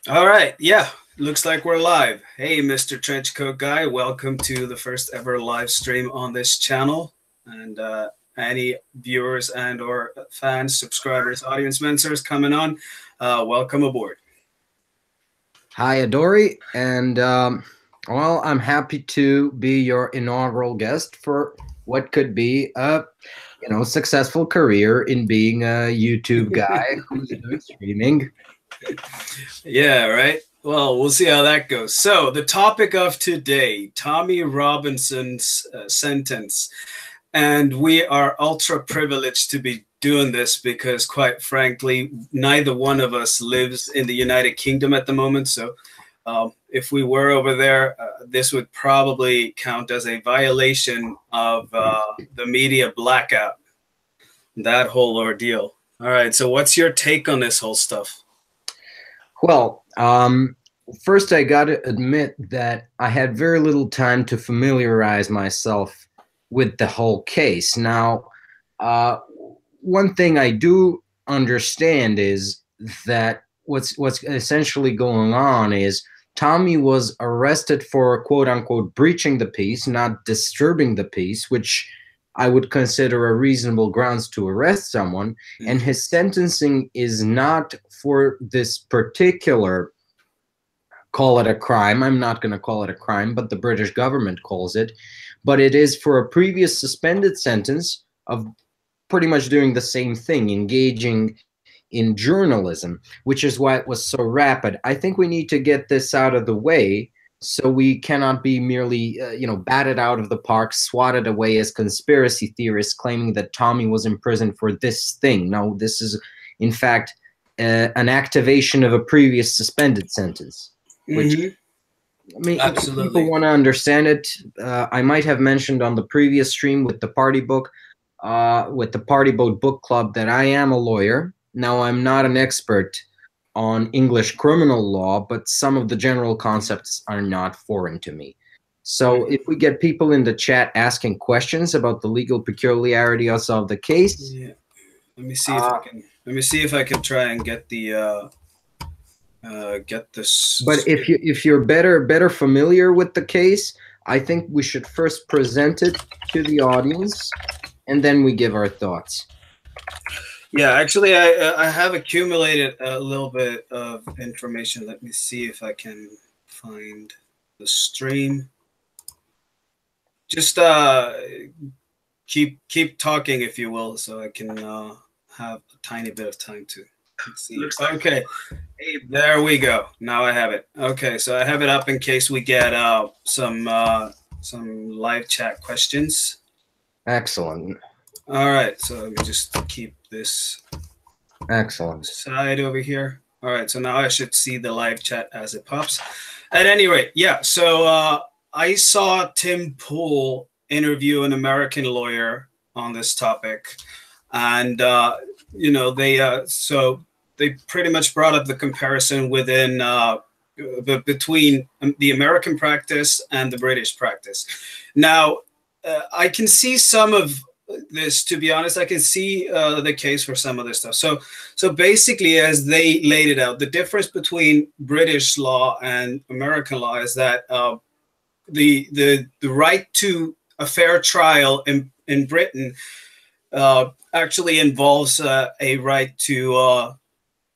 All right, yeah, looks like we're live. Hey, Mr. Trenchcoat Guy, welcome to the first ever live stream on this channel. And any viewers and or fans, subscribers, audience members coming on, welcome aboard. Hi, Dori, and well, I'm happy to be your inaugural guest for what could be a successful career in being a YouTube guy who's doing streaming. Yeah, right. Well, we'll see how that goes. So, the topic of today, Tommy Robinson's sentence. And we are ultra privileged to be doing this because, quite frankly, neither one of us lives in the United Kingdom at the moment. So, if we were over there, this would probably count as a violation of the media blackout, that whole ordeal. All right. So, what's your take on this whole stuff? Well, first I got to admit that I had very little time to familiarize myself with the whole case. Now, uh, one thing I do understand is that what's essentially going on is Tommy was arrested for quote unquote breaching the peace, not disturbing the peace, which I would consider a reasonable grounds to arrest someone. And his sentencing is not for this particular, call it a crime. I'm not going to call it a crime, but the British government calls it. But it is for a previous suspended sentence of pretty much doing the same thing, engaging in journalism, which is why it was so rapid. I think we need to get this out of the way so we cannot be merely, batted out of the park, swatted away as conspiracy theorists claiming that Tommy was imprisoned for this thing. No, this is, in fact, an activation of a previous suspended sentence, which I mean, if people want to understand it, I might have mentioned on the previous stream with the Party Book, with the Party Boat Book Club, that I am a lawyer. Now, I'm not an expert on English criminal law, but some of the general concepts are not foreign to me. So if we get people in the chat asking questions about the legal peculiarities of the case, yeah. Let me see if I can. Let me see if I can try and get the get this. But if you're better familiar with the case, I think we should first present it to the audience, and then we give our thoughts. Yeah, actually, I have accumulated a little bit of information. Let me see if I can find the stream. Just keep talking, if you will, so I can have a tiny bit of time to see. Okay, there we go. Now I have it. Okay, so I have it up in case we get some live chat questions. Excellent. All right, so let me just keep this excellent side over here. All right, so now I should see the live chat as it pops. At any rate, yeah, so I saw Tim Pool interview an American lawyer on this topic, and they pretty much brought up the comparison within between the American practice and the British practice. Now, I can see some of this, to be honest. I can see the case for some of this stuff. So basically, as they laid it out, the difference between British law and American law is that the right to a fair trial in Britain actually involves a right to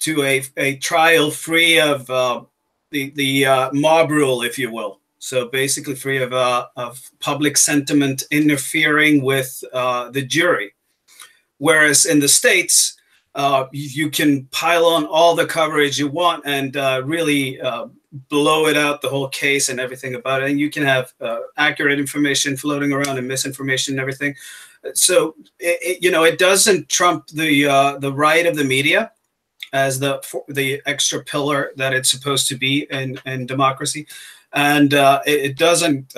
a trial free of the mob rule, if you will. So basically free of public sentiment interfering with the jury. Whereas in the States, you can pile on all the coverage you want and really blow it out, the whole case and everything about it. And you can have accurate information floating around and misinformation and everything. So, it doesn't trump the right of the media as the extra pillar that it's supposed to be in democracy. And it doesn't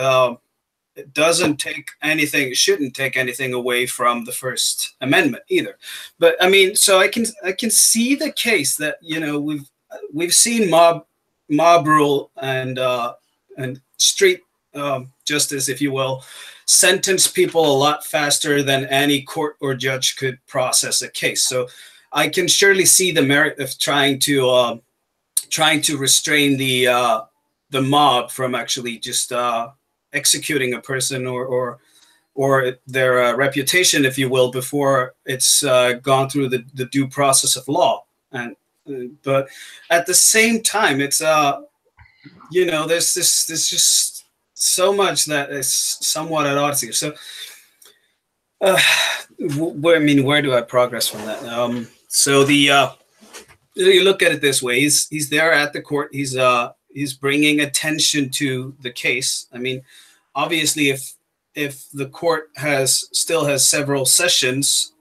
take anything, shouldn't take anything away from the First Amendment either. But I mean, so I can see the case that we've seen mob rule and street justice, if you will, sentence people a lot faster than any court or judge could process a case. So I can surely see the merit of trying to trying to restrain the mob from actually just executing a person or their reputation, if you will, before it's gone through the due process of law. And but at the same time, it's there's just so much that is somewhat at odds here. So, where do I progress from that? So you look at it this way: he's there at the court. He's bringing attention to the case. I mean, obviously, if the court still has several sessions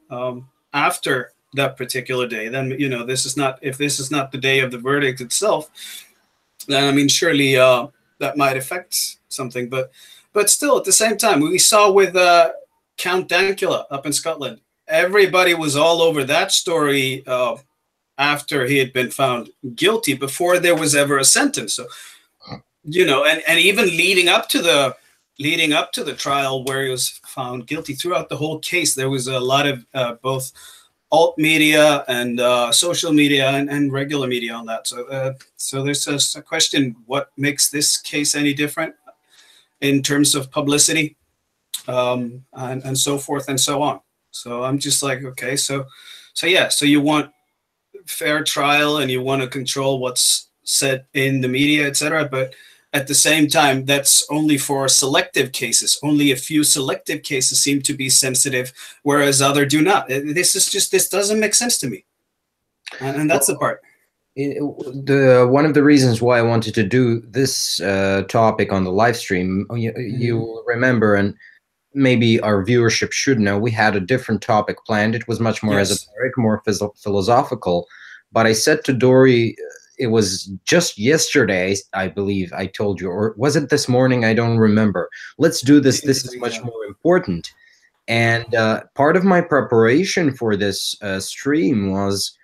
after that particular day, then this is not the day of the verdict itself. Then I mean, surely that might affect something, but still, at the same time, we saw with Count Dankula up in Scotland, everybody was all over that story after he had been found guilty, before there was ever a sentence. So, and even leading up to the trial where he was found guilty, throughout the whole case, there was a lot of both alt media and social media and regular media on that. So there's a question: what makes this case any different in terms of publicity, and so forth and so on? So I'm just like, okay, so you want fair trial and you want to control what's said in the media, etc. But at the same time, that's only for selective cases. Only a few selective cases seem to be sensitive, whereas other do not. This doesn't make sense to me, and that's the part. One of the reasons why I wanted to do this topic on the live stream, you remember, and maybe our viewership should know, we had a different topic planned. It was much more esoteric, more philosophical. But I said to Dori, it was just yesterday, I believe I told you, or was it this morning? I don't remember. Let's do this. This is much more important. And part of my preparation for this stream was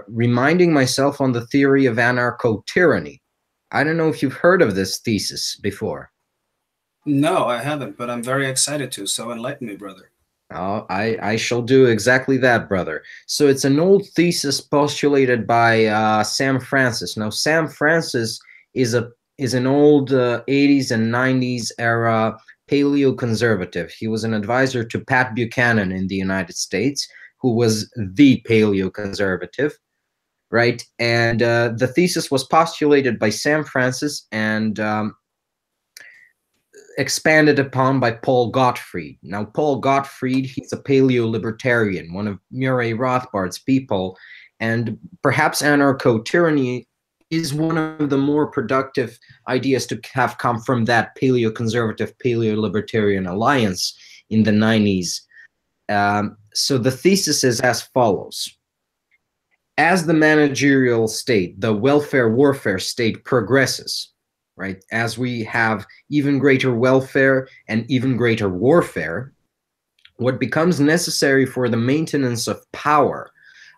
reminding myself on the theory of anarcho-tyranny. I don't know if you've heard of this thesis before. No, I haven't, but I'm very excited to, so enlighten me, brother. I shall do exactly that, brother. So it's an old thesis postulated by Sam Francis. Now, Sam Francis is an old 80s and 90s era paleoconservative. He was an advisor to Pat Buchanan in the United States, who was the paleoconservative, right? And the thesis was postulated by Sam Francis and expanded upon by Paul Gottfried. Now, Paul Gottfried, he's a paleo-libertarian, one of Murray Rothbard's people, and perhaps anarcho-tyranny is one of the more productive ideas to have come from that paleo-conservative, paleo-libertarian alliance in the 90s. So the thesis is as follows. As the managerial state, the welfare warfare state progresses, right? As we have even greater welfare and even greater warfare, what becomes necessary for the maintenance of power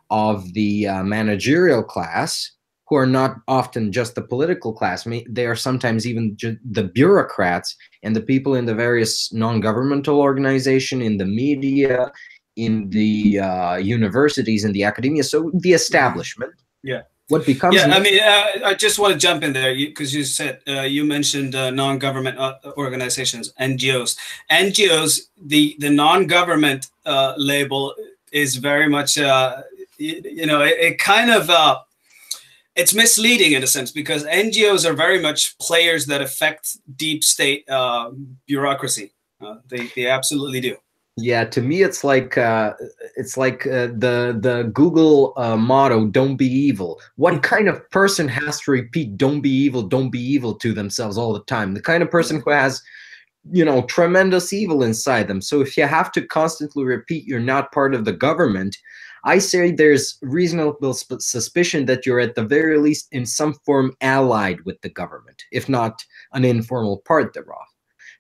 of the managerial class, who are not often just the political class, they are sometimes even the bureaucrats and the people in the various non-governmental organizations, in the media, in the universities, in the academia, so the establishment. Yeah. What becomes? Yeah, I mean, I just want to jump in there because you said you mentioned non-government organizations, NGOs. NGOs, the non-government label is very much, it kind of it's misleading in a sense, because NGOs are very much players that affect deep state bureaucracy. They absolutely do. Yeah, to me, it's like the Google motto, "Don't be evil." What kind of person has to repeat don't be evil" to themselves all the time? The kind of person who has, tremendous evil inside them. So if you have to constantly repeat you're not part of the government, I say there's reasonable suspicion that you're at the very least in some form allied with the government, if not an informal part thereof.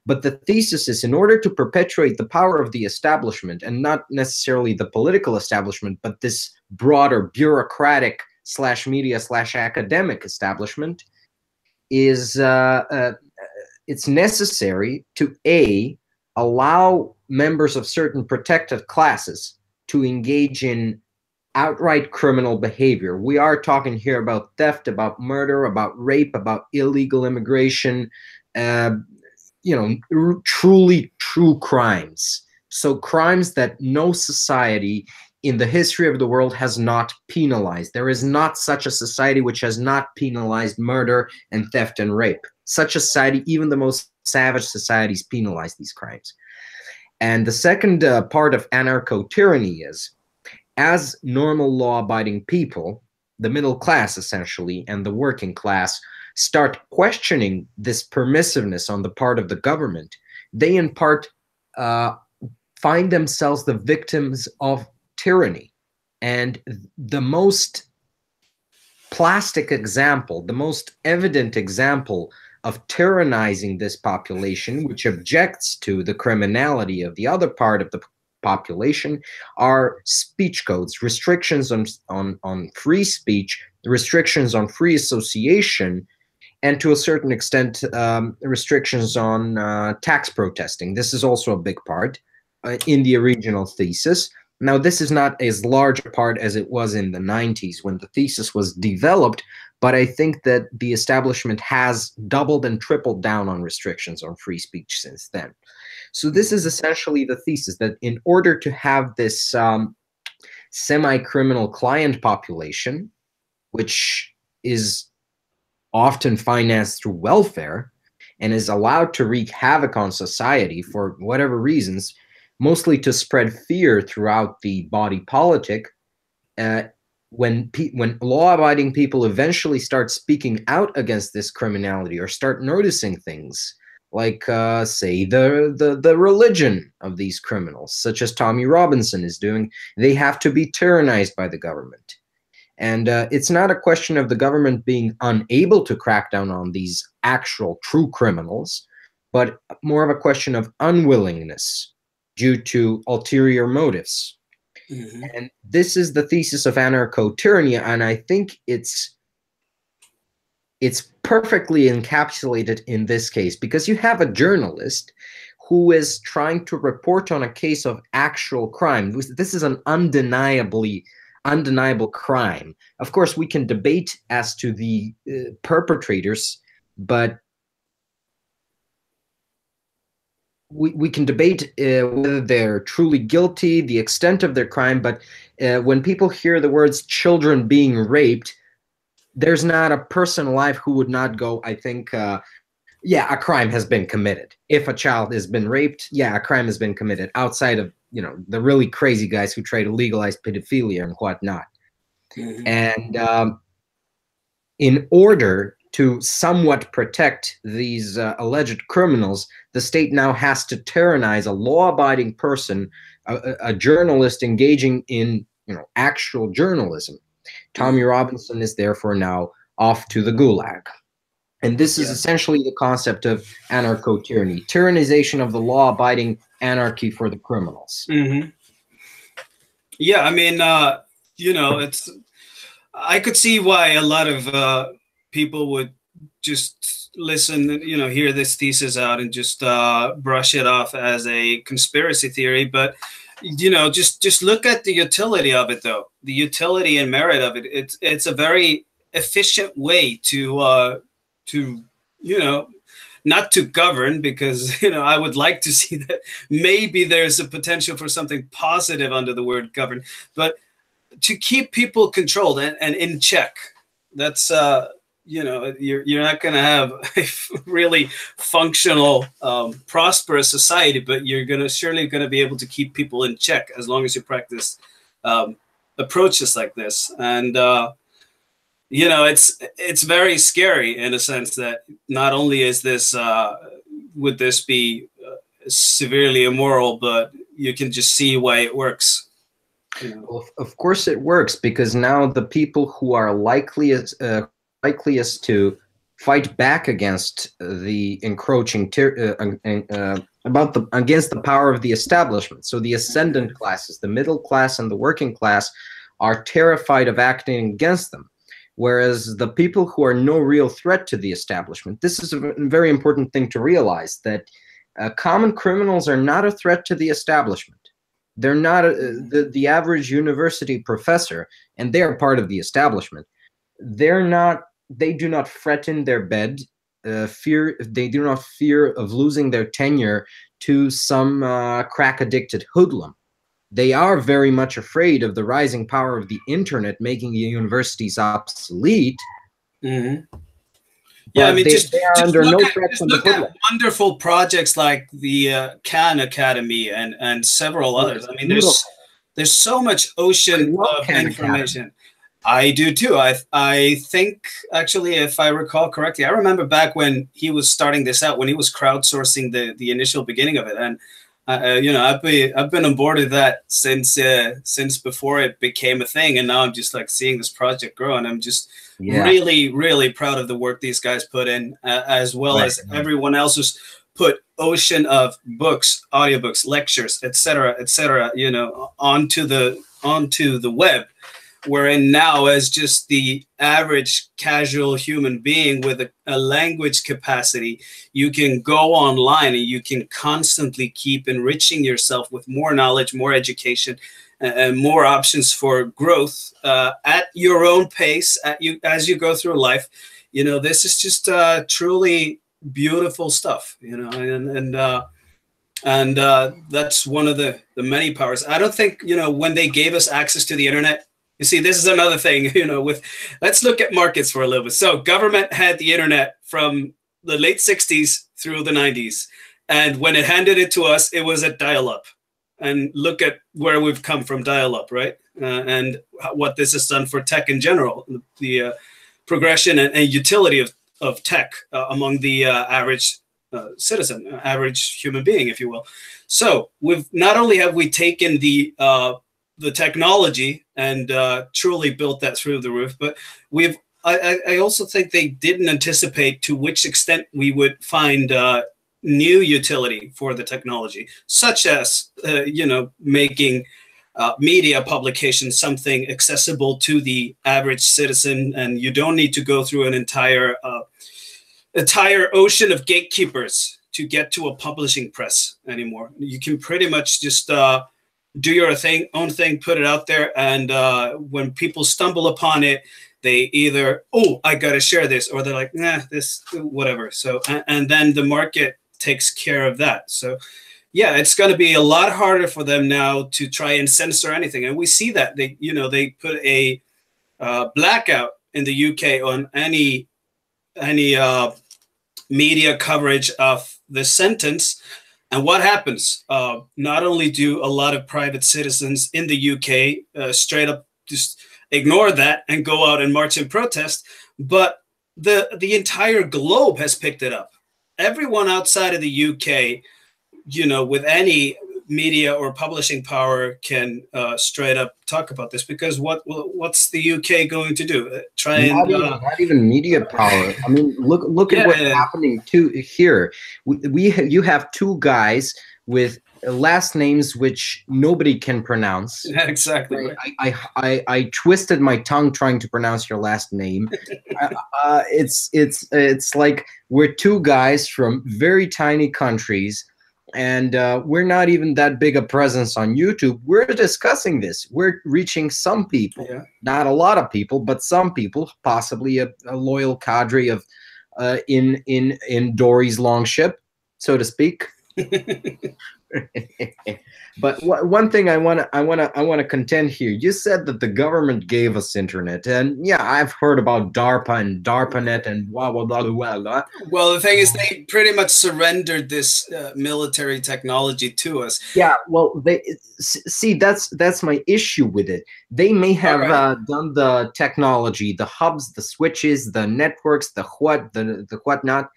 But the thesis is, in order to perpetuate the power of the establishment, and not necessarily the political establishment, but this broader bureaucratic / media / academic establishment, is it's necessary to allow members of certain protected classes to engage in outright criminal behavior. We are talking here about theft, about murder, about rape, about illegal immigration, uh, truly true crimes. So crimes that no society in the history of the world has not penalized. There is not such a society which has not penalized murder and theft and rape. Such a society, even the most savage societies, penalize these crimes. And the second part of anarcho-tyranny is, as normal law-abiding people, the middle class essentially, and the working class start questioning this permissiveness on the part of the government, they in part find themselves the victims of tyranny. And the most plastic example, the most evident example of tyrannizing this population, which objects to the criminality of the other part of the population, are speech codes, restrictions on free speech, restrictions on free association, and to a certain extent, restrictions on tax protesting. This is also a big part in the original thesis. Now, this is not as large a part as it was in the 90s when the thesis was developed, but I think that the establishment has doubled and tripled down on restrictions on free speech since then. So this is essentially the thesis, that in order to have this semi-criminal client population, which is often financed through welfare and is allowed to wreak havoc on society for whatever reasons, mostly to spread fear throughout the body politic, when law-abiding people eventually start speaking out against this criminality or start noticing things like, say, the religion of these criminals, such as Tommy Robinson is doing, they have to be tyrannized by the government. And it's not a question of the government being unable to crack down on these actual true criminals, but more of a question of unwillingness due to ulterior motives. Mm-hmm. And this is the thesis of anarcho-tyranny, and I think it's perfectly encapsulated in this case, because you have a journalist who is trying to report on a case of actual crime. This is an undeniable crime. Of course, we can debate as to the perpetrators, but we can debate whether they're truly guilty, the extent of their crime, but when people hear the words children being raped, there's not a person alive who would not go, I think, yeah, a crime has been committed. If a child has been raped, yeah, a crime has been committed, outside of, the really crazy guys who try to legalize pedophilia and whatnot. Mm-hmm. And in order to somewhat protect these alleged criminals, the state now has to tyrannize a law-abiding person, a journalist engaging in actual journalism. Tommy Robinson is therefore now off to the gulag. And this is essentially the concept of anarcho-tyranny, tyrannization of the law-abiding, anarchy for the criminals. Mm-hmm. Yeah, I mean, I could see why a lot of people would just listen, hear this thesis out and just brush it off as a conspiracy theory. But, just look at the utility of it, though. The utility and merit of it. It's a very efficient way to not to govern, because, I would like to see that maybe there's a potential for something positive under the word govern, but to keep people controlled and in check. That's, you're not going to have a really functional, prosperous society, but you're surely going to be able to keep people in check as long as you practice approaches like this. And, it's very scary in a sense that not only is this, would this be severely immoral, but you can just see why it works. Well, of course it works, because now the people who are likeliest to fight back against the encroaching against the power of the establishment. So the ascendant classes, the middle class and the working class, are terrified of acting against them. Whereas the people who are no real threat to the establishment, this is a very important thing to realize, that common criminals are not a threat to the establishment. They're not the average university professor, and they are part of the establishment. They're not. They do not fret in their bed. Fear. They do not fear of losing their tenure to some crack addicted hoodlum. They are very much afraid of the rising power of the internet making the universities obsolete. Mm-hmm. Yeah, I But mean, they are under no threat just from the look at hoodlum. wonderful projects like the Khan Academy and several Oh, others. it's I mean, beautiful. there's so much I ocean love of Khan Academy. information. I do too. I think actually, if I recall correctly, I remember back when he was starting this out, when he was crowdsourcing the initial beginning of it, and I've been on board with that since before it became a thing, and now I'm just like seeing this project grow, and I'm just Yeah, really really proud of the work these guys put in, as well right. as everyone else who's put ocean of books, audiobooks, lectures, etc., onto the web. Wherein now, as just the average casual human being with a language capacity, you can go online and you can constantly keep enriching yourself with more knowledge, more education, and more options for growth at your own pace as you go through life. This is just truly beautiful stuff. And that's one of the many powers. I don't think, when they gave us access to the internet, you see, this is another thing, let's look at markets for a little bit. So government had the internet from the late 60s through the 90s. And when it handed it to us, it was at dial-up. And look at where we've come from dial-up, right? And what this has done for tech in general, the progression and utility of tech among the average citizen, average human being, if you will. So we've not only have we taken the technology and truly built that through the roof, but I also think they didn't anticipate to which extent we would find new utility for the technology, such as making media publications something accessible to the average citizen, and you don't need to go through an entire ocean of gatekeepers to get to a publishing press anymore. You can pretty much just do your own thing, put it out there, and when people stumble upon it, they either, oh, I gotta share this, or they're like, nah, this, whatever. So, and then the market takes care of that. So yeah, it's going to be a lot harder for them now to try and censor anything, and we see that they put a blackout in the UK on any media coverage of the sentence. And what happens? Not only do a lot of private citizens in the UK straight up just ignore that and go out and march and protest, but the entire globe has picked it up. Everyone outside of the UK, with any media or publishing power can straight up talk about this, because what's the UK going to do? Try and Not even media power. I mean, look at what's happening here. You have two guys with last names which nobody can pronounce. Yeah, exactly. Right. I twisted my tongue trying to pronounce your last name. It's like we're two guys from very tiny countries, and we're not even that big a presence on YouTube. We're discussing this. We're reaching some people, not a lot of people, but some people, possibly a loyal cadre of in Dori's longship, so to speak. But one thing I want to contend here. You said that the government gave us internet, and yeah, I've heard about DARPA and DARPANet and blah blah blah blah blah. Well, the thing is, they pretty much surrendered this military technology to us. Yeah, well, see that's my issue with it. They may have done the technology, the hubs, the switches, the networks, the whatnot.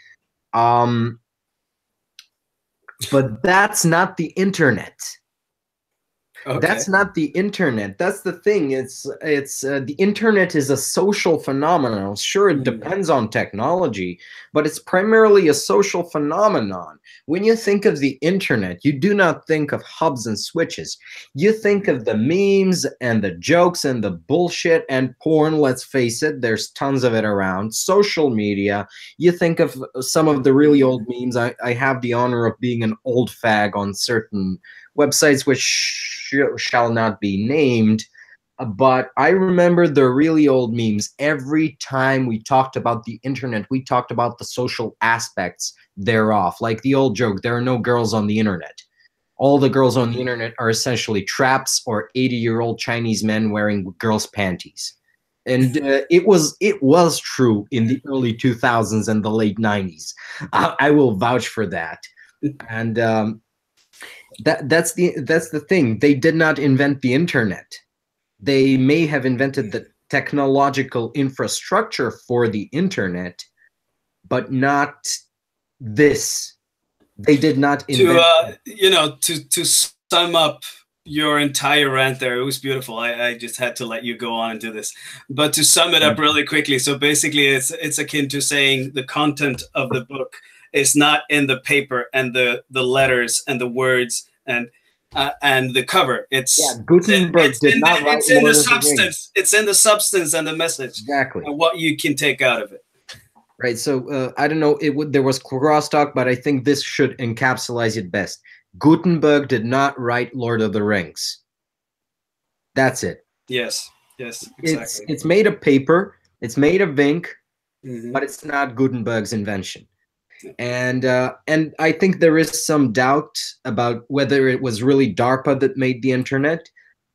But that's not the internet. Okay. That's not the internet. That's the thing. It's the internet is a social phenomenon. Sure, it depends on technology, but it's primarily a social phenomenon. When you think of the internet, you do not think of hubs and switches. You think of the memes and the jokes and the bullshit and porn. Let's face it, there's tons of it around. Social media. You think of some of the really old memes. I have the honor of being an old fag on certain websites which shall not be named. But I remember the really old memes. Every time we talked about the internet, we talked about the social aspects thereof. Like the old joke, there are no girls on the internet. All the girls on the internet are essentially traps or 80-year-old Chinese men wearing girls' panties. And it was true in the early 2000s and the late 90s. I will vouch for that. And that's the thing. They did not invent the internet. They may have invented the technological infrastructure for the internet, but not this. They did not invent to sum up your entire rant there. It was beautiful. I just had to let you go on and do this. But to sum it up really quickly, so basically it's akin to saying the content of the book is not in the paper and the letters and the words and the cover. It's Gutenberg did not write it's in the substance. It's in the substance and the message. Exactly. And what you can take out of it. Right. So I don't know. There was crosstalk, but I think this should encapsulate it best. Gutenberg did not write Lord of the Rings. That's it. Yes. Yes. Exactly. It's made of paper. It's made of ink, but it's not Gutenberg's invention. And I think there is some doubt about whether it was really DARPA that made the internet.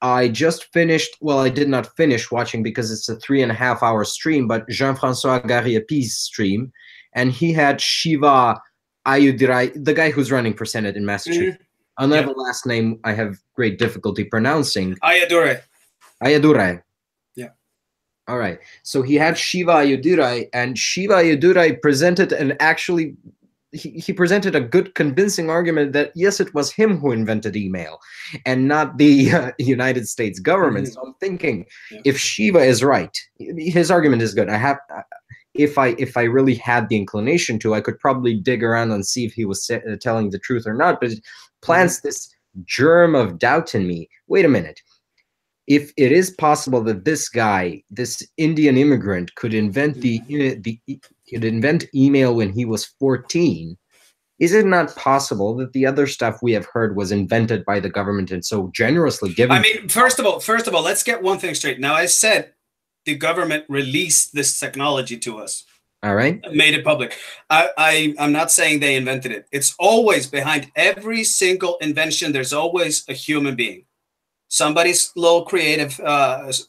I just finished, well, I did not finish watching because it's a 3.5-hour stream, but Jean-François Gariepi's stream, and he had Shiva Ayudirai, the guy who's running for Senate in Massachusetts. Another last name I have great difficulty pronouncing. Ayyadurai. Yeah. All right. So he had Shiva Ayyadurai, and Shiva Ayyadurai presented he presented a good convincing argument that yes, it was him who invented email and not the United States government. So I'm thinking, if Shiva is right, his argument is good. If I really had the inclination to, I could probably dig around and see if he was telling the truth or not, but it plants this germ of doubt in me. Wait a minute. If it is possible that this guy, this Indian immigrant, could invent could invent email when he was 14, is it not possible that the other stuff we have heard was invented by the government and so generously given? I mean, first of all, let's get one thing straight. Now, I said the government released this technology to us. All right. Made it public. I'm not saying they invented it. It's always behind every single invention. There's always a human being. Somebody's little creative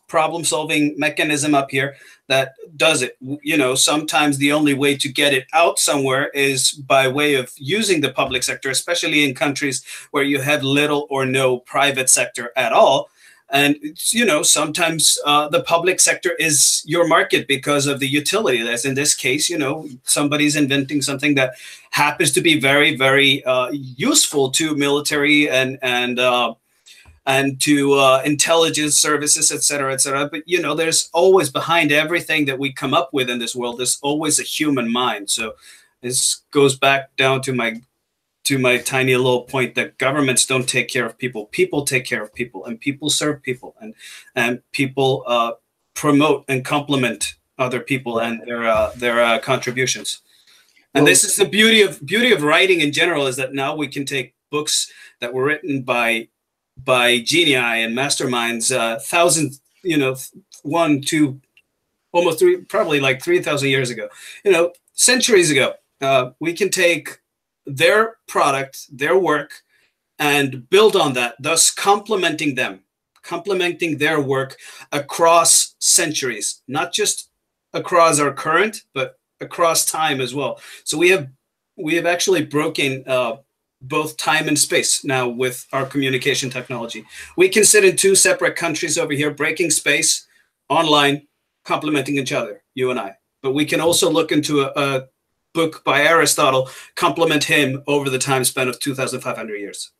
problem-solving mechanism up here that does it. You know, sometimes the only way to get it out somewhere is by way of using the public sector, especially in countries where you have little or no private sector at all. And, you know, sometimes the public sector is your market because of the utility. As in this case, you know, somebody's inventing something that happens to be very, very useful to military and to intelligence services, et cetera, et cetera. But, you know, there's always behind everything that we come up with in this world, there's always a human mind. So this goes back down to my tiny little point that governments don't take care of people. People take care of people, and people serve people, and people promote and complement other people and their contributions. And this is the beauty of writing in general, is that now we can take books that were written by genii and masterminds, thousands, you know, 1, 2, almost 3, probably like 3,000 years ago, you know, centuries ago. We can take their product, their work, and build on that, thus complementing their work across centuries, not just across our current, but across time as well. So we have actually broken both time and space now with our communication technology. We can sit in 2 separate countries over here, breaking space, online, complementing each other, you and I. But we can also look into a book by Aristotle, complement him over the time span of 2,500 years.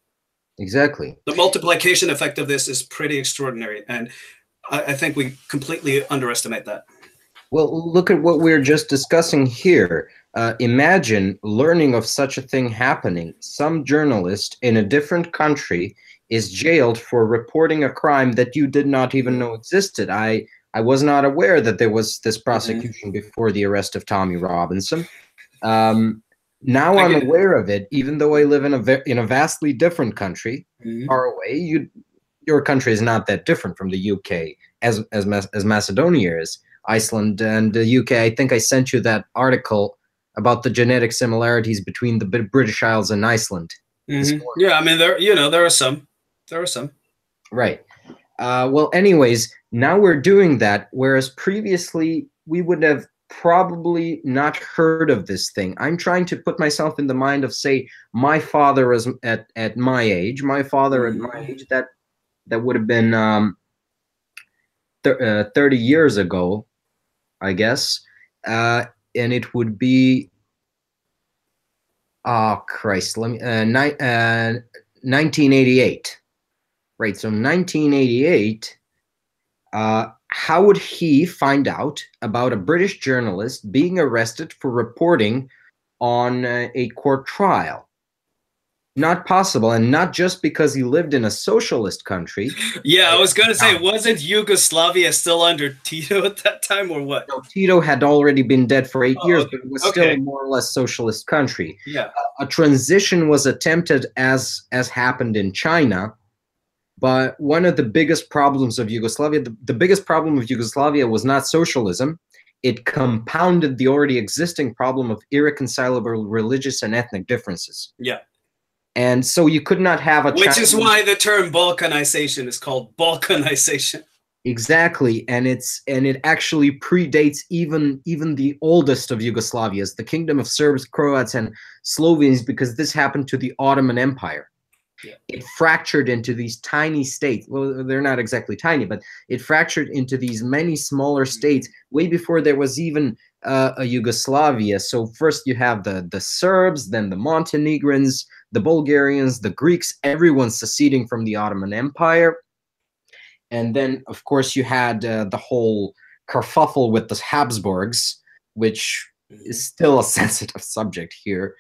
Exactly. The multiplication effect of this is pretty extraordinary, and I think we completely underestimate that. Well, look at what we're just discussing here. Imagine learning of such a thing happening. Some journalist in a different country is jailed for reporting a crime that you did not even know existed. I was not aware that there was this prosecution before the arrest of Tommy Robinson. Now I I'm get it. aware of it, even though I live in a vastly different country, Mhm. far away. Your country is not that different from the UK as Macedonia is. Iceland and the UK. I think I sent you that article about the genetic similarities between the British Isles and Iceland this morning. Yeah, I mean, there are some. There are some. Right. Well, anyways, now we're doing that, whereas previously we would have probably not heard of this thing. I'm trying to put myself in the mind of, say, my father is at my age. My father at my age, that would have been 30 years ago, I guess. And it would be, oh Christ, let me 1988. Right, so 1988. How would he find out about a British journalist being arrested for reporting on a court trial? Not possible, and not just because he lived in a socialist country. Yeah, I was gonna say, Now, wasn't Yugoslavia still under Tito at that time, or what? no, Tito had already been dead for 8 years, Oh, but it was still a okay. more or less socialist country. Yeah. A transition was attempted as happened in China. But one of the biggest problems of Yugoslavia, the biggest problem of Yugoslavia was not socialism. It compounded the already existing problem of irreconcilable religious and ethnic differences. Yeah. And so you could not have a Which is Chinese. why the term balkanization is called balkanization. Exactly, and it actually predates even the oldest of Yugoslavias, the Kingdom of Serbs, Croats, and Slovenes, because this happened to the Ottoman Empire. Yeah. It fractured into these tiny states. Well, they're not exactly tiny, but it fractured into these many smaller states way before there was even a Yugoslavia. So first you have the Serbs, then the Montenegrins, the Bulgarians, the Greeks, everyone seceding from the Ottoman Empire. And then, of course, you had the whole kerfuffle with the Habsburgs, which is still a sensitive subject here.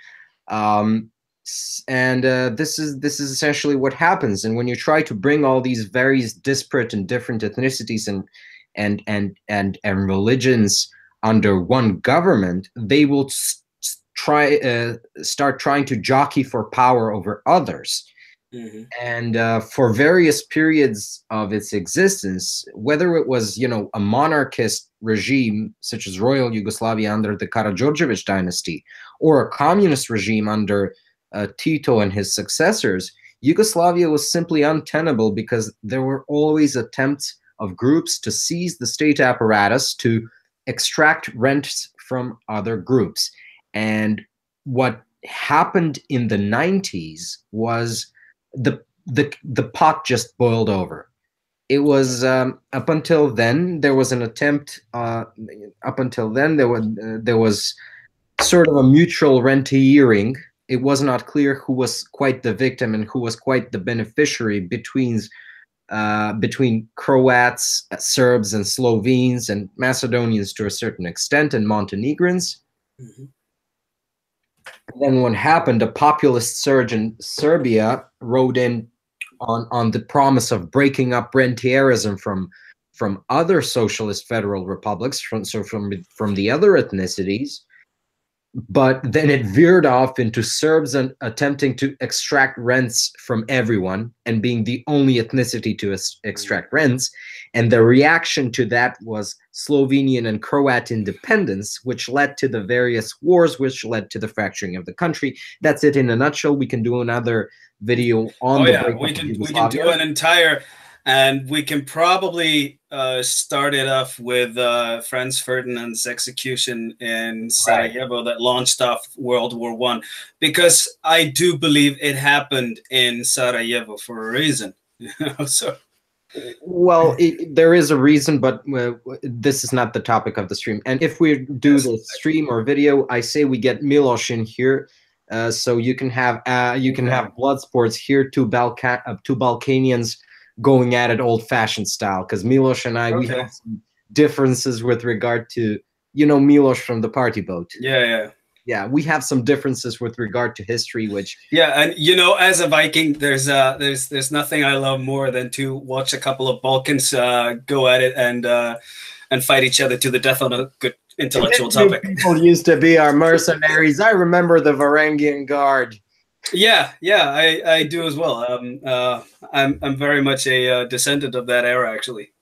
And this is essentially what happens. And when you try to bring all these various disparate and different ethnicities and religions under one government, they will start trying to jockey for power over others. And for various periods of its existence, whether it was, a monarchist regime such as Royal Yugoslavia under the Karađorđević dynasty, or a communist regime under Tito and his successors, Yugoslavia was simply untenable because there were always attempts of groups to seize the state apparatus to extract rents from other groups. And what happened in the 90s was the pot just boiled over. It was up until then there was an attempt. Up until then there was sort of a mutual rentiering. It was not clear who was quite the victim and who was quite the beneficiary between Croats, Serbs, and Slovenes, and Macedonians to a certain extent, and Montenegrins. Then what happened, a populist surge in Serbia rode in on the promise of breaking up rentierism from other socialist federal republics, from the other ethnicities. But then it veered off into Serbs and attempting to extract rents from everyone and being the only ethnicity to extract rents. And the reaction to that was Slovenian and Croat independence, which led to the various wars, which led to the fracturing of the country. That's it in a nutshell. We can do another video on the breakup of Yugoslavia. We can do an entire, and we can probably start it off with Franz Ferdinand's execution in Sarajevo that launched off World War I, because I do believe it happened in Sarajevo for a reason. So. Well, there is a reason, but this is not the topic of the stream. And if we do the stream or video, I say we get Milos in here, so you can have blood sports here, two Balkanians going at it old-fashioned style. Because Milos and I, we have some differences with regard to Milos from the party boat. Yeah, we have some differences with regard to history, which and as a Viking, there's nothing I love more than to watch a couple of Balkans go at it and fight each other to the death on a good intellectual topic. People used to be our mercenaries. I remember the Varangian Guard. Yeah, I do as well. I'm very much a descendant of that era, actually,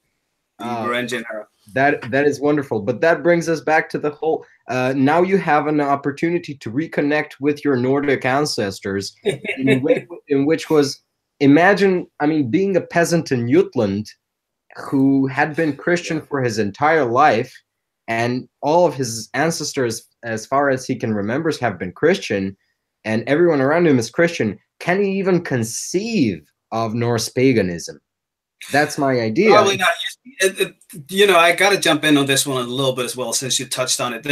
the Varangian era. That is wonderful. But that brings us back to the whole. Now you have an opportunity to reconnect with your Nordic ancestors, in which was, imagine, I mean, being a peasant in Jutland who had been Christian for his entire life, and all of his ancestors, as far as he can remember, have been Christian, and everyone around him is Christian. Can he even conceive of Norse paganism? That's my idea. Probably not. You know, I got to jump in on this one a little bit as well, since you touched on it.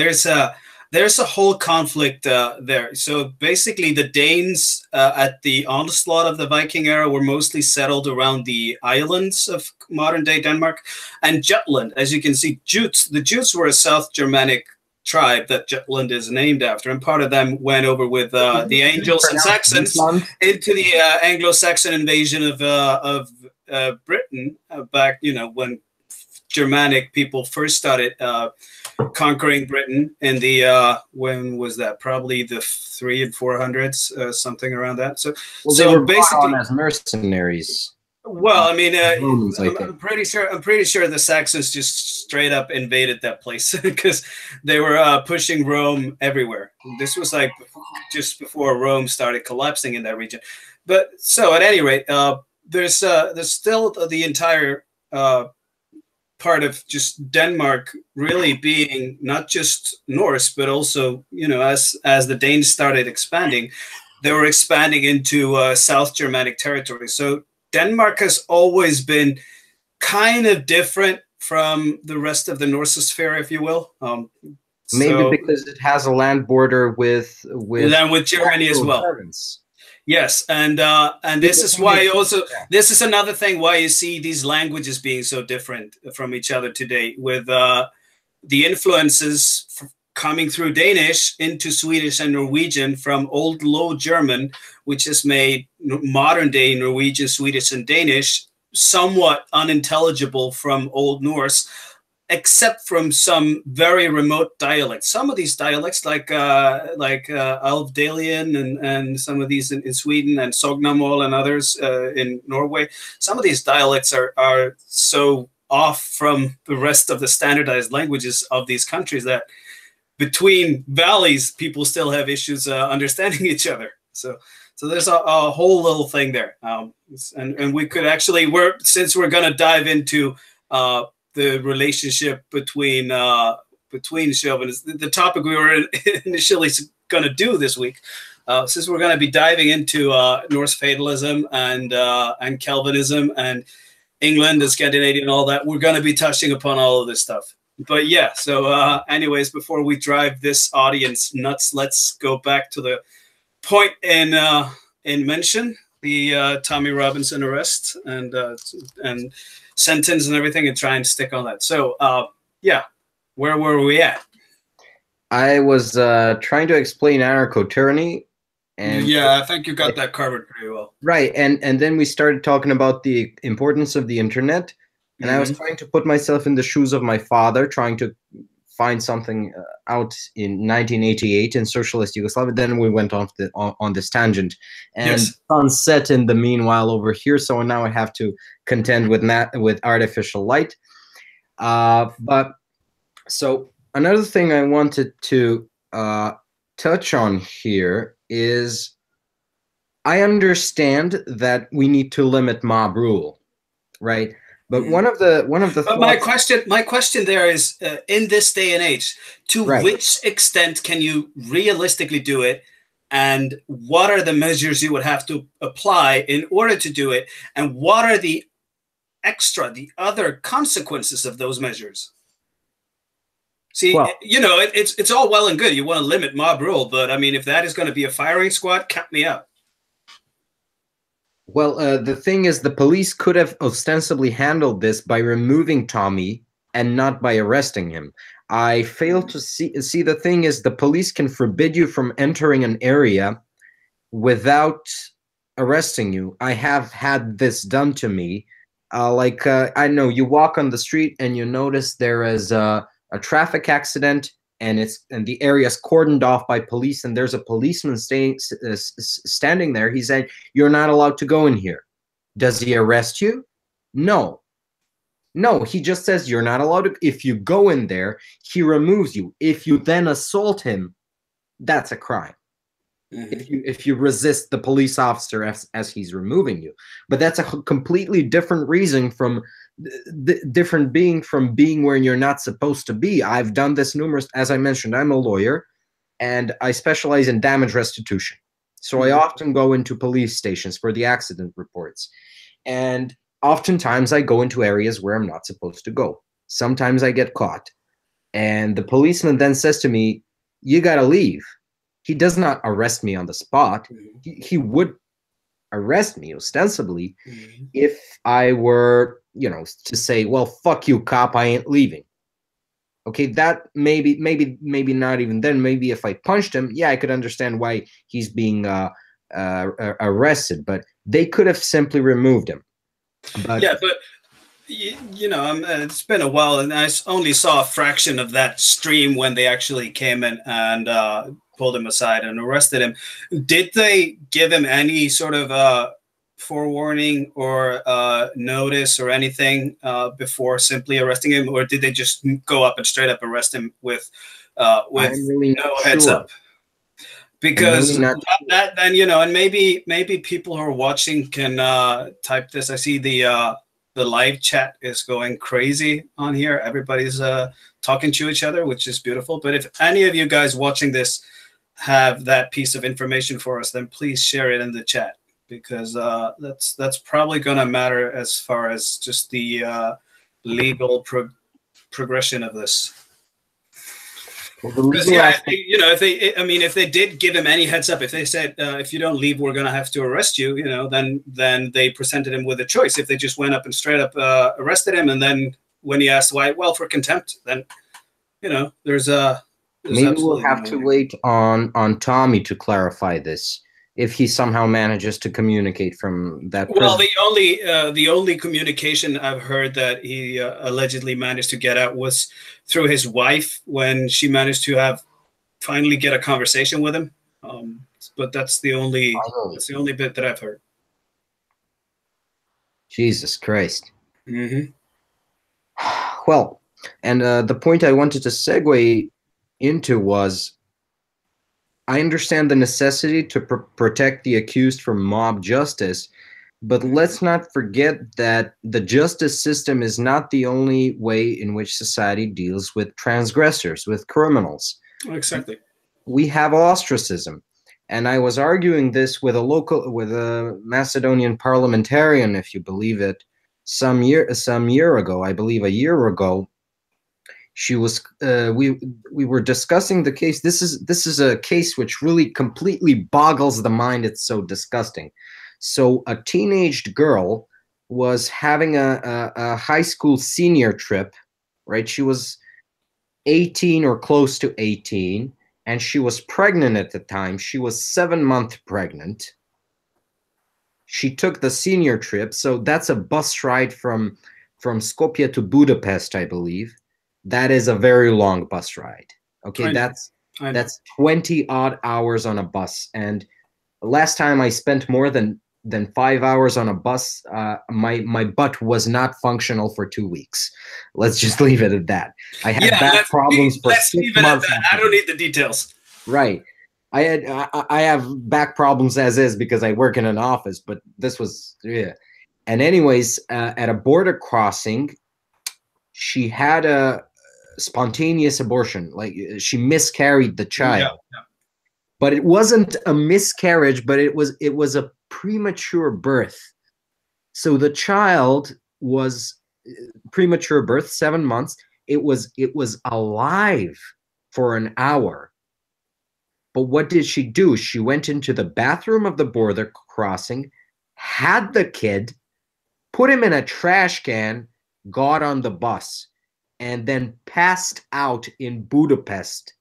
There's a whole conflict there. So basically, the Danes at the onslaught of the Viking era were mostly settled around the islands of modern-day Denmark, and Jutland, as you can see, the Jutes were a South Germanic tribe that Jutland is named after, and part of them went over with the Angles and Saxons into the Anglo-Saxon invasion of Britain back, you know, when Germanic people first started conquering Britain in the when was that? Probably the 300s and 400s, something around that. So, well, they were basically as mercenaries. Well, I mean, I'm pretty sure the Saxons just straight up invaded that place because they were pushing Rome everywhere. This was like just before Rome started collapsing in that region. But so at any rate, there's still the entire part of just Denmark really being not just Norse, but also, you know, as the Danes started expanding, they were expanding into South Germanic territory. So Denmark has always been kind of different from the rest of the Norsosphere, if you will. Maybe because it has a land border with Germany as well. Germans. Yes, and this is why also this is another thing why you see these languages being so different from each other today, with the influences coming through Danish into Swedish and Norwegian from Old Low German, which has made modern day Norwegian, Swedish, and Danish somewhat unintelligible from Old Norse, except from some very remote dialects. Some of these dialects, like Alvdalian and some of these in Sweden, and Sognamål and others in Norway, some of these dialects are so off from the rest of the standardized languages of these countries that between valleys, people still have issues understanding each other. So there's a whole little thing there. And we could actually, since we're going to dive into the relationship between chauvinists, the topic we were initially going to do this week, since we're going to be diving into Norse fatalism and Calvinism and England and Scandinavia and all that, we're going to be touching upon all of this stuff. But yeah, so anyways, before we drive this audience nuts, let's go back to the point in mention, the Tommy Robinson arrest and sentence and everything, and try and stick on that. So yeah, where were we at? I was trying to explain anarcho-tyranny. And yeah, I think you got that covered pretty well. Right, and then we started talking about the importance of the internet. And I was trying to put myself in the shoes of my father, trying to find something out in 1988 in socialist Yugoslavia. Then we went off on this tangent, and sun set in the meanwhile over here. So now I have to contend with artificial light. But so another thing I wanted to touch on here is I understand that we need to limit mob rule, right? But one of the but my question there is, in this day and age, to which extent can you realistically do it, and what are the measures you would have to apply in order to do it, and what are the other consequences of those measures? See, well, you know, it's all well and good. You want to limit mob rule, but I mean, if that is going to be a firing squad, count me out. Well, the thing is, the police could have ostensibly handled this by removing Tommy and not by arresting him. I fail to see the thing is, the police can forbid you from entering an area without arresting you. I have had this done to me. I know you walk on the street and you notice there is a traffic accident, and the area is cordoned off by police, and there's a policeman standing there. He said, "You're not allowed to go in here." Does he arrest you? No. No, he just says you're not allowed to. If you go in there, he removes you. If you then assault him, that's a crime. If you resist the police officer as he's removing you. But that's a completely different reason from being where you're not supposed to be. I've done this numerous, as I mentioned, I'm a lawyer and I specialize in damage restitution. So I often go into police stations for the accident reports. And oftentimes I go into areas where I'm not supposed to go. Sometimes I get caught. And the policeman then says to me, "You got to leave." He does not arrest me on the spot. He would arrest me ostensibly if I were, to say, "Well, fuck you, cop, I ain't leaving." Okay, that maybe not even then. Maybe if I punched him, yeah, I could understand why he's being arrested. But they could have simply removed him. But it's been a while, and I only saw a fraction of that stream when they actually came in and pulled him aside and arrested him. Did they give him any sort of forewarning or notice or anything before simply arresting him, or did they just go up and straight up arrest him with really no heads up? Because that then, and maybe people who are watching can type this. I see the live chat is going crazy on here. Everybody's talking to each other, which is beautiful. But if any of you guys watching this have that piece of information for us, then please share it in the chat, because that's probably going to matter as far as just the legal progression of this. Because if they did give him any heads up, if they said, if you don't leave, we're going to have to arrest you, then they presented him with a choice. If they just went up and straight up arrested him, and then when he asked why, well, for contempt, then there's maybe we'll have to wait on Tommy to clarify this, if he somehow manages to communicate from that. Well, the only communication I've heard that he allegedly managed to get out was through his wife, when she managed to finally get a conversation with him. But that's the only bit that I've heard. Jesus Christ. Well, and the point I wanted to segue into was, I understand the necessity to protect the accused from mob justice, but let's not forget that the justice system is not the only way in which society deals with transgressors, with criminals. Exactly. We have ostracism. And I was arguing this with a Macedonian parliamentarian, if you believe it, some year ago, I believe a year ago. She was we were discussing the case. This is a case which really completely boggles the mind. It's so disgusting. So a teenaged girl was having a high school senior trip, right? She was 18 or close to 18, and she was pregnant at the time. She was 7 months pregnant. She took the senior trip. So that's a bus ride from Skopje to Budapest, I believe. That is a very long bus ride. Okay, that's 20 odd hours on a bus. And last time I spent more than 5 hours on a bus, my butt was not functional for 2 weeks. Let's just leave it at that. I had back problems for 6 months. I don't need the details. Right. I have back problems as is because I work in an office, but this was And anyways, at a border crossing, she had a spontaneous abortion. Like, she miscarried the child. Yeah. But it wasn't a miscarriage, but it was a premature birth. So the child was premature birth, 7 months. It was alive for an hour. But what did she do? She went into the bathroom of the border crossing, had the kid, put him in a trash can, got on the bus, and then passed out in Budapest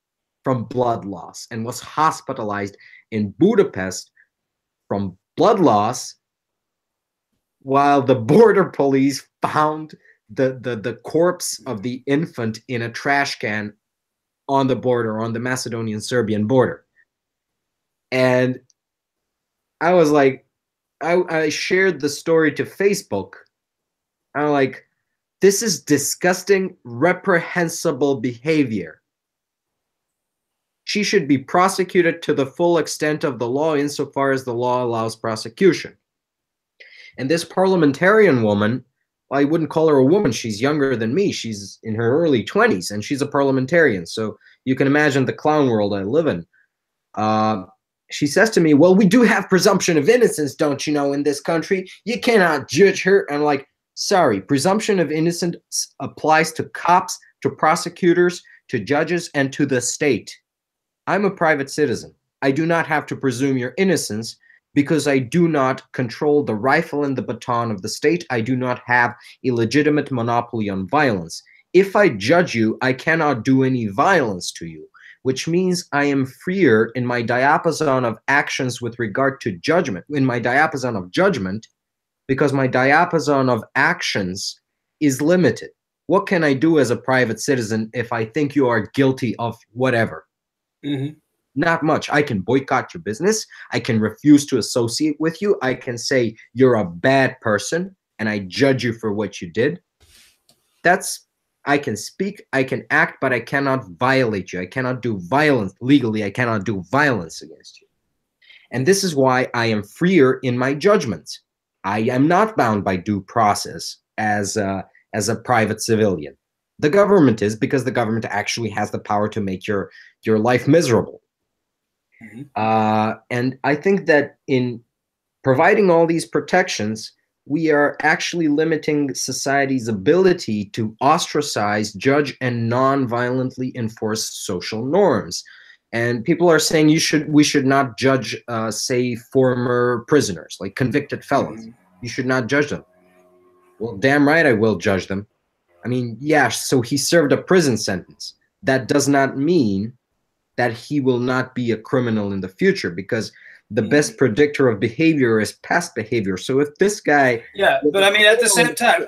from blood loss, and was hospitalized in Budapest from blood loss, while the border police found the corpse of the infant in a trash can on the border, on the Macedonian-Serbian border. And I was like, I shared the story to Facebook. I'm like, this is disgusting, reprehensible behavior. She should be prosecuted to the full extent of the law insofar as the law allows prosecution. And this parliamentarian woman, well, I wouldn't call her a woman. She's younger than me. She's in her early 20s, and she's a parliamentarian. So you can imagine the clown world I live in. She says to me, well, we do have presumption of innocence, don't you know, in this country. You cannot judge her. I'm like, sorry, presumption of innocence applies to cops, to prosecutors, to judges, and to the state. I'm a private citizen. I do not have to presume your innocence because I do not control the rifle and the baton of the state. I do not have a legitimate monopoly on violence. If I judge you, I cannot do any violence to you, which means I am freer in my diapason of actions with regard to judgment, in my diapason of judgment, because my diapason of actions is limited. What can I do as a private citizen if I think you are guilty of whatever? Mm-hmm. Not much. I can boycott your business. I can refuse to associate with you. I can say you're a bad person and I judge you for what you did. I can speak, I can act, but I cannot violate you. I cannot do violence. Legally, I cannot do violence against you. And this is why I am freer in my judgments. I am not bound by due process as a private civilian. The government is, because the government actually has the power to make your life miserable. Mm-hmm. And I think that in providing all these protections, we are actually limiting society's ability to ostracize, judge, and non-violently enforce social norms. And people are saying we should not judge, say, former prisoners, like convicted felons. Mm-hmm. You should not judge them. Well, damn right I will judge them. I mean, yeah, so he served a prison sentence. That does not mean that he will not be a criminal in the future, because the best predictor of behavior is past behavior. So if this guy... Yeah, but I mean, at the same time...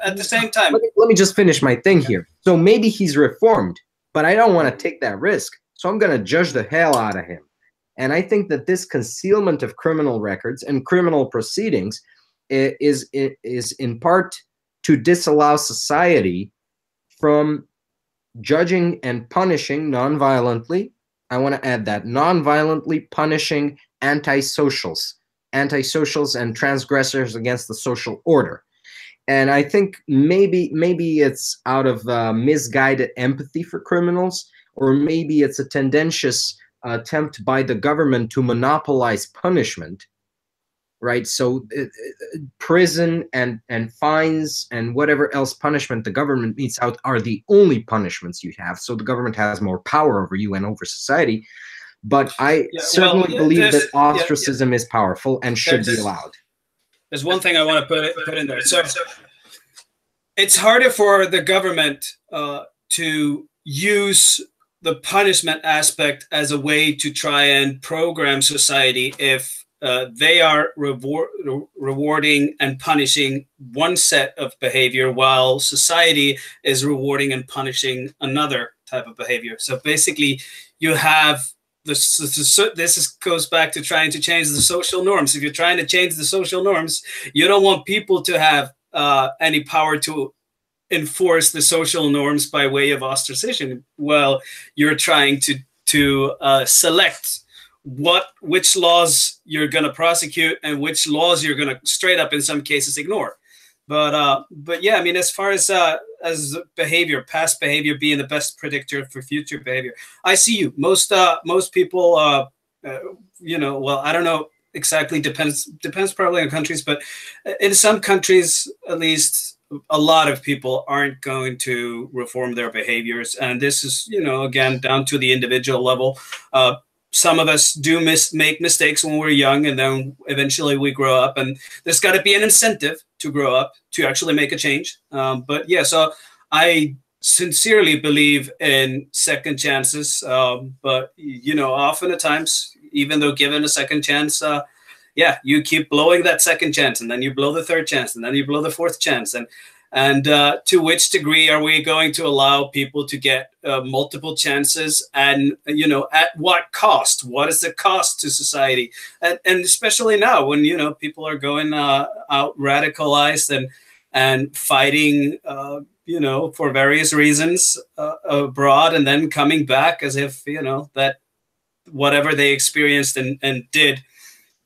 Let me just finish my thing here. So maybe he's reformed, but I don't want to take that risk. So I'm going to judge the hell out of him. And I think that this concealment of criminal records and criminal proceedings is in part to disallow society from judging and punishing non-violently. I want to add that, non-violently punishing antisocials and transgressors against the social order. And I think maybe it's out of misguided empathy for criminals, or maybe it's a tendentious attempt by the government to monopolize punishment, right? So prison and fines and whatever else punishment the government metes out are the only punishments you have. So the government has more power over you and over society. But I certainly believe that ostracism is powerful and should be allowed. There's one thing I want to put in there. So it's harder for the government to use the punishment aspect as a way to try and program society if they are rewarding and punishing one set of behavior while society is rewarding and punishing another type of behavior. So basically you have this goes back to trying to change the social norms. If you're trying to change the social norms, you don't want people to have any power to enforce the social norms by way of ostracism. Well, you're trying to select which laws you're going to prosecute and which laws you're going to straight up in some cases ignore. But yeah, I mean, as far as behavior, past behavior being the best predictor for future behavior, I see you. Most people, you know, well, I don't know exactly. Depends probably on countries, but in some countries, at least, a lot of people aren't going to reform their behaviors, and this is, you know, again, down to the individual level. Some of us do make mistakes when we're young, and then eventually we grow up, and there's got to be an incentive to grow up to actually make a change. But yeah, so I sincerely believe in second chances. But, you know, often at times, even though given a second chance, yeah, you keep blowing that second chance, and then you blow the third chance, and then you blow the fourth chance. And And to which degree are we going to allow people to get multiple chances? And, you know, at what cost? What is the cost to society? And especially now when, you know, people are going out radicalized and fighting, you know, for various reasons abroad, and then coming back as if, you know, that whatever they experienced and did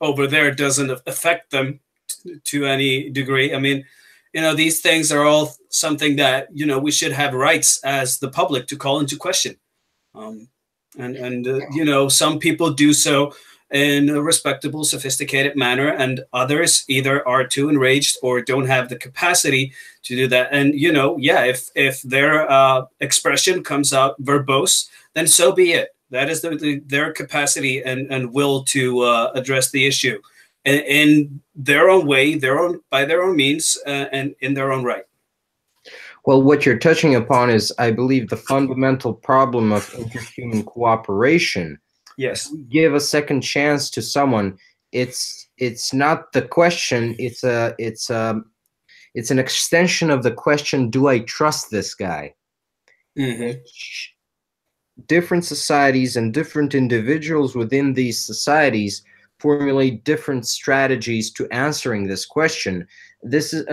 over there doesn't affect them to any degree. I mean, you know, these things are all something that, you know, we should have rights as the public to call into question. You know, some people do so in a respectable, sophisticated manner, and others either are too enraged or don't have the capacity to do that. And, you know, yeah, if their expression comes out verbose, then so be it. That is their capacity and will to address the issue in their own way, by their own means, and in their own right. Well, what you're touching upon is, I believe, the fundamental problem of interhuman cooperation. Yes. If we give a second chance to someone, it's not the question. It's an extension of the question: do I trust this guy? Mm-hmm. Different societies and different individuals within these societies formulate different strategies to answering this question. This is,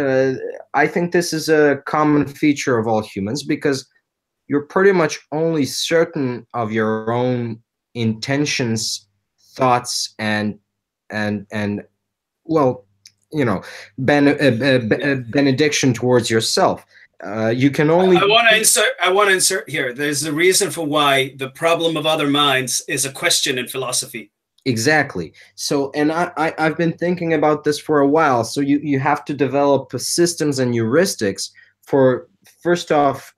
I think, this is a common feature of all humans, because you're pretty much only certain of your own intentions, thoughts, and well, you know, benediction towards yourself. You can only. I want to insert here. There's a reason for why the problem of other minds is a question in philosophy. Exactly. So, and I've been thinking about this for a while. So you have to develop systems and heuristics for, first off,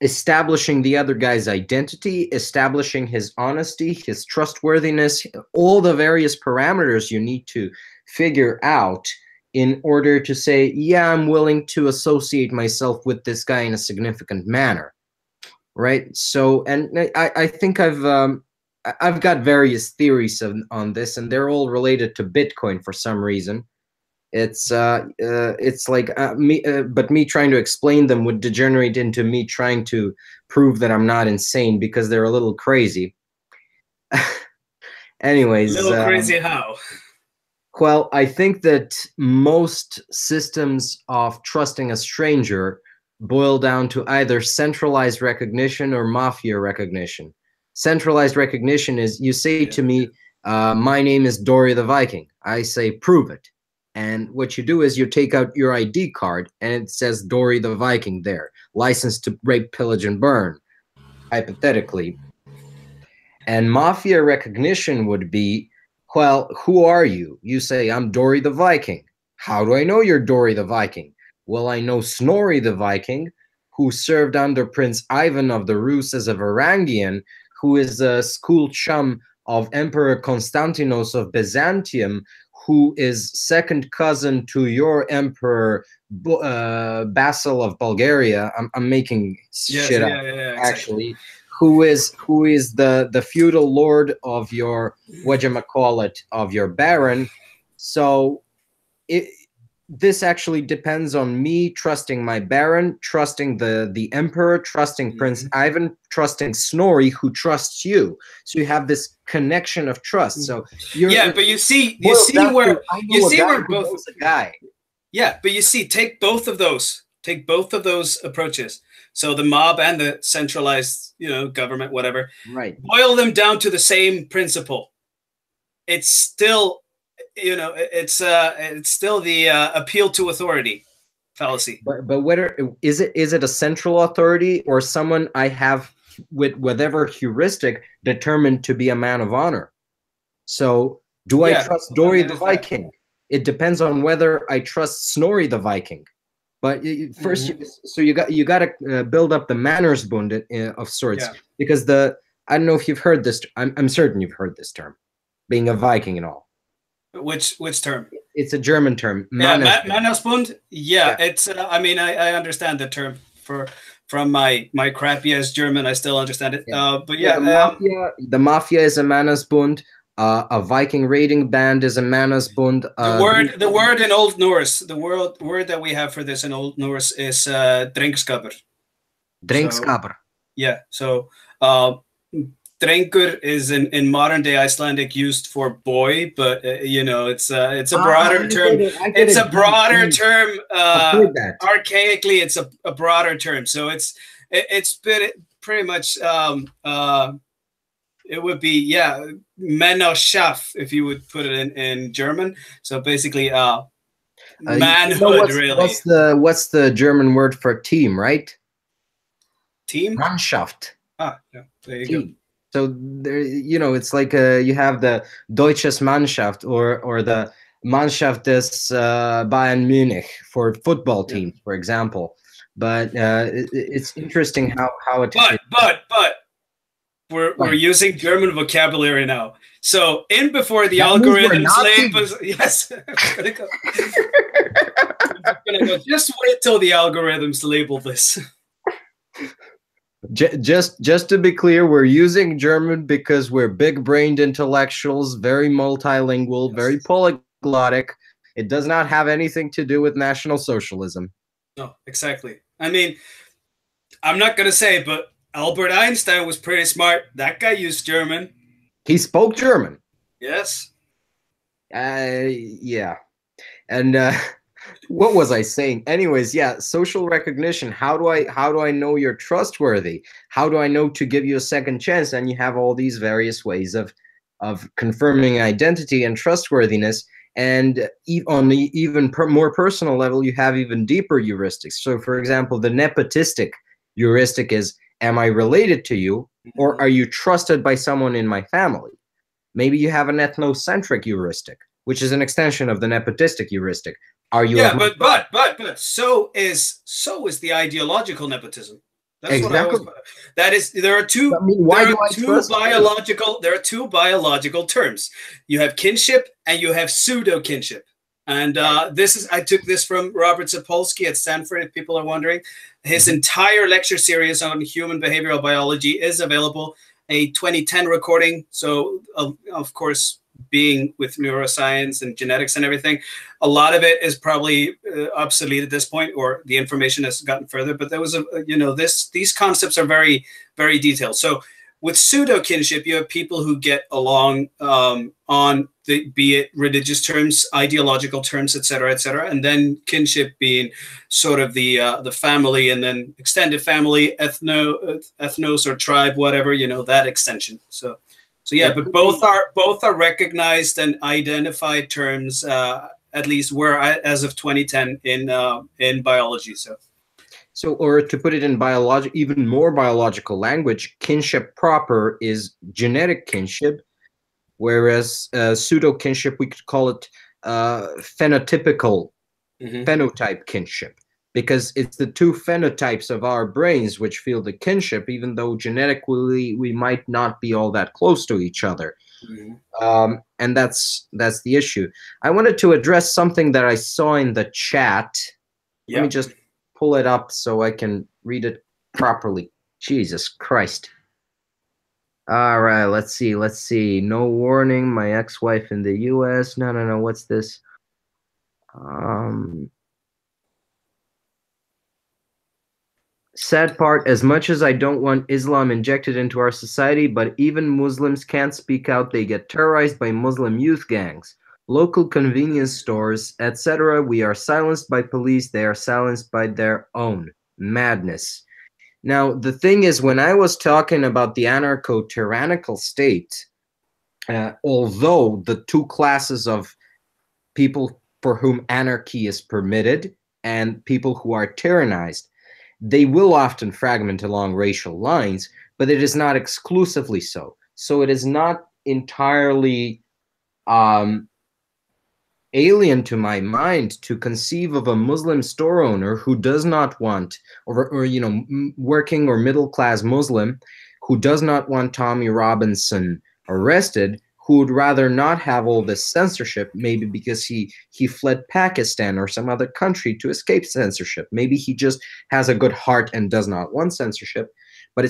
establishing the other guy's identity, establishing his honesty, his trustworthiness, all the various parameters you need to figure out in order to say, yeah, I'm willing to associate myself with this guy in a significant manner, right? So, and I think I've got various theories on this, and they're all related to Bitcoin for some reason. It's like but me trying to explain them would degenerate into me trying to prove that I'm not insane, because they're a little crazy. Anyways, a little crazy how? Well, I think that most systems of trusting a stranger boil down to either centralized recognition or mafia recognition. Centralized recognition is, you say to me, my name is Dori the Viking. I say, prove it. And what you do is you take out your ID card and it says Dori the Viking there, licensed to rape, pillage, and burn, hypothetically. And mafia recognition would be, well, who are you? You say, I'm Dori the Viking. How do I know you're Dori the Viking? Well, I know Snorri the Viking, who served under Prince Ivan of the Rus as a Varangian, who is a school chum of Emperor Constantinos of Byzantium, who is second cousin to your Emperor Basil of Bulgaria. I'm making shit up, actually. Exactly. Who is the feudal lord of your, whatchamacallit, of your baron. So this actually depends on me trusting my baron, trusting the emperor, trusting Prince Ivan, trusting Snorri, who trusts you. So you have this connection of trust. So but you see where both a guy. Yeah, but you see, take both of those approaches. So the mob and the centralized, you know, government, whatever. Right. Boil them down to the same principle. It's still, you know, it's still the appeal to authority fallacy. But whether is it a central authority or someone I have with whatever heuristic determined to be a man of honor? So do I trust Dori the Viking? It depends on whether I trust Snorri the Viking. But first, so you got to build up the Mannersbund of sorts, because I don't know if you've heard this. I'm certain you've heard this term, being a Viking and all. Which term? It's a German term. Mannersbund. Yeah, it's. I mean, I understand the term from my crappy ass German. I still understand it. But the mafia is a Mannersbund. A Viking raiding band is a Manasbund. The word in Old Norse, the word that we have for this in Old Norse is drinkskapur. So Drinkskapur. yeah, so drengur is in modern day Icelandic used for boy, but you know it's a broader term. It's a broader term. Archaically, it's a broader term. So it's pretty much it would be, yeah, Männerschaft if you would put it in German. So basically manhood, you know really. What's the German word for team, right? Team? Mannschaft. Ah, yeah, there you go. So there, you know, it's like you have the Deutsches Mannschaft or the Mannschaft des Bayern Munich for football teams, for example. But it's interesting how it. But we're using German vocabulary now. So before the algorithms labels, yes, I'm gonna go. Just wait till the algorithms label this. Just to be clear, we're using German because we're big-brained intellectuals, very multilingual, yes, very polyglottic. It does not have anything to do with National Socialism. No, exactly. I mean, I'm not going to say, but Albert Einstein was pretty smart. That guy used German. He spoke German. Yes. Yeah. And what was I saying? Anyways, yeah, social recognition. How do I know you're trustworthy? How do I know to give you a second chance? And you have all these various ways of confirming identity and trustworthiness. And on the even more personal level, you have even deeper heuristics. So, for example, the nepotistic heuristic is, am I related to you, or are you trusted by someone in my family? Maybe you have an ethnocentric heuristic, which is an extension of the nepotistic heuristic. Are you? Yeah, but so is the ideological nepotism. That's exactly what I always. That is, there are two. I mean, there are two biological terms. You have kinship and you have pseudo kinship. And I took this from Robert Sapolsky at Stanford, if people are wondering. His entire lecture series on human behavioral biology is available. A 2010 recording. So, of course, being with neuroscience and genetics and everything, a lot of it is probably obsolete at this point, or the information has gotten further. But there was these concepts are very, very detailed. So with pseudo kinship, you have people who get along on be it religious terms, ideological terms, et cetera, and then kinship being sort of the family, and then extended family, ethnos or tribe, whatever, that extension. So yeah, but both are recognized and identified terms, at least were as of 2010 in biology. So, or to put it in even more biological language, kinship proper is genetic kinship, whereas pseudo kinship, we could call it phenotypical phenotype kinship, because it's the two phenotypes of our brains which feel the kinship, even though genetically we might not be all that close to each other. And that's the issue. I wanted to address something that I saw in the chat. Let me just pull it up so I can read it properly. Jesus Christ. All right, let's see. No warning, my ex-wife in the US. No, what's this? Sad part, as much as I don't want Islam injected into our society, but even Muslims can't speak out. They get terrorized by Muslim youth gangs, local convenience stores, etc. We are silenced by police. They are silenced by their own. Madness. Now, the thing is, when I was talking about the anarcho-tyrannical state, although the two classes of people for whom anarchy is permitted and people who are tyrannized, they will often fragment along racial lines, but it is not exclusively so. So it is not entirely alien to my mind to conceive of a Muslim store owner who does not want, or working or middle-class Muslim who does not want Tommy Robinson arrested, who would rather not have all this censorship, maybe because he fled Pakistan or some other country to escape censorship. Maybe he just has a good heart and does not want censorship. But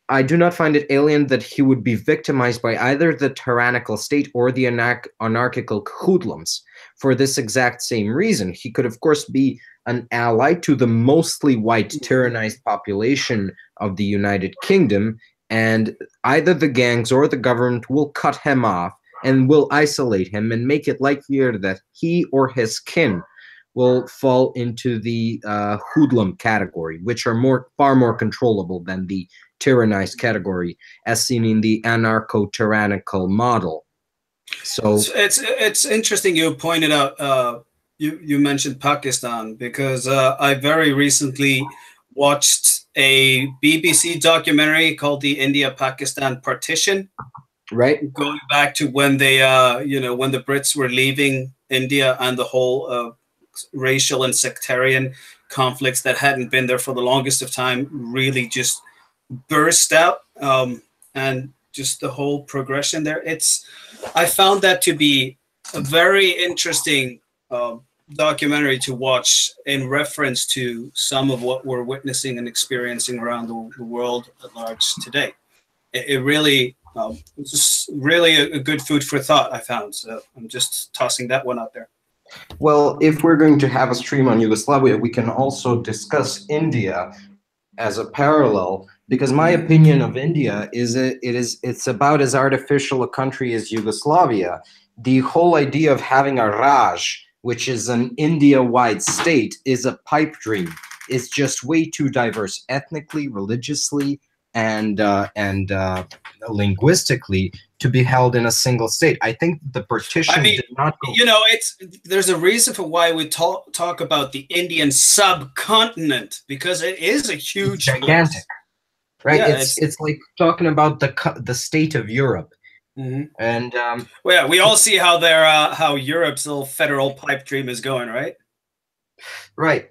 I do not find it alien that he would be victimized by either the tyrannical state or the anarchical hoodlums for this exact same reason. He could, of course, be an ally to the mostly white tyrannized population of the United Kingdom, and either the gangs or the government will cut him off and will isolate him and make it likelier that he or his kin will fall into the hoodlum category, which are far more controllable than the tyrannized category, as seen in the anarcho-tyrannical model. So it's interesting you pointed out. You mentioned Pakistan, because I very recently watched a BBC documentary called "The India-Pakistan Partition." Right, going back to when they, when the Brits were leaving India, and the whole racial and sectarian conflicts that hadn't been there for the longest of time really just burst out, and just the whole progression there. I found that to be a very interesting documentary to watch in reference to some of what we're witnessing and experiencing around the world at large today. It really it's just really a good food for thought, I found. So I'm just tossing that one out there. well, if we're going to have a stream on Yugoslavia, we can also discuss India as a parallel, because my opinion of India is it's about as artificial a country as Yugoslavia. The whole idea of having a Raj, which is an India-wide state, is a pipe dream. It's just way too diverse ethnically, religiously, and linguistically to be held in a single state. I think the partition did not go. There's a reason for why we talk about the Indian subcontinent, because it is a huge, gigantic, place. Right? Yeah, it's like talking about the state of Europe. Mm-hmm. And well, yeah, we all see how how Europe's little federal pipe dream is going, right? Right.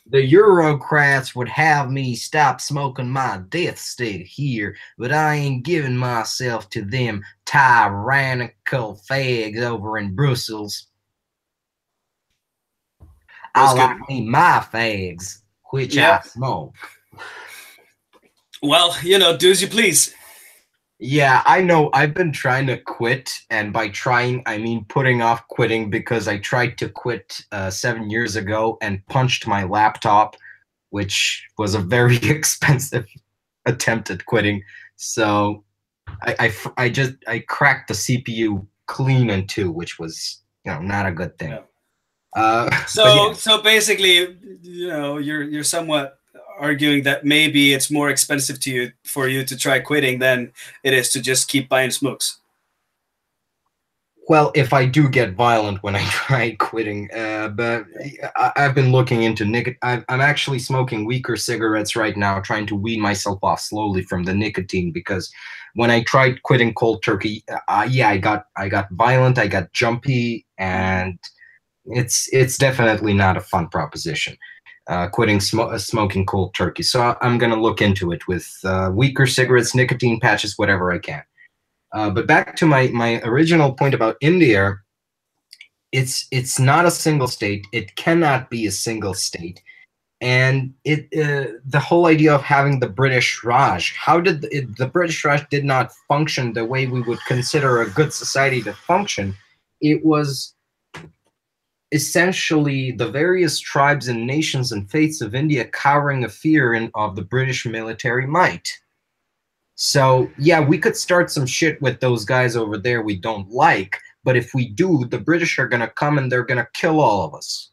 The Eurocrats would have me stop smoking my death stick here, but I ain't giving myself to them tyrannical fags over in Brussels. I like me my fags, which I smoke. Well, do as you please. Yeah, I know. I've been trying to quit, and by trying, I mean putting off quitting, because I tried to quit 7 years ago and punched my laptop, which was a very expensive attempt at quitting. So I cracked the CPU clean in two, which was not a good thing. Yeah. So basically, you're somewhat arguing that maybe it's more expensive for you to try quitting than it is to just keep buying smokes. Well, if I do get violent when I try quitting, but I've been looking into nicotine. I'm actually smoking weaker cigarettes right now, trying to wean myself off slowly from the nicotine, because when I tried quitting cold turkey, I got violent, I got jumpy, and it's definitely not a fun proposition. Quitting smoking cold turkey. So I'm going to look into it with weaker cigarettes, nicotine patches, whatever I can. But back to my original point about India, it's not a single state. It cannot be a single state. And the whole idea of having the British Raj, how did the British Raj did not function the way we would consider a good society to function. It was essentially the various tribes and nations and faiths of India cowering a fear of the British military might. So, yeah, we could start some shit with those guys over there we don't like, but if we do, the British are going to come and they're going to kill all of us,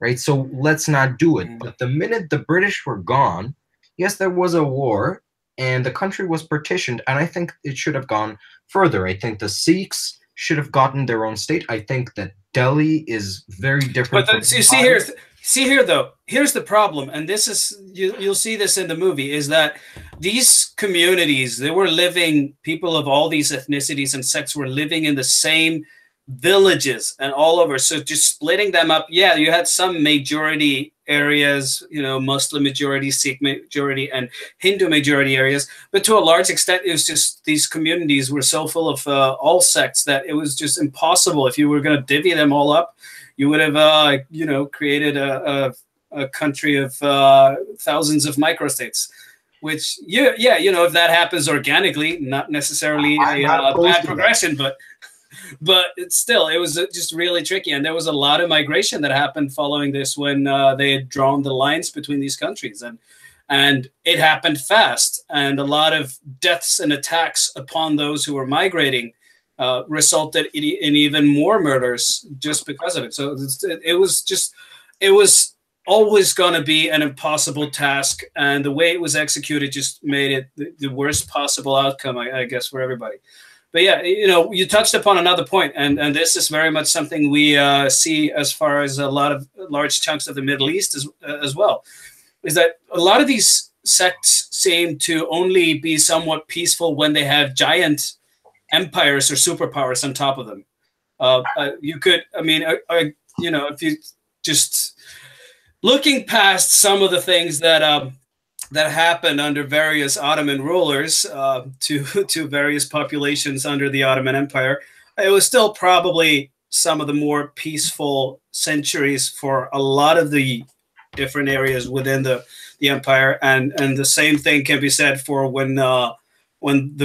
right? So let's not do it. But the minute the British were gone, yes, there was a war, and the country was partitioned, and I think it should have gone further. I think the Sikhs should have gotten their own state. I think that Delhi is very different. But you see here though, here's the problem, and this is you'll see this in the movie, is that these communities, people of all these ethnicities and sects were living in the same villages and all over. So just splitting them up, yeah, you had some majority areas, Muslim majority, Sikh majority, and Hindu majority areas, but to a large extent, it was just these communities were so full of all sects that it was just impossible. If you were going to divvy them all up, you would have, created a country of thousands of microstates. which yeah, if that happens organically, not necessarily I'm not a opposed bad to that. progression, but it's still, it was just really tricky, and there was a lot of migration that happened following this when they had drawn the lines between these countries, and it happened fast, and a lot of deaths and attacks upon those who were migrating resulted in even more murders just because of it. So it was always going to be an impossible task, and the way it was executed just made it the worst possible outcome, I guess, for everybody. But yeah, you touched upon another point, and this is very much something we see as far as a lot of large chunks of the Middle East as well, is that a lot of these sects seem to only be somewhat peaceful when they have giant empires or superpowers on top of them. You could, I mean, if you just looking past some of the things that happened under various Ottoman rulers to various populations under the Ottoman Empire, it was still probably some of the more peaceful centuries for a lot of the different areas within the empire, and the same thing can be said for when the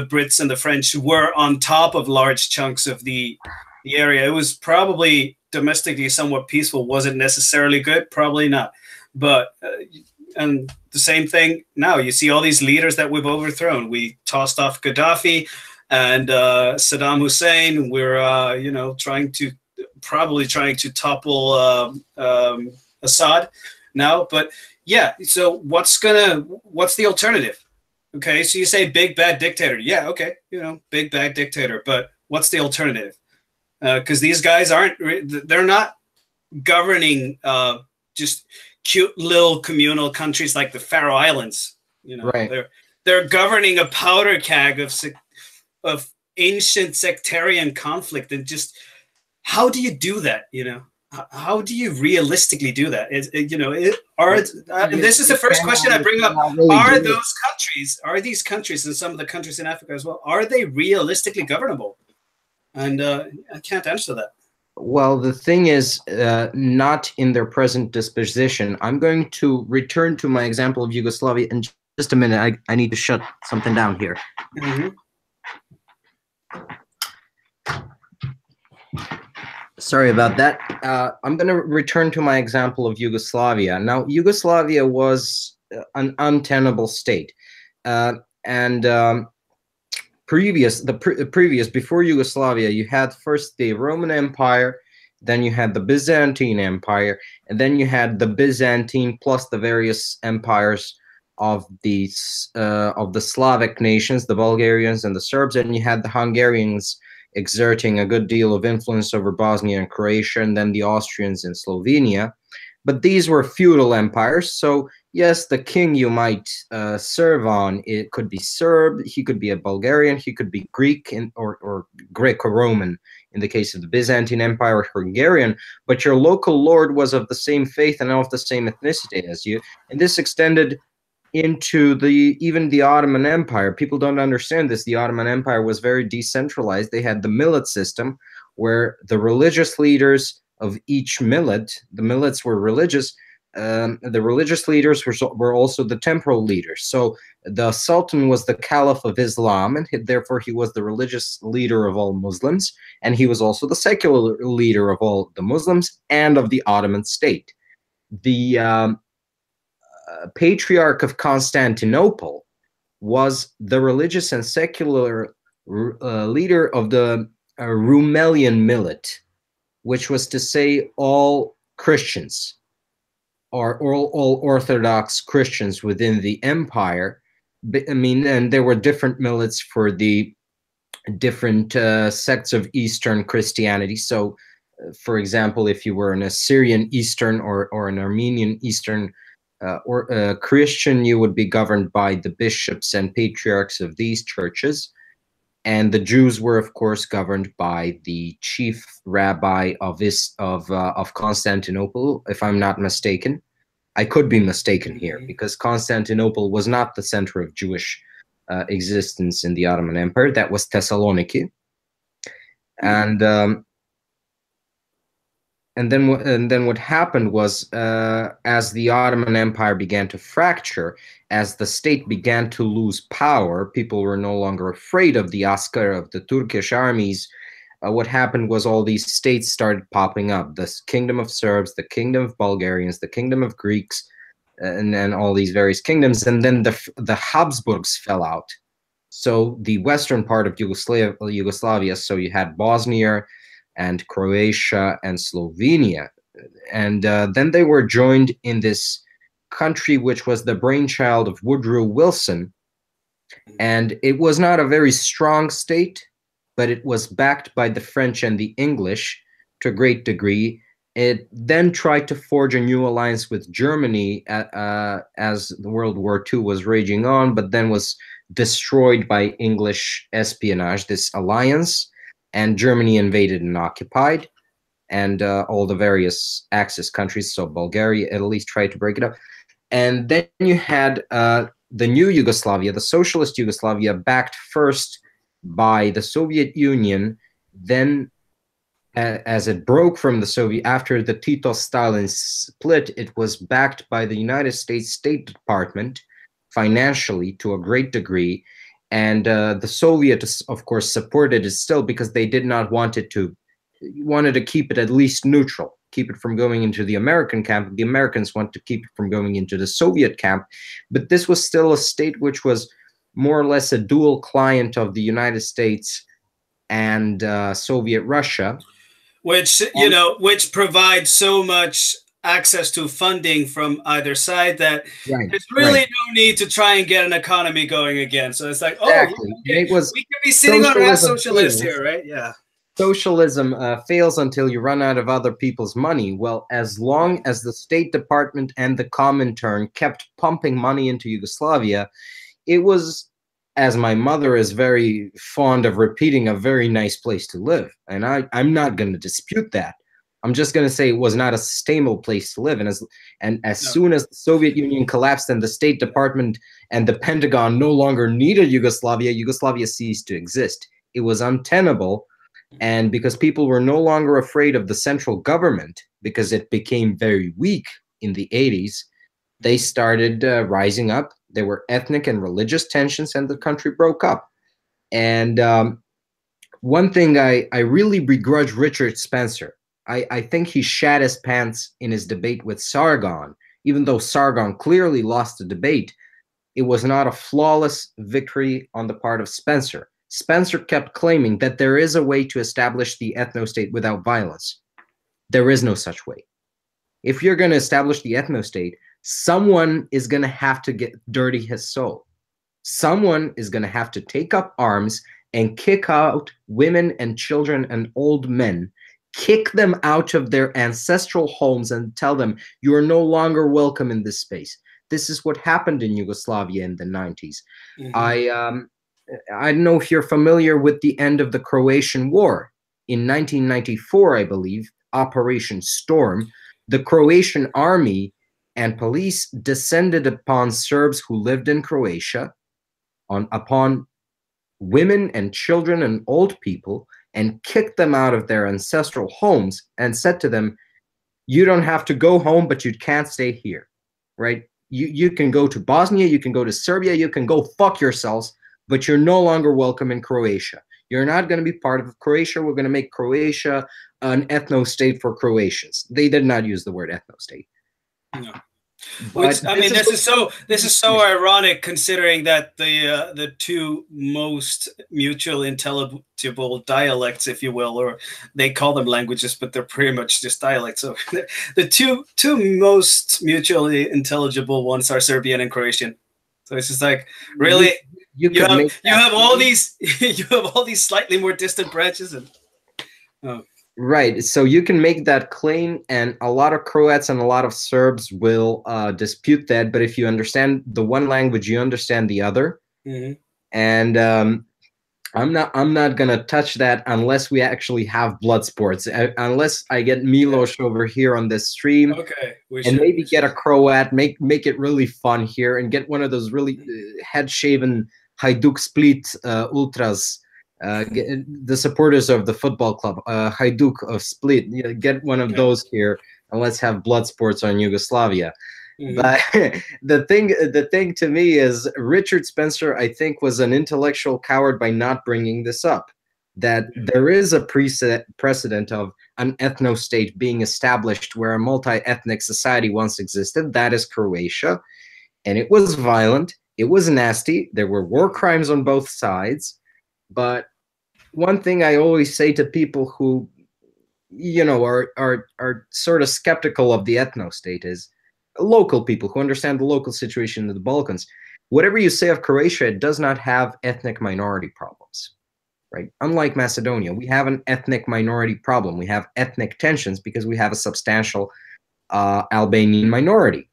Brits and the French were on top of large chunks of the area. It was probably domestically somewhat peaceful. Was it necessarily good? Probably not. But and the same thing now. You see all these leaders that we've overthrown. We tossed off Gaddafi and Saddam Hussein. We're probably trying to topple Assad now. But yeah, so what's the alternative? Okay, so you say big bad dictator. Yeah, okay, big bad dictator. But what's the alternative? Because these guys they're not governing just cute little communal countries like the Faroe Islands. Right. They're governing a powder keg of ancient sectarian conflict, and just how do you do that? How do you realistically do that? This is the first question I bring up. Are these countries, and some of the countries in Africa as well, are they realistically governable? And I can't answer that. Well, the thing is, not in their present disposition. I'm going to return to my example of Yugoslavia in just a minute. I need to shut something down here. Mm-hmm. Sorry about that. I'm going to return to my example of Yugoslavia. Now, Yugoslavia was an untenable state, before Yugoslavia, you had first the Roman Empire, then you had the Byzantine Empire, and then you had the Byzantine plus the various empires of the Slavic nations, the Bulgarians and the Serbs, and you had the Hungarians exerting a good deal of influence over Bosnia and Croatia, and then the Austrians in Slovenia. But these were feudal empires, so yes, the king you might serve on, it could be Serb, he could be a Bulgarian, he could be Greek or Greco-Roman in the case of the Byzantine Empire, or Hungarian, but your local lord was of the same faith and of the same ethnicity as you, and this extended into even the Ottoman Empire. People don't understand this. The Ottoman Empire was very decentralized. They had the millet system, where the religious leaders of each millet, the millets were religious, the religious leaders were also the temporal leaders. So the Sultan was the Caliph of Islam, and therefore he was the religious leader of all Muslims, and he was also the secular leader of all the Muslims and of the Ottoman state. The Patriarch of Constantinople was the religious and secular leader of the Rumelian millet, which was to say all Christians, or all Orthodox Christians within the empire. I mean, and there were different millets for the different sects of Eastern Christianity. So, for example, if you were an Assyrian Eastern or an Armenian Eastern Christian, you would be governed by the bishops and patriarchs of these churches. And the Jews were, of course, governed by the chief rabbi of Constantinople, if I'm not mistaken. I could be mistaken here, because Constantinople was not the center of Jewish existence in the Ottoman Empire. That was Thessaloniki. And and then what happened was, as the Ottoman Empire began to fracture, as the state began to lose power, people were no longer afraid of the askar, of the Turkish armies. What happened was all these states started popping up: the Kingdom of Serbs, the Kingdom of Bulgarians, the Kingdom of Greeks, and then all these various kingdoms. And then the Habsburgs fell out. So the western part of Yugoslavia, so you had Bosnia and Croatia and Slovenia. And then they were joined in this country, which was the brainchild of Woodrow Wilson. And it was not a very strong state, but it was backed by the French and the English to a great degree. It then tried to forge a new alliance with Germany as the World War II was raging on, but then was destroyed by English espionage, this alliance, and Germany invaded and occupied, and all the various Axis countries, so Bulgaria, Italy, tried to break it up. And then you had the new Yugoslavia, the socialist Yugoslavia, backed first by the Soviet Union, then as it broke from the Soviet, after the Tito-Stalin split, it was backed by the United States State Department financially to a great degree. And the Soviets, of course, supported it still because they did not want it to, wanted to keep it at least neutral, keep it from going into the American camp. The Americans want to keep it from going into the Soviet camp. But this was still a state which was more or less a dual client of the United States and Soviet Russia. Which, you know, which provides so much access to funding from either side that there's really no need to try and get an economy going again. So it's like, exactly. Oh, okay, we could be sitting on our socialist here, right? Yeah. Socialism fails until you run out of other people's money. Well, as long as the State Department and the Comintern kept pumping money into Yugoslavia, it was, as my mother is very fond of repeating, a very nice place to live. And I'm not going to dispute that. I'm just going to say it was not a sustainable place to live. And as soon as the Soviet Union collapsed and the State Department and the Pentagon no longer needed Yugoslavia, Yugoslavia ceased to exist. It was untenable. And because people were no longer afraid of the central government, because it became very weak in the 80s, they started rising up. There were ethnic and religious tensions, and the country broke up. And one thing I really begrudge Richard Spencer. I think he shat his pants in his debate with Sargon. Even though Sargon clearly lost the debate, it was not a flawless victory on the part of Spencer. Spencer kept claiming that there is a way to establish the ethno-state without violence. There is no such way. If you're going to establish the ethno-state, someone is going to have to get dirty his soul. Someone is going to have to take up arms and kick out women and children and old men, kick them out of their ancestral homes and tell them, you are no longer welcome in this space. This is what happened in Yugoslavia in the 90s. Mm-hmm. I don't know if you're familiar with the end of the Croatian War. In 1994, I believe, Operation Storm, the Croatian army and police descended upon Serbs who lived in Croatia, upon women and children and old people, and kicked them out of their ancestral homes and said to them, you don't have to go home, but you can't stay here, right? You can go to Bosnia, you can go to Serbia, you can go fuck yourselves, but you're no longer welcome in Croatia. You're not going to be part of Croatia. We're going to make Croatia an ethno-state for Croatians. They did not use the word ethno-state. No. Which, I mean, this is so ironic, considering that the two most mutual intelligible dialects, if you will, or they call them languages, but they're pretty much just dialects. So the two most mutually intelligible ones are Serbian and Croatian. So it's just like, really, you have all these you have all these slightly more distant branches, and right. So you can make that claim, and a lot of Croats and a lot of Serbs will dispute that. But if you understand the one language, you understand the other. Mm-hmm. And I'm not gonna touch that unless we actually have blood sports. Unless I get Milos over here on this stream, okay, maybe get a Croat, make it really fun here, and get one of those really head shaven Hajduk Split ultras the supporters of the football club, Hajduk of Split, get one of those here, and let's have blood sports on Yugoslavia. But the thing to me is Richard Spencer, I think, was an intellectual coward by not bringing this up. That there is a precedent of an ethno-state being established where a multi-ethnic society once existed. That is Croatia, and it was violent. It was nasty. There were war crimes on both sides. But one thing I always say to people who, are sort of skeptical of the ethno-state is local people who understand the local situation in the Balkans. Whatever you say of Croatia, it does not have ethnic minority problems, right? Unlike Macedonia, we have an ethnic minority problem. We have ethnic tensions because we have a substantial Albanian minority.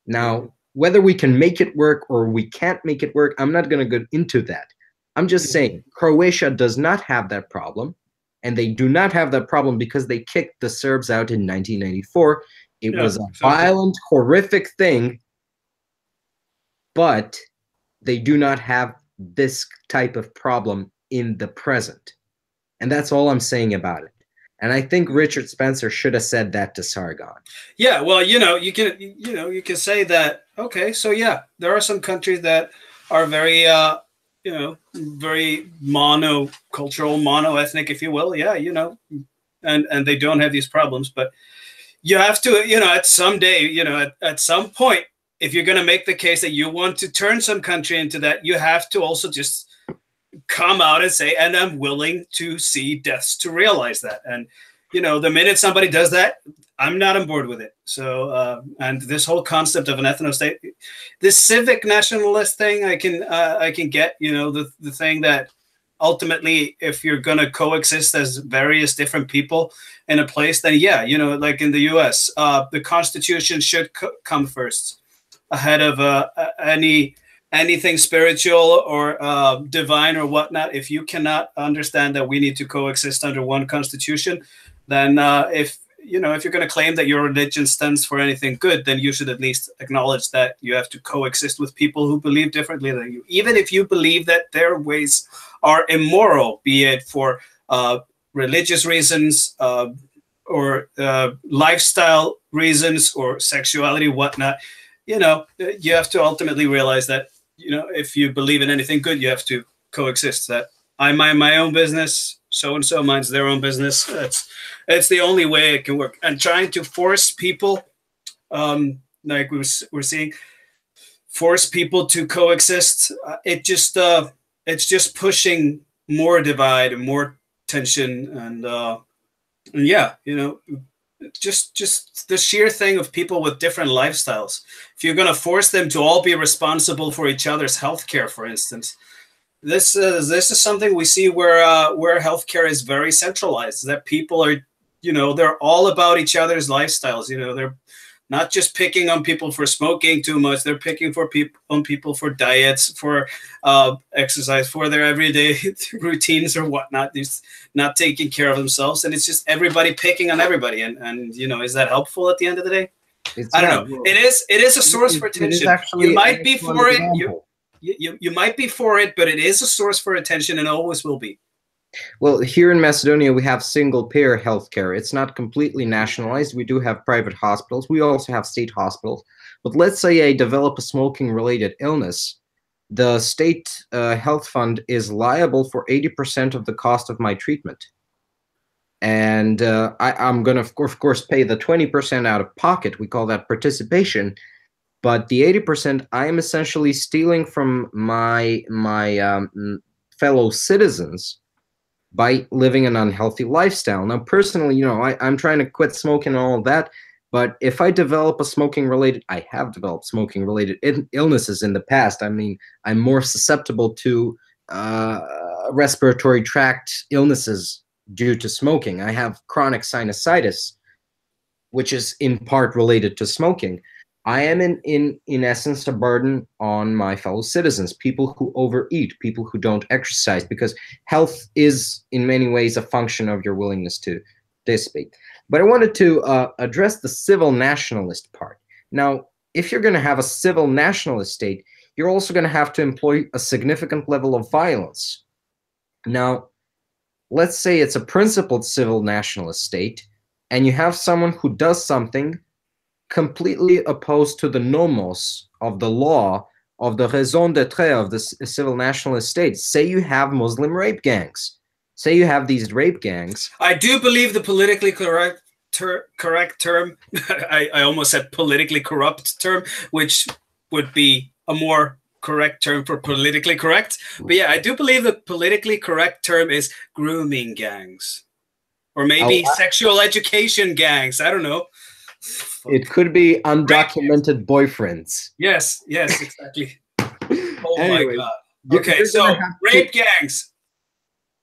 Now, whether we can make it work or we can't make it work, I'm not going to go into that. I'm just saying Croatia does not have that problem, and they do not have that problem because they kicked the Serbs out in 1994. It was a violent, horrific thing, but they do not have this type of problem in the present. And that's all I'm saying about it. And I think Richard Spencer should have said that to Sargon. Yeah, well, you can say that, okay, so yeah, there are some countries that are very very monocultural, mono-ethnic, if you will. Yeah, and they don't have these problems, but you have to, at some day, at some point, if you're going to make the case that you want to turn some country into that, you have to also just come out and say, and I'm willing to see deaths to realize that. And, the minute somebody does that, I'm not on board with it. So, and this whole concept of an ethno-state, this civic nationalist thing, I can get, the thing that ultimately, if you're going to coexist as various different people in a place, then yeah, like in the US, the Constitution should come first ahead of anything spiritual or divine or whatnot. If you cannot understand that we need to coexist under one Constitution, then if you're going to claim that your religion stands for anything good, then you should at least acknowledge that you have to coexist with people who believe differently than you, even if you believe that their ways are immoral, be it for religious reasons or lifestyle reasons or sexuality, whatnot. You have to ultimately realize that, if you believe in anything good, you have to coexist. That I mind my own business, so-and-so minds their own business. It's the only way it can work. And trying to force people, like we're seeing, force people to coexist, it's just pushing more divide and more tension. And yeah, just the sheer thing of people with different lifestyles. If you're going to force them to all be responsible for each other's healthcare, for instance, this is something we see where healthcare is very centralized. That people are, they're all about each other's lifestyles. They're not just picking on people for smoking too much. They're picking on people for diets, for exercise, for their everyday routines or whatnot. They're not taking care of themselves, and it's just everybody picking on everybody. And is that helpful at the end of the day? I don't know. Well, it is a source for attention. You might be for it. You might be for it, but it is a source for attention and always will be. Well, here in Macedonia, we have single-payer healthcare. It's not completely nationalized. We do have private hospitals. We also have state hospitals. But let's say I develop a smoking-related illness. The state health fund is liable for 80% of the cost of my treatment. And I'm going to, of course, pay the 20% out of pocket. We call that participation. But the 80%, I am essentially stealing from my fellow citizens by living an unhealthy lifestyle. Now, personally, I'm trying to quit smoking and all of that. But if I develop I have developed smoking-related illnesses in the past. I mean, I'm more susceptible to respiratory tract illnesses due to smoking. I have chronic sinusitis, which is in part related to smoking. I am in essence a burden on my fellow citizens, people who overeat, people who don't exercise, because health is in many ways a function of your willingness to participate. But I wanted to address the civil nationalist part. Now, if you're going to have a civil nationalist state, you're also going to have to employ a significant level of violence. Now, let's say it's a principled civil nationalist state, and you have someone who does something completely opposed to the nomos of the law, of the raison d'etre of the civil nationalist state. Say you have Muslim rape gangs. Say you have these rape gangs. I do believe the politically correct term, I almost said politically corrupt term, which would be a more correct term for politically correct. But yeah, I do believe the politically correct term is grooming gangs. Or maybe sexual education gangs. I don't know. It could be undocumented boyfriends. Yes, yes, exactly. Oh Anyways, my God. Okay, so rape gangs.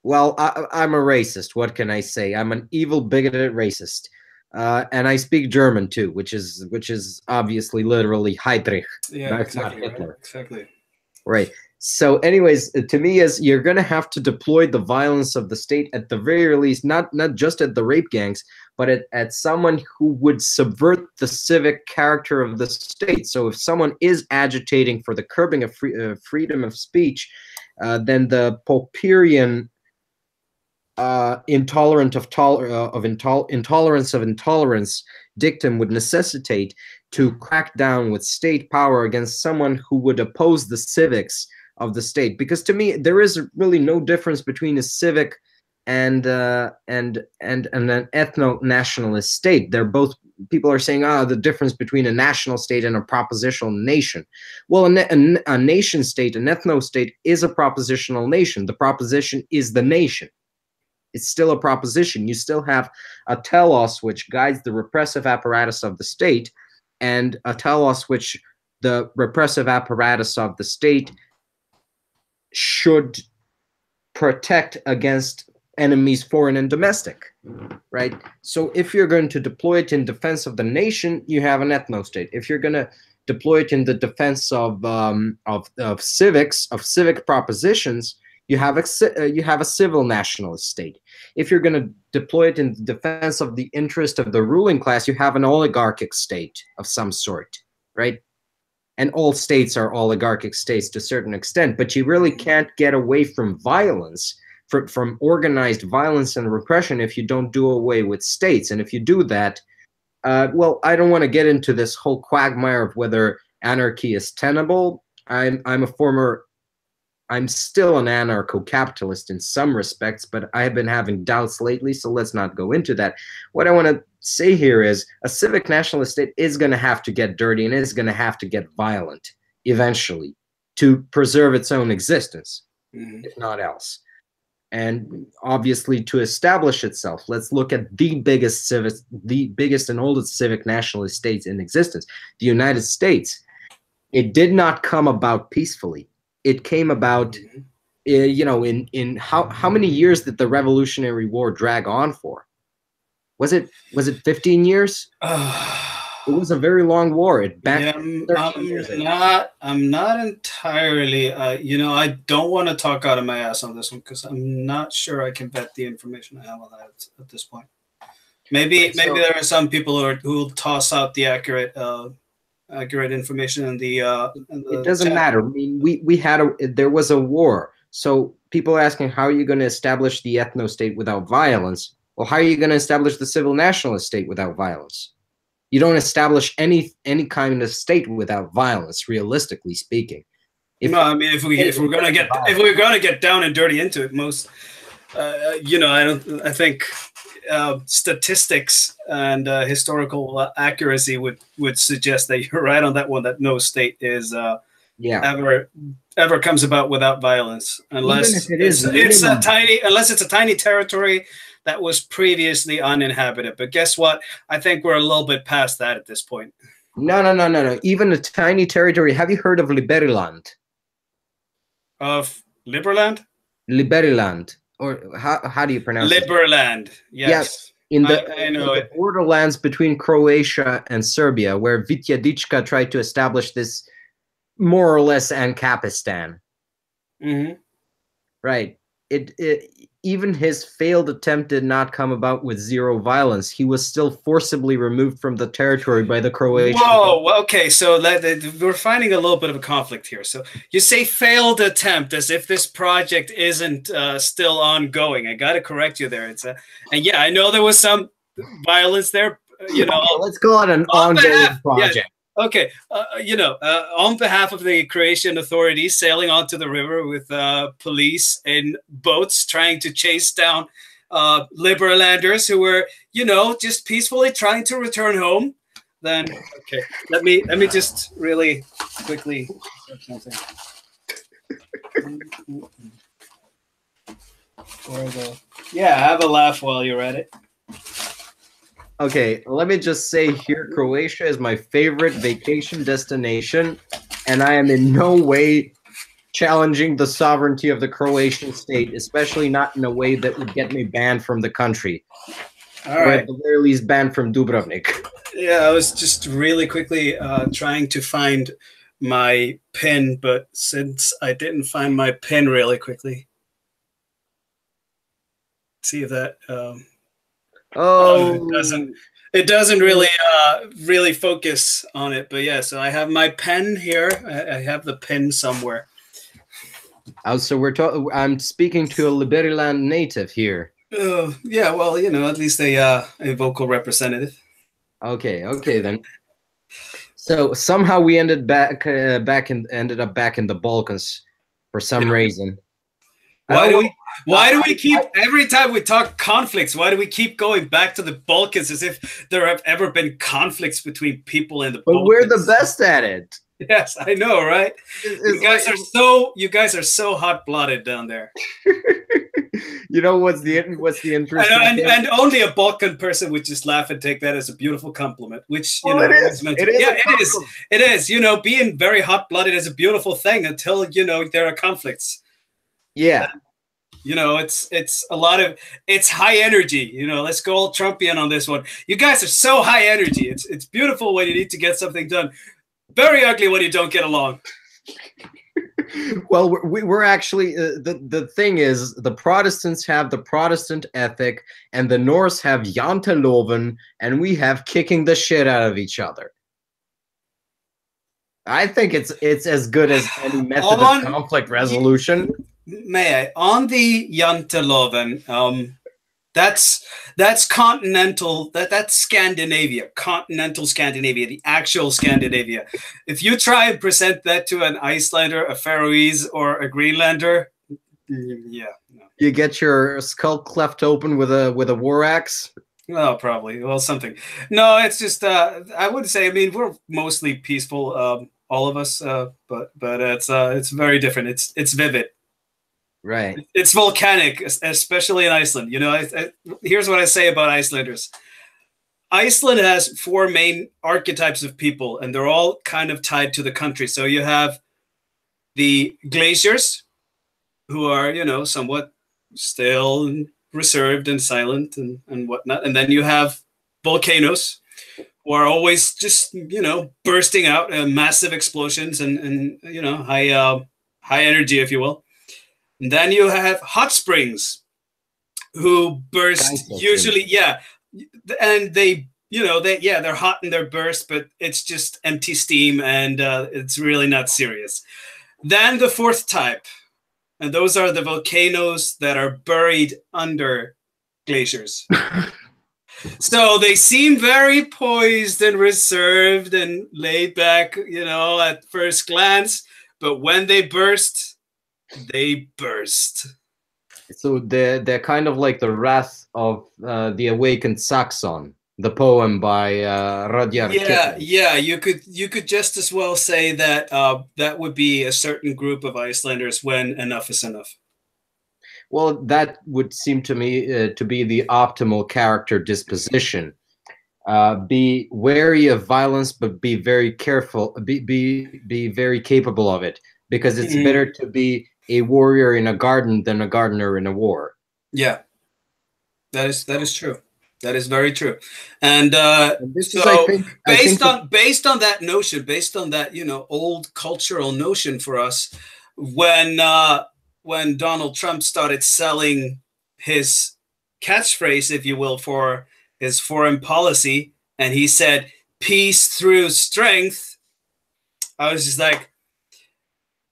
Well, I'm a racist. What can I say? I'm an evil, bigoted racist. And I speak German too, which is obviously literally Heydrich. Yeah, exactly. Right? Exactly. Right. So, anyways, to me, is you're going to have to deploy the violence of the state at the very least, not just at the rape gangs, but at someone who would subvert the civic character of the state. So, if someone is agitating for the curbing of freedom of speech, then the Popperian intolerance of intolerance dictum would necessitate to crack down with state power against someone who would oppose the civics of the state. Because to me, there is really no difference between a civic and an ethno-nationalist state. They're both, people are saying, the difference between a national state and a propositional nation. Well, a nation state, an ethno-state, is a propositional nation. The proposition is the nation. It's still a proposition. You still have a telos which guides the repressive apparatus of the state, and a telos which the repressive apparatus of the state should protect against enemies, foreign and domestic, right? So if you're going to deploy it in defense of the nation, you have an ethno-state. If you're going to deploy it in the defense of civics, of civic propositions, you have a civil nationalist state. If you're going to deploy it in defense of the interest of the ruling class, you have an oligarchic state of some sort, right? And all states are oligarchic states to a certain extent, but you really can't get away from violence, from organized violence and repression, if you don't do away with states. And if you do that, well, I don't want to get into this whole quagmire of whether anarchy is tenable. I'm still an anarcho-capitalist in some respects, but I have been having doubts lately, so let's not go into that. What I want to say here is a civic nationalist state is going to have to get dirty and is going to have to get violent eventually to preserve its own existence, if not else. And obviously to establish itself, let's look at the biggest and oldest civic nationalist states in existence, the United States. It did not come about peacefully. It came about, in how many years did the Revolutionary War drag on for? Was it 15 years? It was a very long war. It backed 13 years. I'm not entirely. I don't want to talk out of my ass on this one because I'm not sure I can vet the information I have on that at this point. Maybe there are some people who will toss out the accurate information in the it doesn't matter. I mean, there was a war. So people are asking, how are you going to establish the ethno-state without violence? Well, how are you going to establish the civil nationalist state without violence? You don't establish any kind of state without violence, realistically speaking. If we're gonna get down and dirty into it, I think statistics and historical accuracy would suggest that you're right on that one, that no state is ever comes about without violence, unless it's a tiny territory that was previously uninhabited. But guess what? I think we're a little bit past that at this point. No. Even a tiny territory. Have you heard of Liberland? Of Liberland? Liberland. Or how do you pronounce it? Liberland, yes. In the borderlands between Croatia and Serbia, where Vitjadička tried to establish this more or less Ancapistan. Mm-hmm. Right. even his failed attempt did not come about with zero violence. He was still forcibly removed from the territory by the Croatian. Whoa, okay, so we're finding a little bit of a conflict here. So you say failed attempt as if this project isn't still ongoing. I got to correct you there. And yeah, I know there was some violence there. You know, okay, let's call it an ongoing project. Yeah. Okay, on behalf of the Croatian authorities, sailing onto the river with police in boats trying to chase down Liberlanders who were, just peacefully trying to return home. Then, okay, let me just really quickly. Yeah, have a laugh while you're at it. Okay, let me just say here, Croatia is my favorite vacation destination, and I am in no way challenging the sovereignty of the Croatian state, especially not in a way that would get me banned from the country. All right. Or at the very least, banned from Dubrovnik. Yeah, I was just really quickly trying to find my pin, but since I didn't find my pin really quickly, see if that... it doesn't really focus on it, but yeah. So I have my pen here. I have the pin somewhere. Oh, so I'm speaking to a Liberiland native here. Yeah. Well, at least a vocal representative. Okay then. So somehow we ended up back in the Balkans for some reason. Why do we keep, every time we talk conflicts, why do we keep going back to the Balkans as if there have ever been conflicts between people in the Balkans? But we're the best at it. Yes, I know, right? You guys are so hot-blooded down there. You know what's the interesting thing? And only a Balkan person would just laugh and take that as a beautiful compliment, which it is. It is. Being very hot-blooded is a beautiful thing until there are conflicts. Yeah. It's high energy. Let's go all Trumpian on this one. You guys are so high energy. It's beautiful when you need to get something done. Very ugly when you don't get along. Well, we're actually the thing is, the Protestants have the Protestant ethic, and the Norse have janteloven, and we have kicking the shit out of each other. I think it's as good as any method of conflict resolution. May I? On the janteloven, that's continental. That's Scandinavia, continental Scandinavia, the actual Scandinavia. If you try and present that to an Icelander, a Faroese, or a Greenlander, yeah, no. You get your skull cleft open with a war axe. Oh, probably. Well, something. No, it's just. I would say. I mean, we're mostly peaceful, all of us. But it's very different. It's vivid. Right. It's volcanic, especially in Iceland. Here's what I say about Icelanders. Iceland has 4 main archetypes of people, and they're all kind of tied to the country. So you have the glaciers, who are, somewhat still and reserved and silent and whatnot. And then you have volcanoes, who are always just, bursting out massive explosions and high energy, if you will. And then you have hot springs, who burst usually, yeah, and they're hot in their burst, but it's just empty steam, and it's really not serious. Then the 4th type, and those are the volcanoes that are buried under glaciers. So they seem very poised and reserved and laid back, at first glance, but when they burst, they burst. So they're kind of like the wrath of the awakened Saxon, the poem by Rudyard Kipling. Yeah. You could just as well say that that would be a certain group of Icelanders when enough is enough. Well, that would seem to me to be the optimal character disposition. Be wary of violence, but be very careful. Be very capable of it, because it's better to be a warrior in a garden than a gardener in a war. Yeah, that is true. That is very true. And this so, is, I think, based on that notion, based on that old cultural notion for us, when when Donald Trump started selling his catchphrase, if you will, for his foreign policy, and he said peace through strength, I was just like,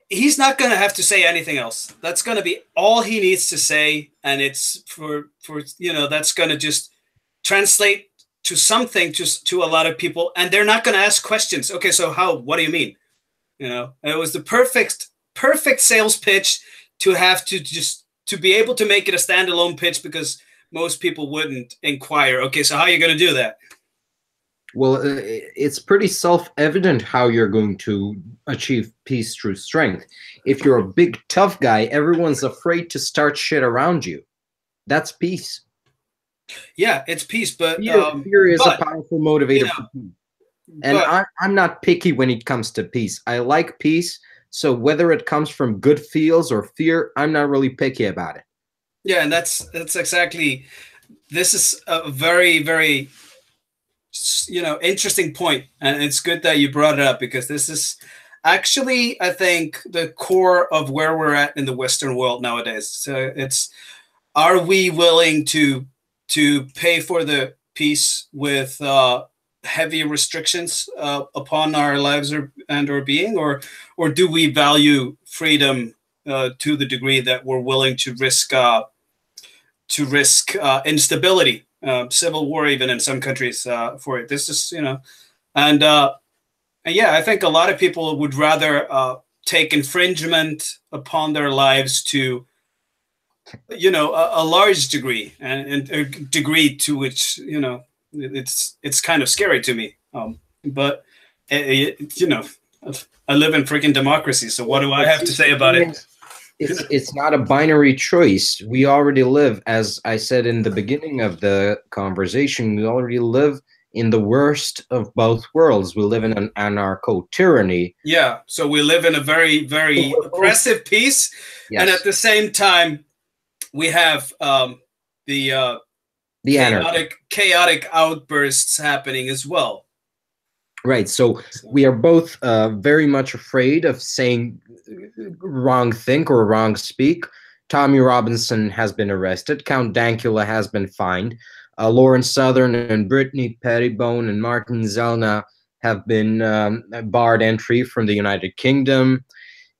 he's not going to have to say anything else. That's going to be all he needs to say, and it's for that's going to just translate to something to a lot of people, and they're not going to ask questions. Okay, so what do you mean? It was the perfect sales pitch to have to be able to make it a standalone pitch, because most people wouldn't inquire, okay, so how are you going to do that? Well, it's pretty self-evident how you're going to achieve peace through strength. If you're a big, tough guy, everyone's afraid to start shit around you. That's peace. Yeah, it's peace, but fear is a powerful motivator for peace. And I'm not picky when it comes to peace. I like peace, so whether it comes from good feels or fear, I'm not really picky about it. Yeah, and that's exactly. This is a very, very interesting point, and it's good that you brought it up, because this is actually, I think, the core of where we're at in the Western world nowadays. So are we willing to pay for the peace with heavy restrictions upon our lives or being, or do we value freedom to the degree that we're willing to risk instability, civil war, even in some countries, for it? This is, and yeah, I think a lot of people would rather take infringement upon their lives to, a large degree, and a degree to which, it's kind of scary to me. But I live in freaking democracy, so what do I have to say about it? It's not a binary choice. We already live, as I said in the beginning of the conversation, we already live in the worst of both worlds. We live in an anarcho-tyranny. Yeah, so we live in a very, very oppressive peace, yes. And at the same time, we have the chaotic outbursts happening as well. Right. So we are both very much afraid of saying wrong think or wrong speak. Tommy Robinson has been arrested. Count Dankula has been fined. Lawrence Southern and Brittany Pettibone and Martin Zellner have been barred entry from the United Kingdom.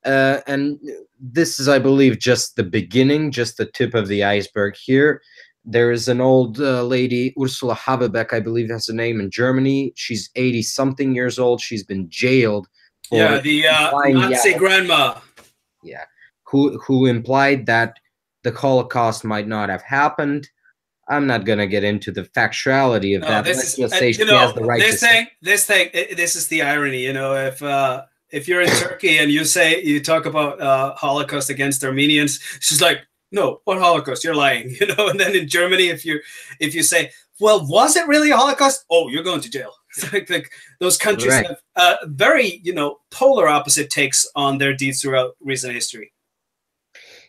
And this is, I believe, just the beginning, just the tip of the iceberg here. There is an old lady, Ursula Habebeck, I believe that's the name, in Germany. She's 80-something years old. She's been jailed. For the Nazi grandma. Yeah, who implied that the Holocaust might not have happened. I'm not going to get into the factuality of that. Let's just say she has the right to say. This is the irony. If you're in Turkey and you talk about Holocaust against Armenians, she's like, no, what Holocaust? You're lying, And then in Germany, if you say, well, was it really a Holocaust? Oh, you're going to jail. like those countries have very, polar opposite takes on their deeds throughout recent history.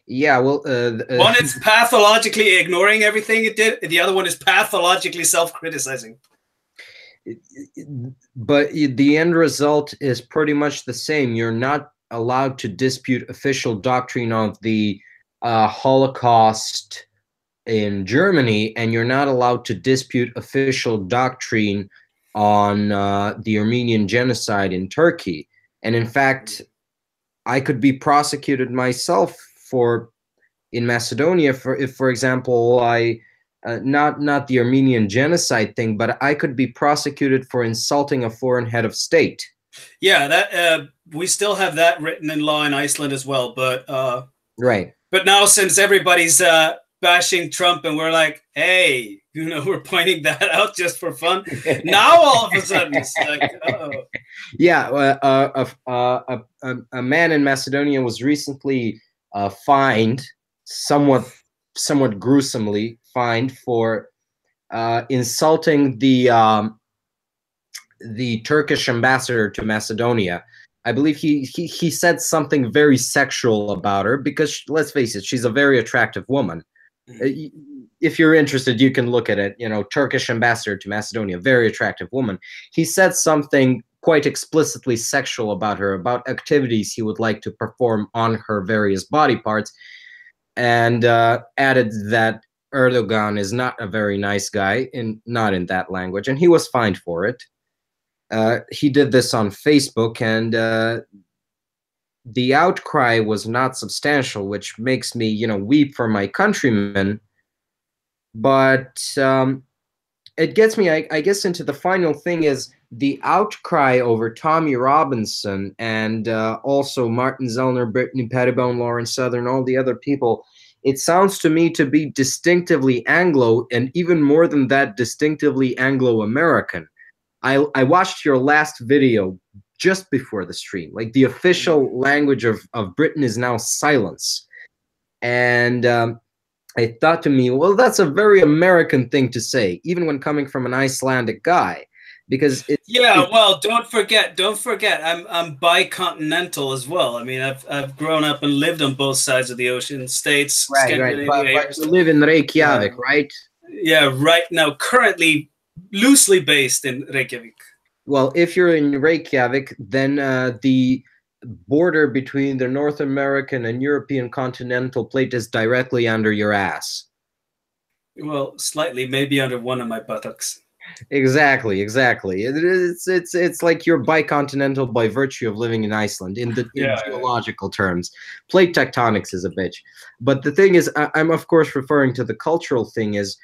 Yeah, well, one is pathologically ignoring everything it did. The other one is pathologically self-criticizing. But the end result is pretty much the same. You're not allowed to dispute official doctrine of the Holocaust in Germany, and you're not allowed to dispute official doctrine on the Armenian genocide in Turkey. And in fact, I could be prosecuted myself in Macedonia if, for example, I not the Armenian genocide thing, but I could be prosecuted for insulting a foreign head of state. Yeah, that we still have that written in law in Iceland as well, but right. But now, since everybody's bashing Trump, and we're like, hey, we're pointing that out just for fun. Now all of a sudden, it's like, uh-oh. Yeah, a man in Macedonia was recently fined, somewhat gruesomely fined, for insulting the Turkish ambassador to Macedonia. I believe he said something very sexual about her, because let's face it, she's a very attractive woman. If you're interested, you can look at it. Turkish ambassador to Macedonia, very attractive woman. He said something quite explicitly sexual about her, about activities he would like to perform on her various body parts, and added that Erdogan is not a very nice guy, not in that language, and he was fined for it. He did this on Facebook, and the outcry was not substantial, which makes me, weep for my countrymen. But it gets me, I guess, into the final thing is the outcry over Tommy Robinson and also Martin Zellner, Brittany Pettibone, Lauren Southern, all the other people. It sounds to me to be distinctively Anglo, and even more than that, distinctively Anglo-American. I watched your last video just before the stream. Like, the official language of Britain is now silence. And I thought to me, well, that's a very American thing to say, even when coming from an Icelandic guy, because well, don't forget, I'm bicontinental as well. I mean, I've grown up and lived on both sides of the ocean, States, right. Scandinavia. But you live in Reykjavik, right? Yeah, right now, currently loosely based in Reykjavik. Well, if you're in Reykjavik, then the border between the North American and European continental plate is directly under your ass. Well, slightly, maybe under one of my buttocks. Exactly. It's like you're bicontinental by virtue of living in Iceland in geological terms. Plate tectonics is a bitch. But the thing is, I'm of course referring to the cultural thing is,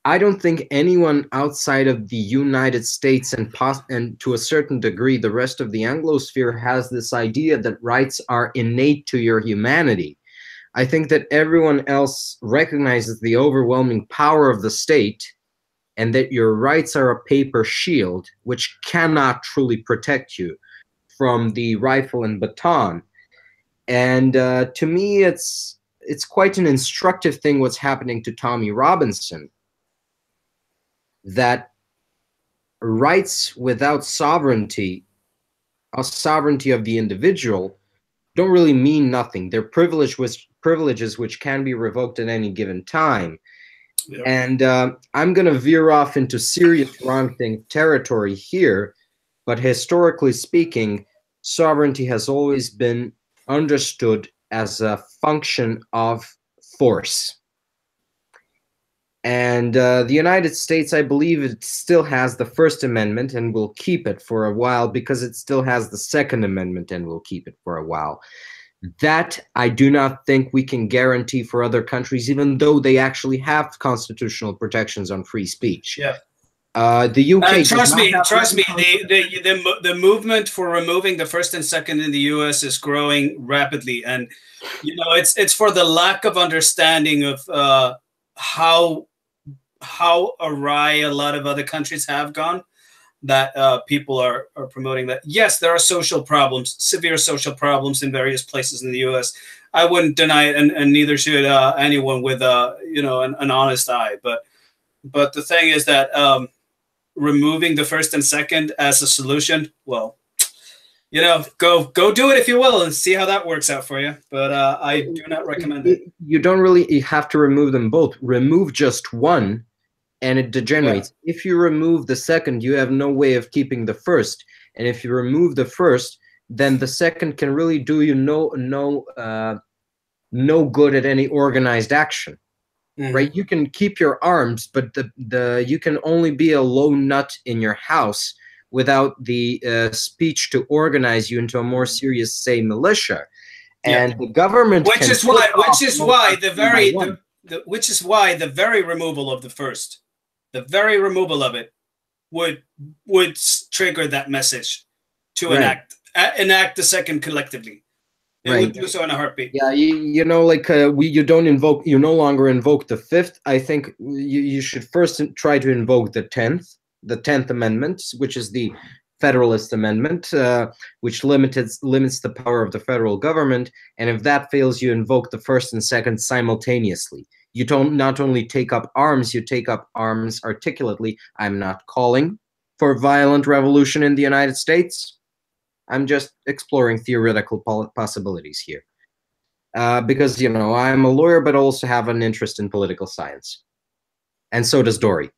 I don't think anyone outside of the United States and to a certain degree the rest of the Anglosphere has this idea that rights are innate to your humanity. I think that everyone else recognizes the overwhelming power of the state and that your rights are a paper shield which cannot truly protect you from the rifle and baton. And to me, it's quite an instructive thing what's happening to Tommy Robinson, that rights without sovereignty, a sovereignty of the individual, don't really mean nothing. They're privileges which can be revoked at any given time. Yep. And I'm going to veer off into serious wrong-thing territory here, but historically speaking, sovereignty has always been understood as a function of force. And the United States, I believe it still has the First Amendment and will keep it for a while because it still has the Second Amendment and will keep it for a while. That I do not think we can guarantee for other countries, even though they actually have constitutional protections on free speech. Yeah. The UK. Trust me. The movement for removing the First and Second in the US is growing rapidly, and it's for the lack of understanding of how awry a lot of other countries have gone, that people are promoting that. Yes, there are social problems, severe social problems in various places in the U.S. I wouldn't deny it, and neither should anyone with an honest eye. But the thing is that removing the First and Second as a solution, well, go do it if you will and see how that works out for you. But I do not recommend it. You don't really have to remove them both. Remove just one, and it degenerates. Yeah. If you remove the second, you have no way of keeping the first. And if you remove the first, then the second can really do you no good at any organized action. Mm-hmm. Right? You can keep your arms, but you can only be a lone nut in your house without the speech to organize you into a more serious, say, militia. And the government, which is why the very removal of the first, the very removal of it would trigger that message to enact the second collectively. It would do so in a heartbeat. Yeah, you no longer invoke the fifth. I think you should first try to invoke the 10th Amendment, which is the Federalist Amendment, which limits the power of the federal government. And if that fails, you invoke the first and second simultaneously. You don't not only take up arms, you take up arms articulately. I'm not calling for violent revolution in the United States. I'm just exploring theoretical possibilities here. Because, I'm a lawyer, but also have an interest in political science. And so does Dori.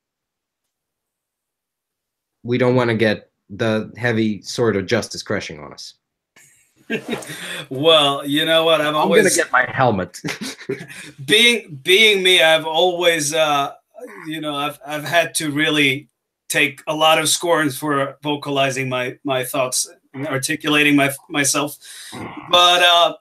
we don't want to get the heavy sword of justice crashing on us. Well, you know what? I'm gonna get my helmet. being me, I've always I've had to really take a lot of scorns for vocalizing my thoughts and articulating myself. But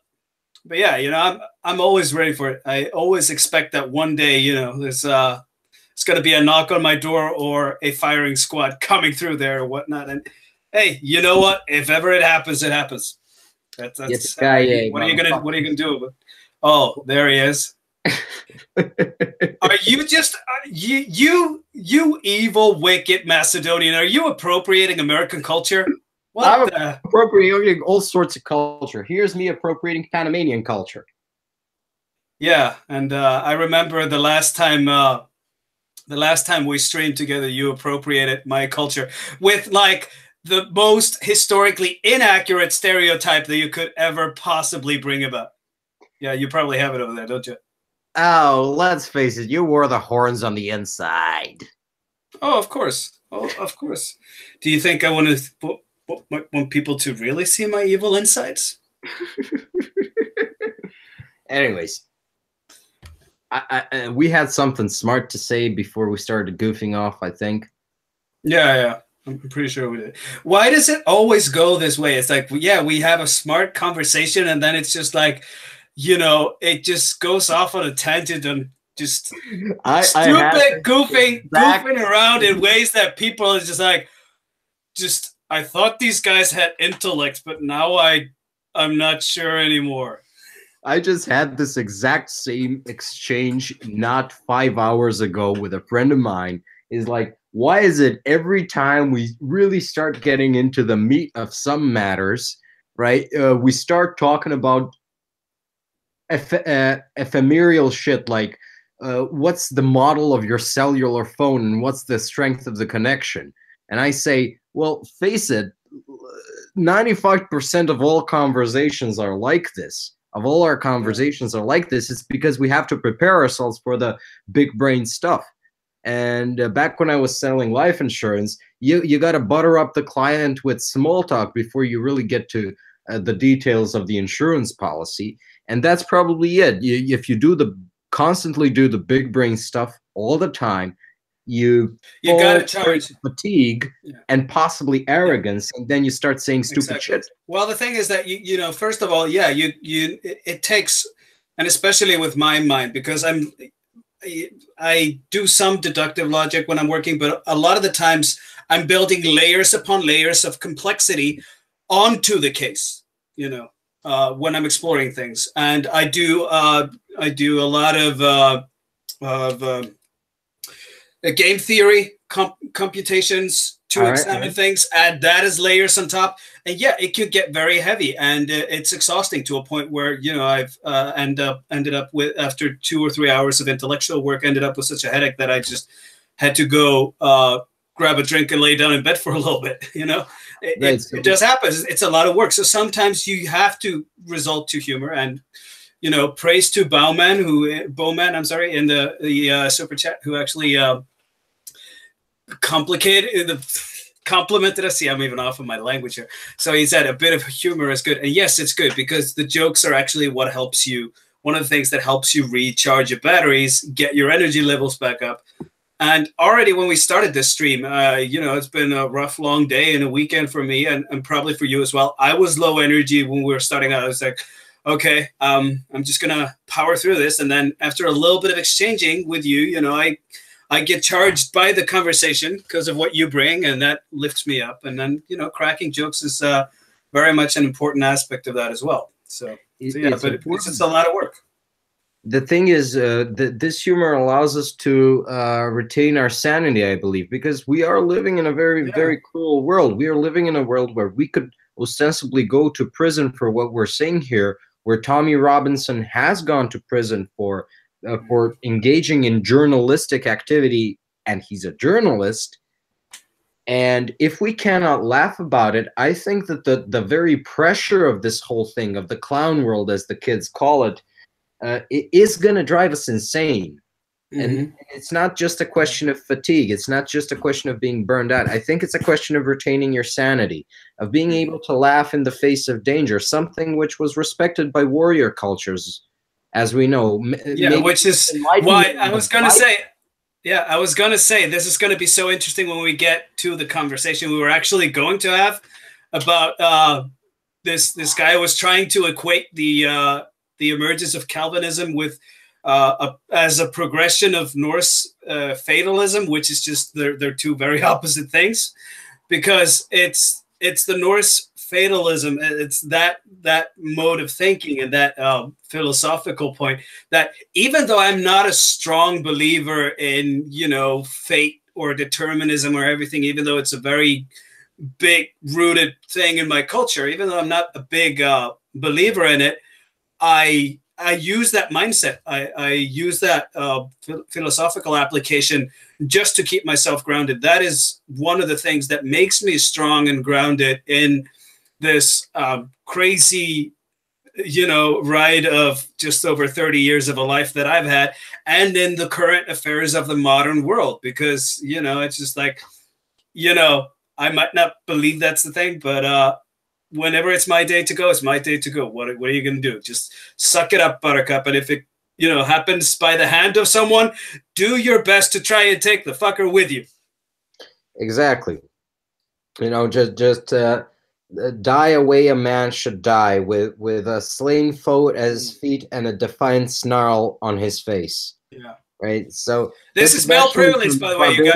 yeah, I'm always ready for it. I always expect that one day, there's it's going to be a knock on my door or a firing squad coming through there or whatnot. And hey, you know what? If ever it happens, it happens. That's what are you gonna do about it? Oh, there he is. Are you just you evil, wicked Macedonian? Are you appropriating American culture? I'm appropriating all sorts of culture. Here's me appropriating Panamanian culture. Yeah, and I remember the last time we streamed together, you appropriated my culture with like the most historically inaccurate stereotype that you could ever possibly bring about. Yeah, you probably have it over there, don't you? Oh, let's face it, you wore the horns on the inside. Oh, of course. Oh, of course. Do you think I want people to really see my evil insides? Anyways, we had something smart to say before we started goofing off, I think. Yeah. I'm pretty sure we did. Why does it always go this way? It's like, yeah, we have a smart conversation, and then it's just like, it just goes off on a tangent and just goofing around in ways that people are just like, I thought these guys had intellect, but now I'm not sure anymore. I just had this exact same exchange not 5 hours ago with a friend of mine. Is like, why is it every time we really start getting into the meat of some matters, right? We start talking about ephemeral shit like what's the model of your cellular phone and what's the strength of the connection? And I say, well, face it, 95% of all conversations are like this. Of all our conversations are like this. It's because we have to prepare ourselves for the big brain stuff. And back when I was selling life insurance, you got to butter up the client with small talk before you really get to the details of the insurance policy. And that's probably it. If you constantly do the big brain stuff all the time, you got to charge fatigue and possibly arrogance, and then you start saying stupid shit. Well, the thing is that first of all, it takes, and especially with my mind, because I do some deductive logic when I'm working, but a lot of the times I'm building layers upon layers of complexity onto the case, when I'm exploring things. And I do a lot of game theory computations to examine things, add that as layers on top. And yeah, it could get very heavy, and it's exhausting to a point where, I've ended up with, after 2 or 3 hours of intellectual work, ended up with such a headache that I just had to go grab a drink and lay down in bed for a little bit. It does happen. It's a lot of work. So sometimes you have to resort to humor, and praise to Bowman, in the super chat, who actually complimented us. See, I'm even off of my language here. So he said a bit of humor is good. And yes, it's good, because the jokes are actually what helps you. One of the things that helps you recharge your batteries, get your energy levels back up. And already when we started this stream, it's been a rough, long day and a weekend for me, and probably for you as well. I was low energy when we were starting out. I was like, okay, I'm just going to power through this. And then after a little bit of exchanging with you, I get charged by the conversation because of what you bring, and that lifts me up. And then, cracking jokes is very much an important aspect of that as well. So yeah, but it's just a lot of work. The thing is, this humor allows us to retain our sanity, I believe, because we are living in a very, very cruel world. We are living in a world where we could ostensibly go to prison for what we're saying here, where Tommy Robinson has gone to prison for engaging in journalistic activity, and he's a journalist. And if we cannot laugh about it, I think that the very pressure of this whole thing, of the clown world, as the kids call it, is going to drive us insane. And it's not just a question of fatigue. It's not just a question of being burned out. I think it's a question of retaining your sanity, of being able to laugh in the face of danger, something which was respected by warrior cultures, as we know. Yeah, Maybe which is why I was going to say, yeah, I was going to say this is going to be so interesting when we get to the conversation we were actually going to have about this guy was trying to equate the emergence of Calvinism with as a progression of Norse fatalism, which is just they're two very opposite things, because it's the Norse fatalism, it's that mode of thinking and that philosophical point that even though I'm not a strong believer in, you know, fate or determinism or everything, even though it's a very big rooted thing in my culture, even though I'm not a big believer in it, I use that mindset. I use that philosophical application just to keep myself grounded. That is one of the things that makes me strong and grounded in this crazy, you know, ride of just over 30 years of a life that I've had, and in the current affairs of the modern world. Because, you know, it's just like, you know, I might not believe that's the thing, but whenever it's my day to go, it's my day to go. What are you going to do? Just suck it up, Buttercup. And if it, you know, happens by the hand of someone, do your best to try and take the fucker with you. Exactly. You know, just die a way a man should die, with a slain foe at his feet and a defiant snarl on his face. Yeah. Right. So this is male privilege, by the way, you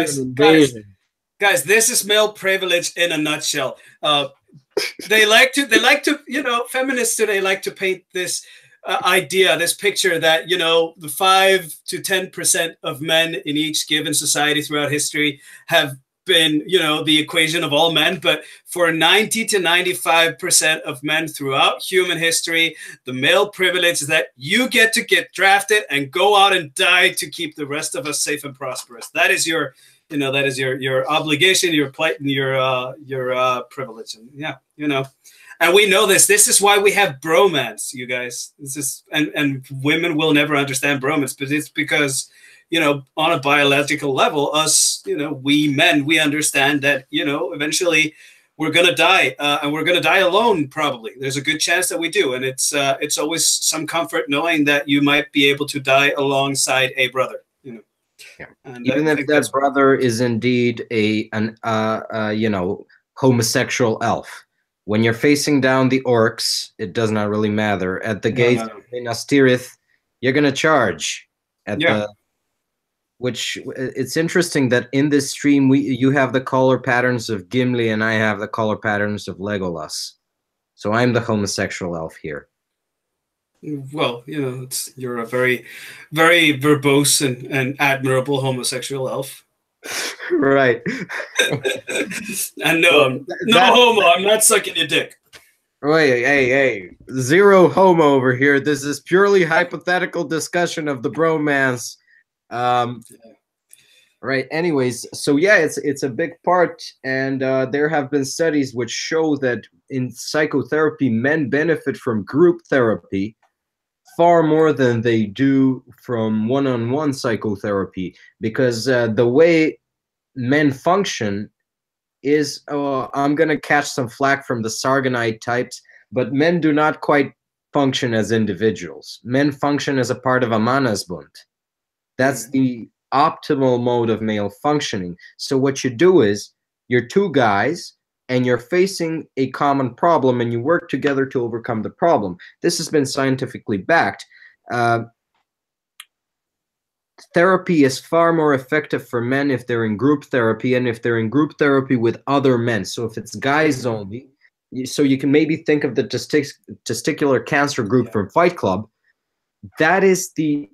guys, this is male privilege in a nutshell. They like to, you know, feminists today like to paint this idea, this picture that, you know, the 5 to 10% of men in each given society throughout history have been, you know, the equation of all men. But for 90 to 95% of men throughout human history, the male privilege is that you get to get drafted and go out and die to keep the rest of us safe and prosperous. That is your, you know, that is your obligation, your plight, and your privilege. And yeah, you know, and we know this. This is why we have bromance, you guys. This is, and women will never understand bromance, but it's because, you know, on a biological level, us, you know, we men, we understand that, you know, eventually we're gonna die, and we're gonna die alone. Probably, there's a good chance that we do, and it's always some comfort knowing that you might be able to die alongside a brother. You know. Yeah. And even if that brother is indeed an you know, homosexual elf, when you're facing down the orcs, it does not really matter. At the gates of Minas Tirith, you're gonna charge at the. Which it's interesting that in this stream you have the color patterns of Gimli and I have the color patterns of Legolas. So I'm the homosexual elf here. Well, you know, you're a very, very verbose and admirable homosexual elf. Right. And no, no homo. I'm not sucking your dick. Wait, hey, zero homo over here. This is purely hypothetical discussion of the bromance. Right. Anyways, so yeah, it's a big part, and there have been studies which show that in psychotherapy, men benefit from group therapy far more than they do from one-on-one psychotherapy, because the way men function is, I'm gonna catch some flack from the Sargonite types, but men do not quite function as individuals. Men function as a part of a Manasbund. That's the optimal mode of male functioning. So what you do is you're two guys and you're facing a common problem and you work together to overcome the problem. This has been scientifically backed. Therapy is far more effective for men if they're in group therapy and if they're in group therapy with other men. So if it's guys only, so you can maybe think of the testicular cancer group from Fight Club. That is the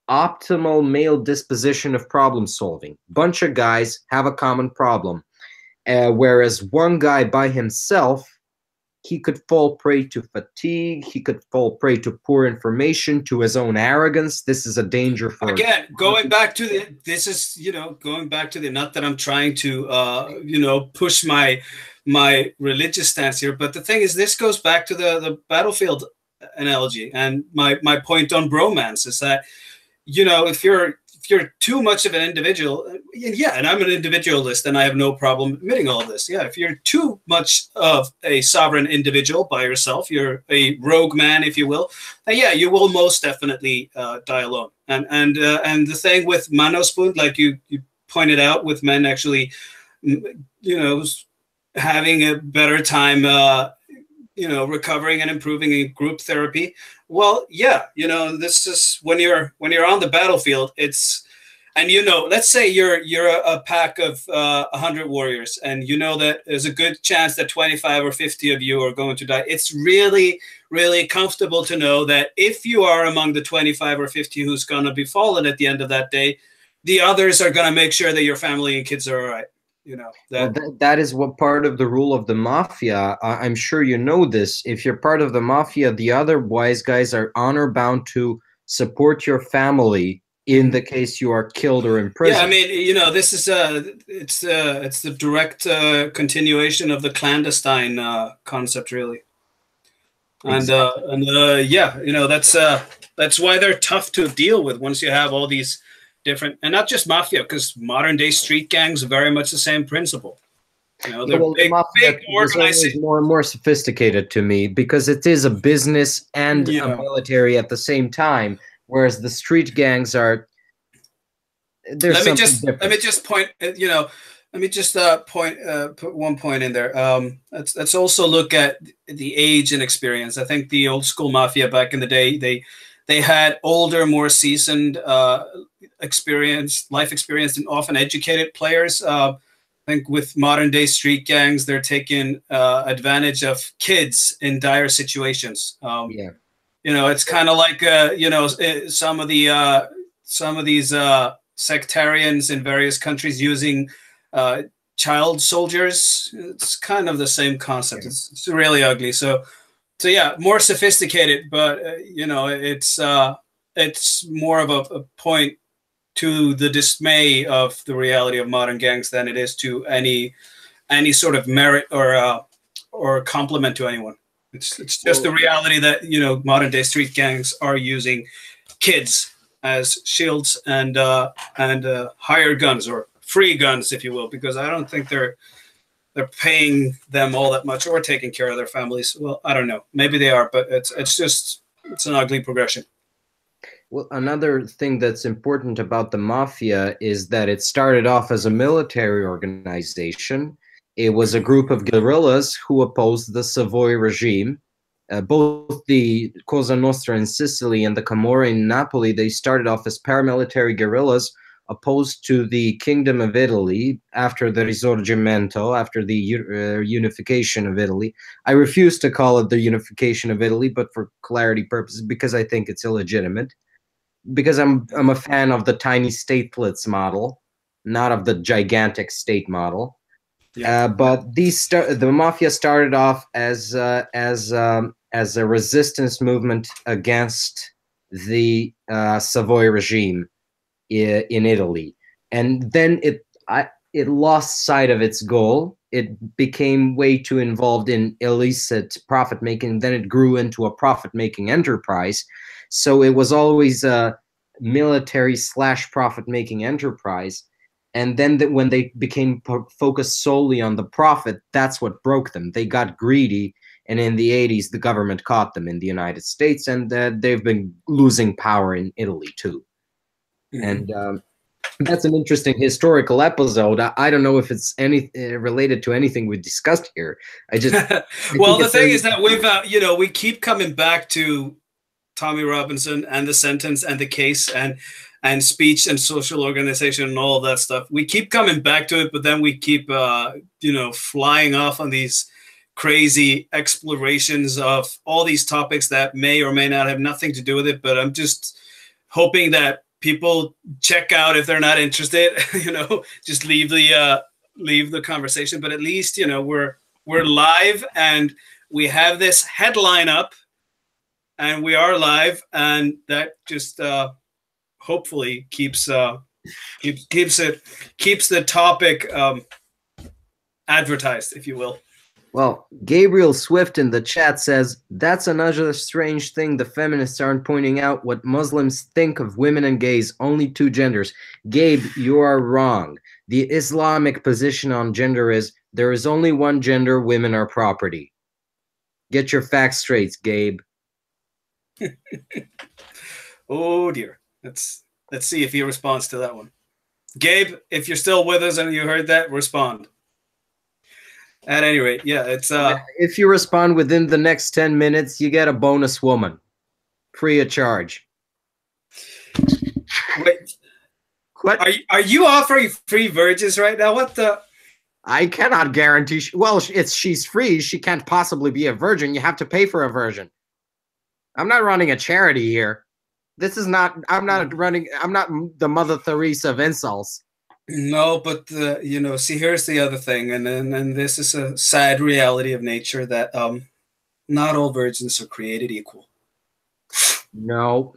optimal male disposition of problem solving. Bunch of guys have a common problem, whereas one guy by himself, he could fall prey to fatigue, he could fall prey to poor information, to his own arrogance. This is a danger for, again, going back to the, this is, you know, going back to the, not that I'm trying to you know, push my religious stance here, but the thing is, this goes back to the battlefield analogy, and my point on bromance is that, you know, if you're if you're too much of an individual, yeah, and I'm an individualist, and I have no problem admitting all this. Yeah, if you're too much of a sovereign individual by yourself, you're a rogue man, if you will, then yeah, you will most definitely die alone. And the thing with Manospoon, like you pointed out, with men actually, having a better time, recovering and improving in group therapy. Well, yeah, this is when you're on the battlefield. And let's say you're a pack of 100 warriors, and you know that there's a good chance that 25 or 50 of you are going to die. It's really, really comfortable to know that if you are among the 25 or 50 who's going to be fallen at the end of that day, the others are going to make sure that your family and kids are all right. That is what part of the rule of the mafia. I'm sure you know this. If you're part of the mafia, the other wise guys are honor bound to support your family in the case you are killed or imprisoned. Yeah, I mean, this is it's the direct continuation of the clandestine concept, really. Exactly. Yeah, that's why they're tough to deal with once you have all these different, and not just mafia, because modern day street gangs are very much the same principle. They're big organization. More and more sophisticated to me, because it is a business and a military at the same time, whereas the street gangs are. Let me just point. Let me just put one point in there. Let's also look at the age and experience. I think the old school mafia back in the day, they had older, more seasoned life experience, and often educated players. I think with modern day street gangs, they're taking advantage of kids in dire situations. It's kind of like some of these sectarians in various countries using child soldiers. It's kind of the same concept. It's really ugly. So yeah, more sophisticated, but it's more of a point to the dismay of the reality of modern gangs than it is to any sort of merit or compliment to anyone. It's just the reality that modern day street gangs are using kids as shields and hired guns, or free guns, if you will, because I don't think they're paying them all that much or taking care of their families. Well, I don't know. Maybe they are, but it's an ugly progression. Well, another thing that's important about the mafia is that it started off as a military organization. It was a group of guerrillas who opposed the Savoy regime. Both the Cosa Nostra in Sicily and the Camorra in Napoli, they started off as paramilitary guerrillas opposed to the Kingdom of Italy after the Risorgimento, after the unification of Italy. I refuse to call it the unification of Italy, but for clarity purposes, because I think it's illegitimate. Because I'm a fan of the tiny statelets model, not of the gigantic state model. Yeah. But the mafia started off as a resistance movement against the Savoy regime in Italy, and then it lost sight of its goal. It became way too involved in illicit profit making. Then it grew into a profit making enterprise. So it was always a military / profit making enterprise. And then when they became focused solely on the profit, that's what broke them. They got greedy. And in the 80s, the government caught them in the United States, and they've been losing power in Italy too. Mm-hmm. And that's an interesting historical episode. I don't know if it's related to anything we discussed here. Well, the thing is that we've we keep coming back to Tommy Robinson and the sentence and the case and speech and social organization and all of that stuff. We keep coming back to it, but then we keep flying off on these crazy explorations of all these topics that may or may not have nothing to do with it. But I'm just hoping that people check out if they're not interested. Just leave the conversation. But at least we're live, and we have this headline up, and we are live, and that just hopefully keeps the topic advertised, if you will. Well, Gabriel Swift in the chat says, that's another strange thing the feminists aren't pointing out what Muslims think of women and gays, only two genders. Gabe, you are wrong. The Islamic position on gender is there is only one gender, women are property. Get your facts straight, Gabe. Oh dear. Let's see if he responds to that one. Gabe, if you're still with us and you heard that, respond. At any rate, yeah, it's if you respond within the next 10 minutes, you get a bonus woman. Free of charge. Wait. What? Are you offering free virgins right now? What the? I cannot guarantee. Well, she's free. She can't possibly be a virgin. You have to pay for a virgin. I'm not running a charity here. This is not. I'm not the Mother Teresa of insults. No, but you know, see, here's the other thing, and this is a sad reality of nature that not all virgins are created equal. No.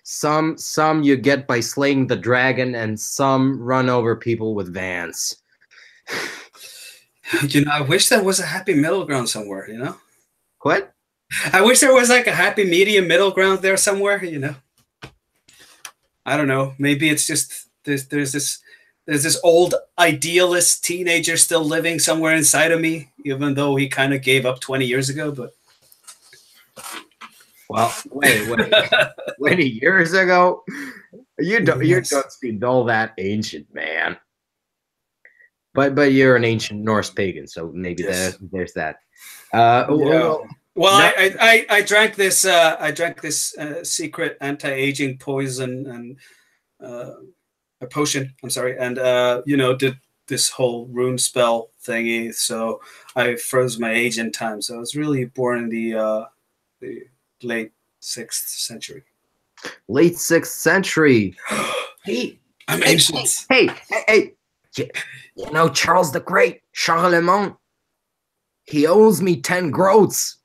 Some you get by slaying the dragon, and some run over people with vans. You know, I wish there was a happy middle ground somewhere, you know? What? I wish there was like a happy medium middle ground there somewhere, you know? I don't know. Maybe it's just there's this old idealist teenager still living somewhere inside of me, even though he kind of gave up 20 years ago, but well, wait. 20 years ago? You don't seem all that ancient, man. But you're an ancient Norse pagan, so maybe there's that. Well, I drank this secret anti-aging poison and a potion. I'm sorry, and you know, did this whole rune spell thingy. So I froze my age in time. So I was really born in the late 6th century. Late 6th century. Hey, I'm ancient. Hey. You know Charles the Great, Charlemagne? He owes me 10 groats.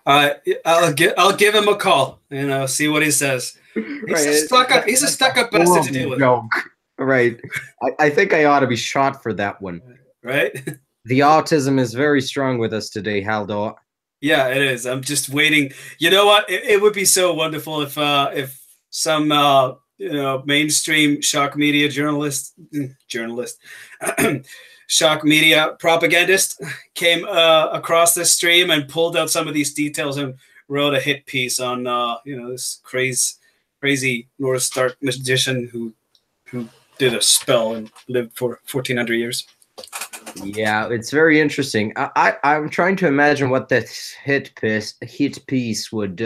I'll give him a call. You know, see what he says. He's a stuck-up bastard to deal with. Joke. Right. I think I ought to be shot for that one. Right? The autism is very strong with us today, Haldor. Yeah, it is. I'm just waiting. You know what? It would be so wonderful if some you know, mainstream shock media journalist, shock media propagandist came across this stream and pulled out some of these details and wrote a hit piece on you know, this crazy Norse dark magician who did a spell and lived for 1400 years. Yeah, it's very interesting. I'm trying to imagine what that hit piece would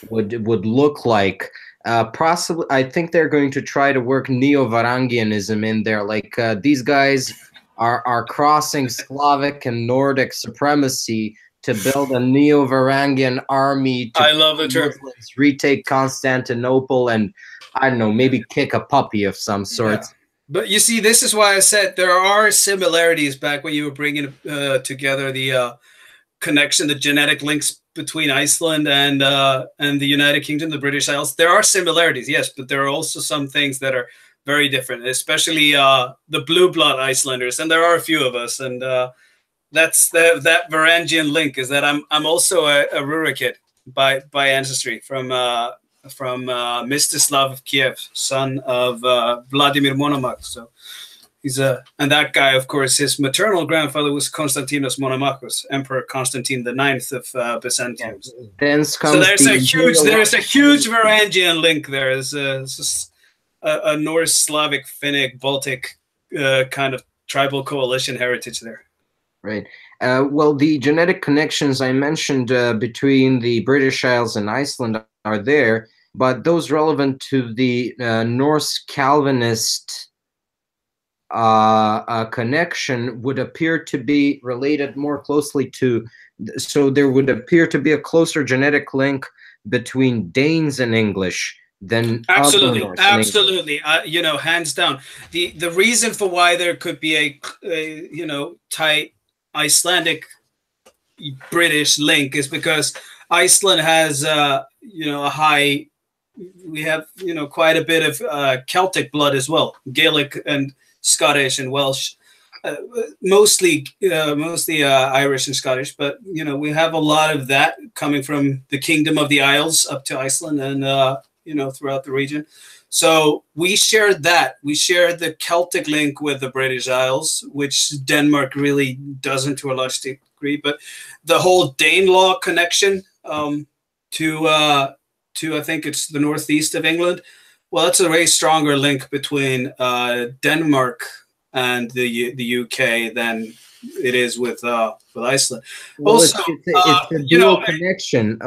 look like. Possibly, I think they're going to try to work Neo-Varangianism in there. Like these guys are crossing Slavic and Nordic supremacy to build a Neo-Varangian army. I love the term. Retake Constantinople and, I don't know, maybe kick a puppy of some sort. Yeah. But you see, this is why I said there are similarities back when you were bringing together the connection, the genetic links between Iceland and the United Kingdom, the British Isles. There are similarities, yes, but there are also some things that are very different, especially the blue blood Icelanders, and there are a few of us, and that's that Varangian link is that I'm also a Rurik kid by ancestry from Mstislav of Kiev, son of Vladimir Monomach. So he's and that guy, of course, his maternal grandfather was Constantinos Monomachos, Emperor Constantine IX of Byzantium. Yeah. So there's a huge Varangian link there. There's a Norse, Slavic, Finnic, Baltic kind of tribal coalition heritage there. Right. Well, the genetic connections I mentioned between the British Isles and Iceland are there, but those relevant to the Norse Calvinist connection would appear to be related more closely to, so there would appear to be a closer genetic link between Danes and English than absolutely. You know, hands down. The reason for why there could be a you know, tight Icelandic British link is because Iceland has you know, we have, you know, quite a bit of Celtic blood as well, Gaelic and Scottish and Welsh. uh, mostly Irish and Scottish, but we have a lot of that coming from the Kingdom of the Isles up to Iceland and throughout the region. So we shared that. We shared the Celtic link with the British Isles, which Denmark really doesn't to a large degree. But the whole Danelaw connection to I think it's the northeast of England. Well, that's a way stronger link between Denmark and the UK than it is with Iceland. Well, Also, it's a dual connection.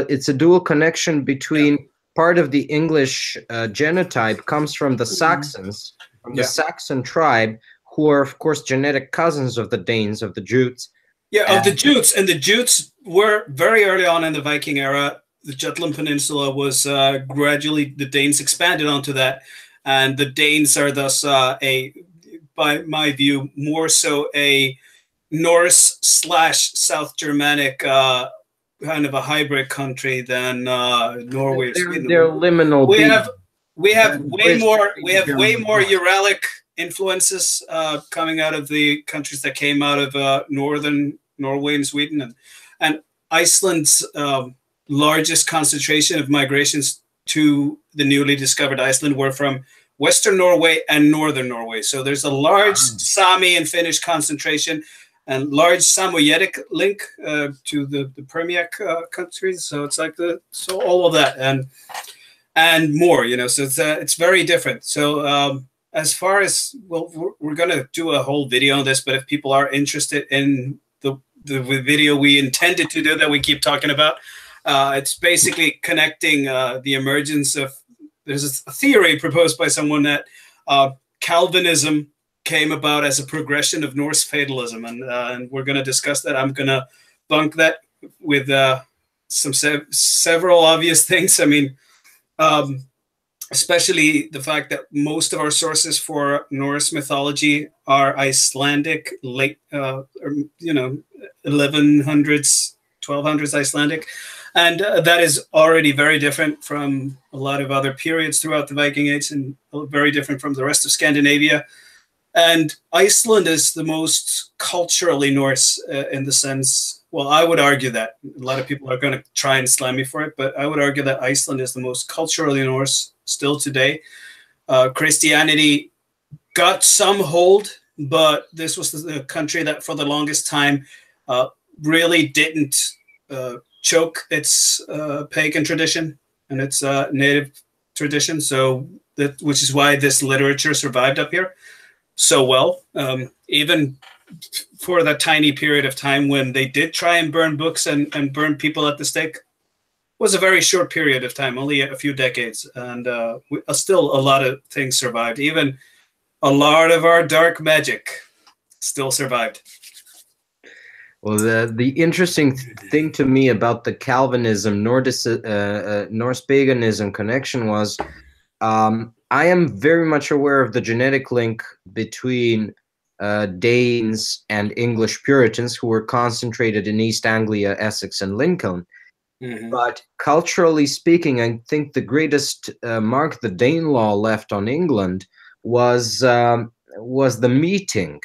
It's a dual connection between part of the English genotype comes from the Saxons, from the Saxon tribe, who are, of course, genetic cousins of the Danes, of the Jutes. Yeah, of the Jutes. And the Jutes were very early on in the Viking era. The Jutland Peninsula was gradually, the Danes expanded onto that. And the Danes are thus, by my view, more so a Norse/South Germanic kind of a hybrid country than Norway. They're liminal. We have way more Uralic influences coming out of the countries that came out of northern Norway and Sweden, and Iceland's largest concentration of migrations to the newly discovered Iceland were from Western Norway and Northern Norway. So there's a large Sami and Finnish concentration and large Samoyedic link to the Permiac countries. So it's like all of that and more, so it's very different. So as far as, well, we're going to do a whole video on this, but if people are interested in the video we intended to do that we keep talking about, it's basically connecting the emergence of, there's a theory proposed by someone that Calvinism came about as a progression of Norse fatalism, and we're going to discuss that. I'm going to bunk that with several obvious things. I mean, especially the fact that most of our sources for Norse mythology are Icelandic, late, 1100s, 1200s Icelandic. And that is already very different from a lot of other periods throughout the Viking Age, and very different from the rest of Scandinavia. And Iceland is the most culturally Norse in the sense, well, I would argue that. A lot of people are going to try and slam me for it, but I would argue that Iceland is the most culturally Norse still today. Christianity got some hold, but this was the country that for the longest time really didn't choke its pagan tradition and its native tradition. So which is why this literature survived up here so well, even for that tiny period of time when they did try and burn books and burn people at the stake. Was a very short period of time, only a few decades, and still a lot of things survived. Even a lot of our dark magic still survived. Well, the interesting thing to me about the Calvinism, Norse paganism connection was, I am very much aware of the genetic link between Danes and English Puritans who were concentrated in East Anglia, Essex, and Lincoln. Mm-hmm. But culturally speaking, I think the greatest mark the Danelaw left on England was the meeting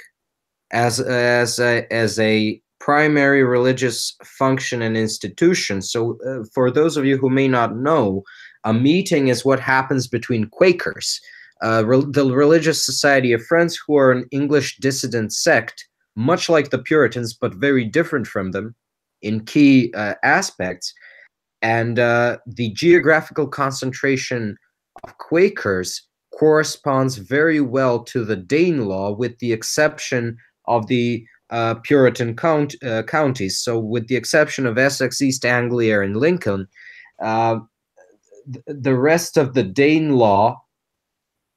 as a primary religious function and institution. So for those of you who may not know, a meeting is what happens between Quakers, the Religious Society of Friends, who are an English dissident sect, much like the Puritans, but very different from them in key aspects. And the geographical concentration of Quakers corresponds very well to the Danelaw, with the exception of the Puritan counties. So with the exception of Essex, East Anglia, and Lincoln, the rest of the Danelaw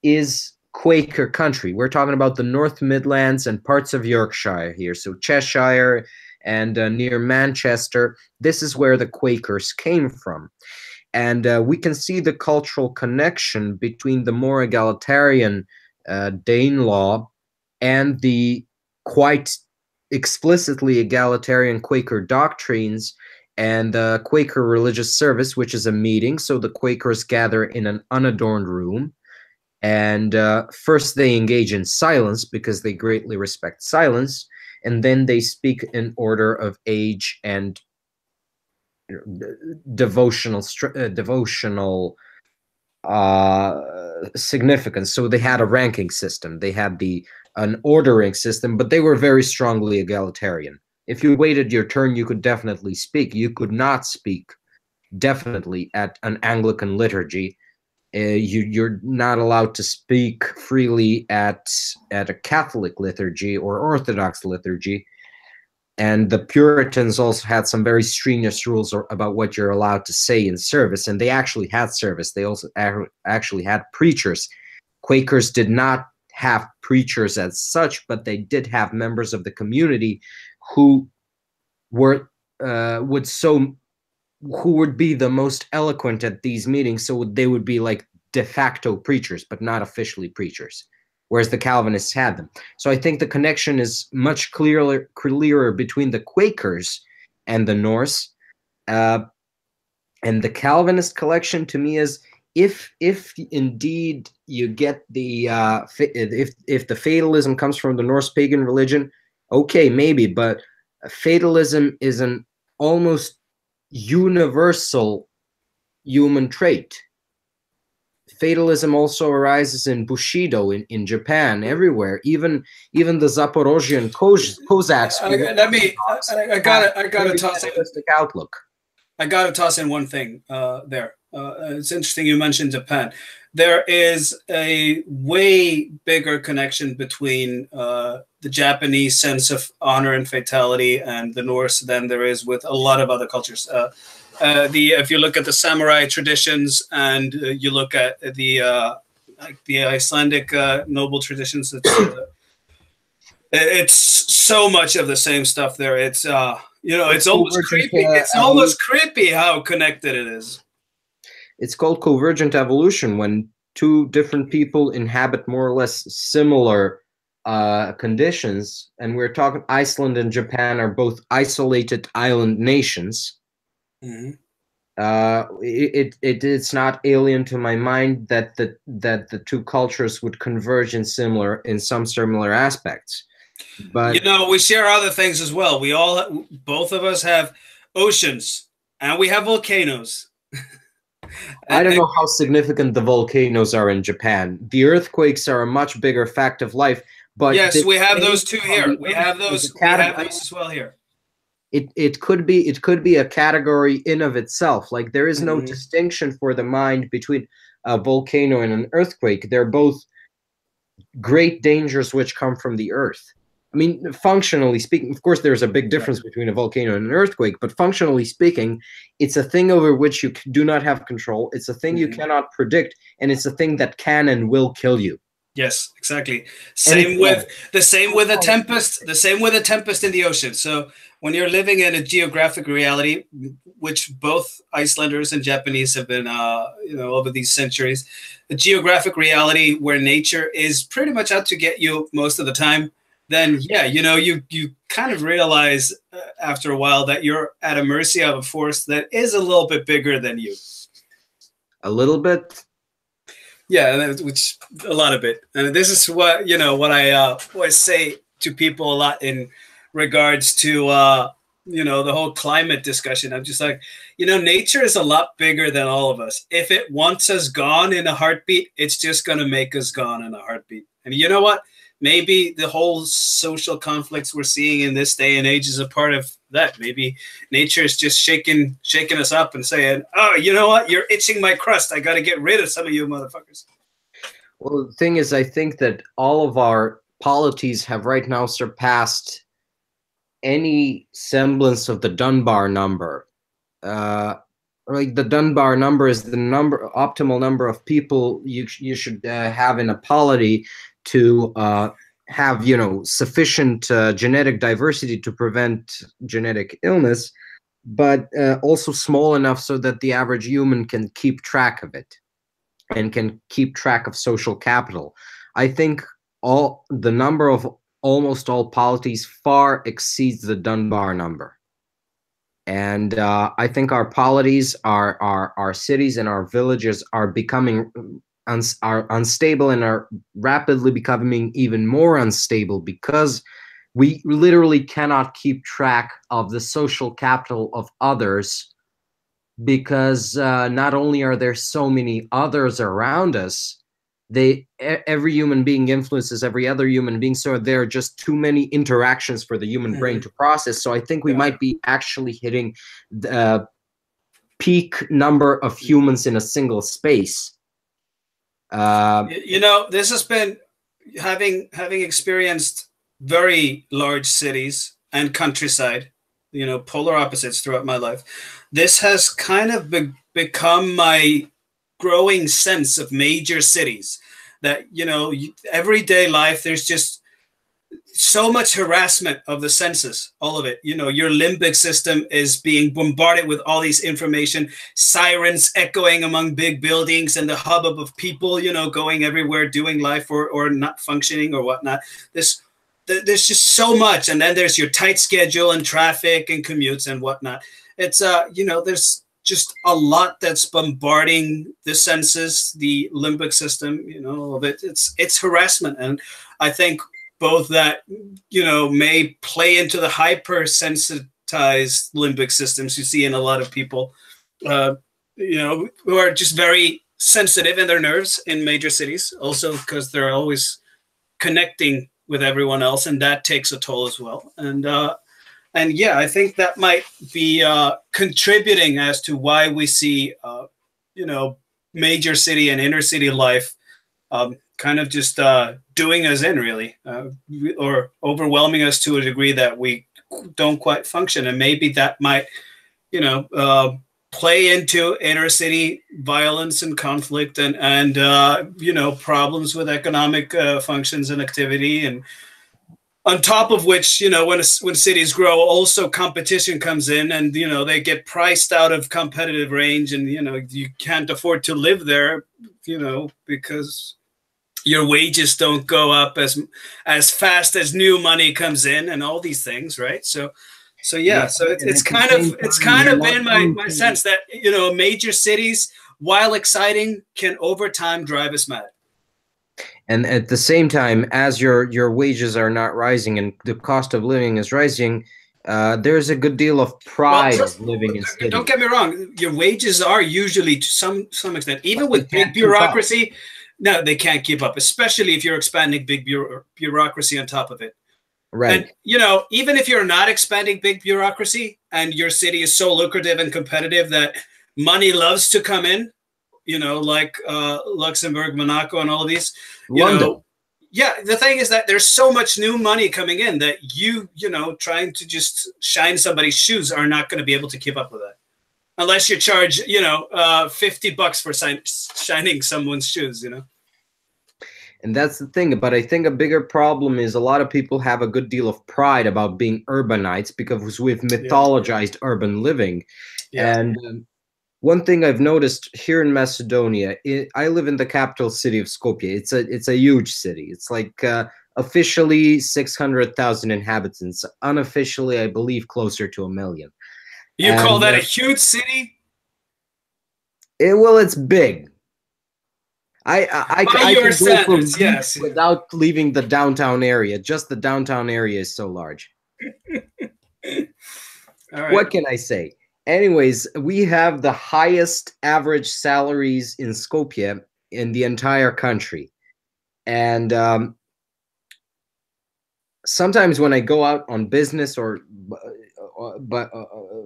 is Quaker country. We're talking about the North Midlands and parts of Yorkshire here. So Cheshire and near Manchester, this is where the Quakers came from. And we can see the cultural connection between the more egalitarian Danelaw and the quite explicitly egalitarian Quaker doctrines and Quaker religious service, which is a meeting. So the Quakers gather in an unadorned room, And first they engage in silence because they greatly respect silence, and then they speak in order of age and devotional significance. So they had a ranking system, they had an ordering system, but they were very strongly egalitarian. If you waited your turn, you could definitely speak. You could not speak definitely at an Anglican liturgy. You're not allowed to speak freely at a Catholic liturgy or Orthodox liturgy. And the Puritans also had some very strenuous rules about what you're allowed to say in service, and they actually had service. They also actually had preachers. Quakers did not have preachers as such, but they did have members of the community who were who would be the most eloquent at these meetings. So they would be like de facto preachers, but not officially preachers, whereas the Calvinists had them. So I think the connection is much clearer between the Quakers and the Norse. And the Calvinist collection to me is, if indeed you get the if the fatalism comes from the Norse pagan religion, okay, maybe, but fatalism is an almost universal human trait. Fatalism also arises in Bushido, in Japan, everywhere. Even the Zaporozhian Cossacks. I gotta toss in outlook. I gotta toss in one thing there. It's interesting you mentioned Japan. There is a way bigger connection between the Japanese sense of honor and fatality and the Norse than there is with a lot of other cultures. If you look at the samurai traditions and you look at the Icelandic noble traditions, it's so much of the same stuff there. It's it's almost creepy. It's almost creepy how connected it is. It's called convergent evolution, when two different people inhabit more or less similar conditions. And we're talking Iceland and Japan are both isolated island nations. Mm-hmm. It's not alien to my mind that the two cultures would converge in some similar aspects. But we share other things as well. Both of us have oceans and we have volcanoes. I don't know how significant the volcanoes are in Japan. The earthquakes are a much bigger fact of life. But yes, we have those too here. We have those as well here. It could be a category in of itself. Like, there is no distinction for the mind between a volcano and an earthquake. They're both great dangers which come from the earth. I mean, functionally speaking, of course, there's a big difference between a volcano and an earthquake, but functionally speaking, it's a thing over which you do not have control. It's a thing you cannot predict, and it's a thing that can and will kill you. Yes, exactly. Same with a tempest. The same with a tempest in the ocean. So when you're living in a geographic reality, which both Icelanders and Japanese have been, over these centuries, a geographic reality where nature is pretty much out to get you most of the time, then you kind of realize after a while that you're at a mercy of a force that is a little bit bigger than you. A little bit. Yeah, which a lot of it. And this is what I always say to people a lot in regards to the whole climate discussion. I'm just like, nature is a lot bigger than all of us. If it wants us gone in a heartbeat, it's just going to make us gone in a heartbeat. And you know what? Maybe the whole social conflicts we're seeing in this day and age is a part of that. Maybe nature is just shaking us up and saying, oh, you know what? You're itching my crust. I got to get rid of some of you motherfuckers. Well, the thing is, I think that all of our polities have right now surpassed any semblance of the Dunbar number. Like, the Dunbar number is the optimal number of people you should have in a polity to have sufficient genetic diversity to prevent genetic illness, but also small enough so that the average human can keep track of it and can keep track of social capital. I think the number of almost all polities far exceeds the Dunbar number. And I think our polities, our cities and our villages are becoming are unstable and are rapidly becoming even more unstable because we literally cannot keep track of the social capital of others, because not only are there so many others around us, every human being influences every other human being, so there are just too many interactions for the human brain to process. So I think we might be actually hitting the peak number of humans in a single space. This has been having experienced very large cities and countryside, polar opposites throughout my life. This has kind of become my growing sense of major cities, that everyday life, there's just so much harassment of the senses, all of it. Your limbic system is being bombarded with all these information, sirens echoing among big buildings, and the hubbub of people, going everywhere, doing life or not functioning or whatnot. There's just so much. And then there's your tight schedule and traffic and commutes and whatnot. It's, there's just a lot that's bombarding the senses, the limbic system, of it. It's harassment. And I think both that, may play into the hypersensitized limbic systems you see in a lot of people, who are just very sensitive in their nerves in major cities, also because they're always connecting with everyone else, and that takes a toll as well. And yeah, I think that might be contributing as to why we see, major city and inner city life kind of just doing us in, really, or overwhelming us to a degree that we don't quite function. And maybe that might, play into inner city violence and conflict and problems with economic functions and activity. And on top of which, when cities grow, also competition comes in, and they get priced out of competitive range, and you can't afford to live there, because your wages don't go up as fast as new money comes in, and all these things, right? So it's kind of been my sense that major cities, while exciting, can over time drive us mad. And at the same time, as your wages are not rising and the cost of living is rising, there's a good deal of pride of living in cities. Don't get me wrong. Your wages are usually, to some extent, even with big bureaucracy, no, they can't keep up, especially if you're expanding big bureaucracy on top of it. Right. And, even if you're not expanding big bureaucracy and your city is so lucrative and competitive that money loves to come in, like Luxembourg, Monaco, and all of these, London. Yeah, the thing is that there's so much new money coming in that trying to just shine somebody's shoes are not going to be able to keep up with that. Unless you charge, $50 for shining someone's shoes, And that's the thing. But I think a bigger problem is a lot of people have a good deal of pride about being urbanites because we've mythologized urban living. Yeah. And one thing I've noticed here in Macedonia, I live in the capital city of Skopje. It's a huge city. It's like officially 600,000 inhabitants. Unofficially, I believe closer to 1 million. You call that a huge city? Well, it's big. I By your standards, yes. Without leaving the downtown area. Just the downtown area is so large. All right. What can I say? Anyways, we have the highest average salaries in Skopje in the entire country. And sometimes when I go out on business or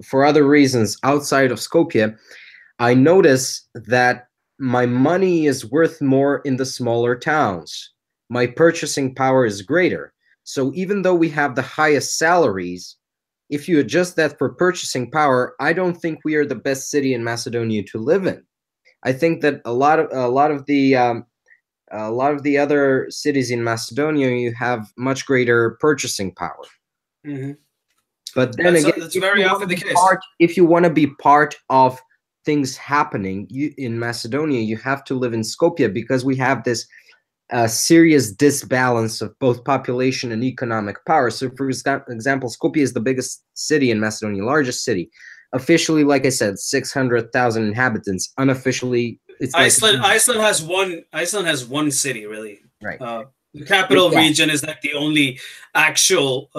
for other reasons outside of Skopje, I notice that my money is worth more in the smaller towns. My purchasing power is greater. So even though we have the highest salaries, if you adjust that for purchasing power, I don't think we are the best city in Macedonia to live in. I think that a lot of the other cities in Macedonia, you have much greater purchasing power. Mm-hmm. But then again, that's very often the case. If you want to be part of things happening in Macedonia, you have to live in Skopje, because we have this serious disbalance of both population and economic power. So, for example, Skopje is the biggest city in Macedonia, largest city. Officially, like I said, 600,000 inhabitants. Unofficially, it's like Iceland has one city really. right. The capital Yeah, region is like the only actual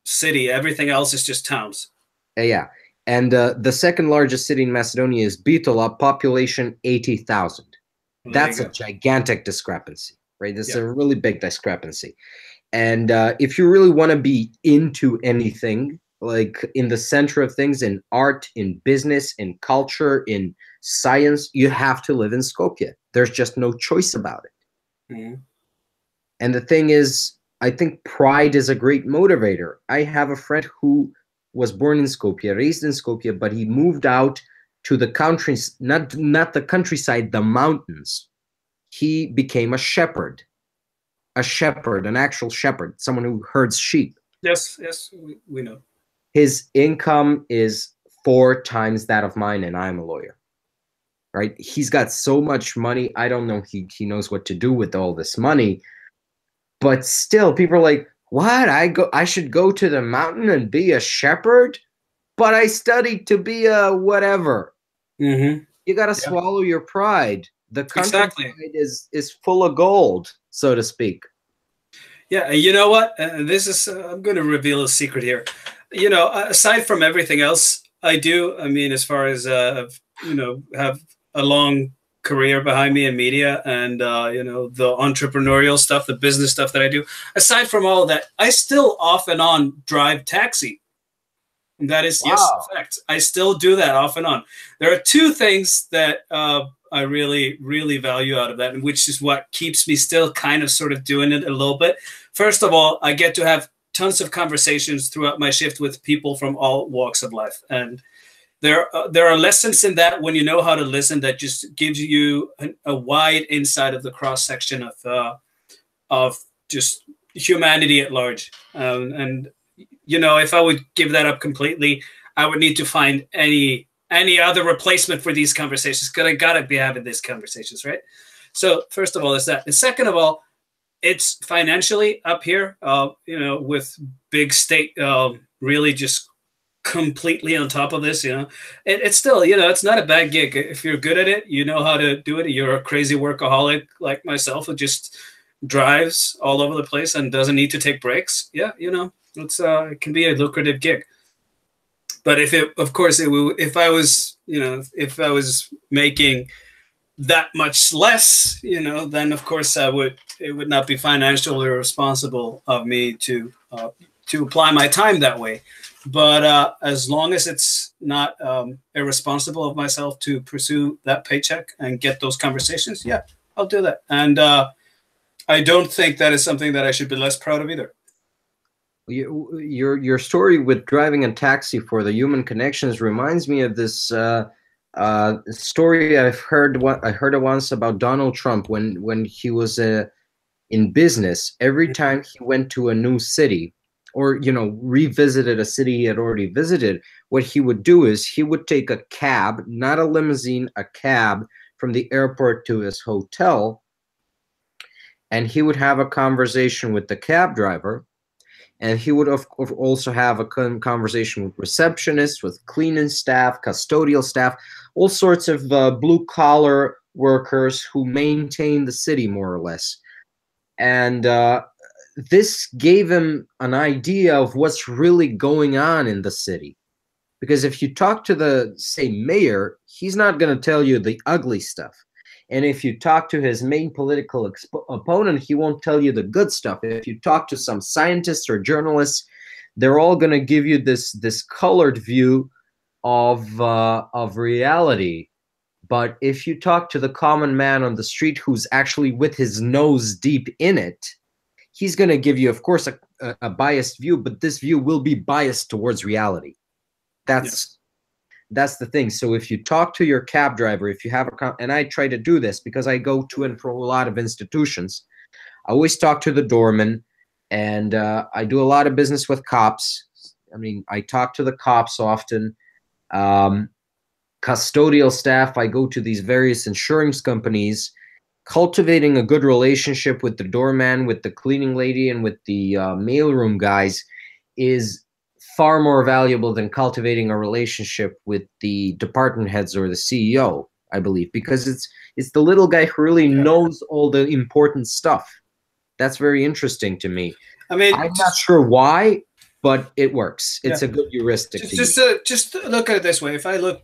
city. Everything else is just towns. yeah. And the second largest city in Macedonia is Bitola, population 80,000. Well, there you That's a go. gigantic discrepancy, right? This is Yeah. a really big discrepancy. And if you really want to be into anything, like in the center of things, in art, in business, in culture, in science, you have to live in Skopje. There's just no choice about it. Mm-hmm. And the thing is, I think pride is a great motivator. I have a friend who was born in Skopje, raised in Skopje, but he moved out to the countries, not the countryside, the mountains. He became a shepherd, an actual shepherd, someone who herds sheep. Yes, yes, we know. His income is 4 times that of mine, and I'm a lawyer. Right? He's got so much money. I don't know he knows what to do with all this money. But still, people are like, what? I should go to the mountain and be a shepherd? But I studied to be a whatever. Mm-hmm. You gotta Yeah. swallow your pride. The countryside Exactly. is full of gold, so to speak. Yeah, and you know what? This is I'm going to reveal a secret here. You know, aside from everything else I do, I mean, as far as have a long career behind me in media and the entrepreneurial stuff, the business stuff that I do. Aside from all of that, I still off and on drive taxi. And that is yes, Wow. fact. I still do that off and on. There are two things that I really, really value out of that, and which is what keeps me still kind of sort of doing it a little bit. First of all, I get to have tons of conversations throughout my shift with people from all walks of life, and there are lessons in that when you know how to listen that just gives you a wide insight of the cross section of just humanity at large. And you know, if I would give that up completely, I would need to find any other replacement for these conversations because I gotta be having these conversations, right? So first of all, it's that, and second of all, it's financially up here, with big state really just completely on top of this. It's still, it's not a bad gig if you're good at it. You know how to do it. You're a crazy workaholic like myself who just drives all over the place and doesn't need to take breaks. Yeah, it can be a lucrative gig. But if I was making that much less, then of course it would not be financially responsible of me to apply my time that way. But as long as it's not irresponsible of myself to pursue that paycheck and get those conversations, yeah, I'll do that. And I don't think that is something that I should be less proud of either. Your story with driving a taxi for the human connections reminds me of this story I heard once about Donald Trump when he was in business. Every time he went to a new city or revisited a city he had already visited, what he would do is he would take a cab, not a limousine, a cab from the airport to his hotel, and he would have a conversation with the cab driver. And he would also have a conversation with receptionists, with cleaning staff, custodial staff, all sorts of blue-collar workers who maintain the city, more or less. And this gave him an idea of what's really going on in the city. Because if you talk to the, say, mayor, he's not going to tell you the ugly stuff. And if you talk to his main political opponent, he won't tell you the good stuff. If you talk to some scientists or journalists, they're all going to give you this colored view of reality. But if you talk to the common man on the street who's actually with his nose deep in it, he's going to give you, of course, a biased view, but this view will be biased towards reality. That's the thing. So if you talk to your cab driver, if you have and I try to do this because I go to and from a lot of institutions, I always talk to the doorman, and I do a lot of business with cops. I mean, I talk to the cops often. Custodial staff, I go to these various insurance companies. Cultivating a good relationship with the doorman, with the cleaning lady, and with the mailroom guys is far more valuable than cultivating a relationship with the department heads or the CEO. I believe, because it's the little guy who really knows all the important stuff. That's very interesting to me. I mean, I'm not sure why, but it works. It's a good heuristic to use. Just look at it this way. If I look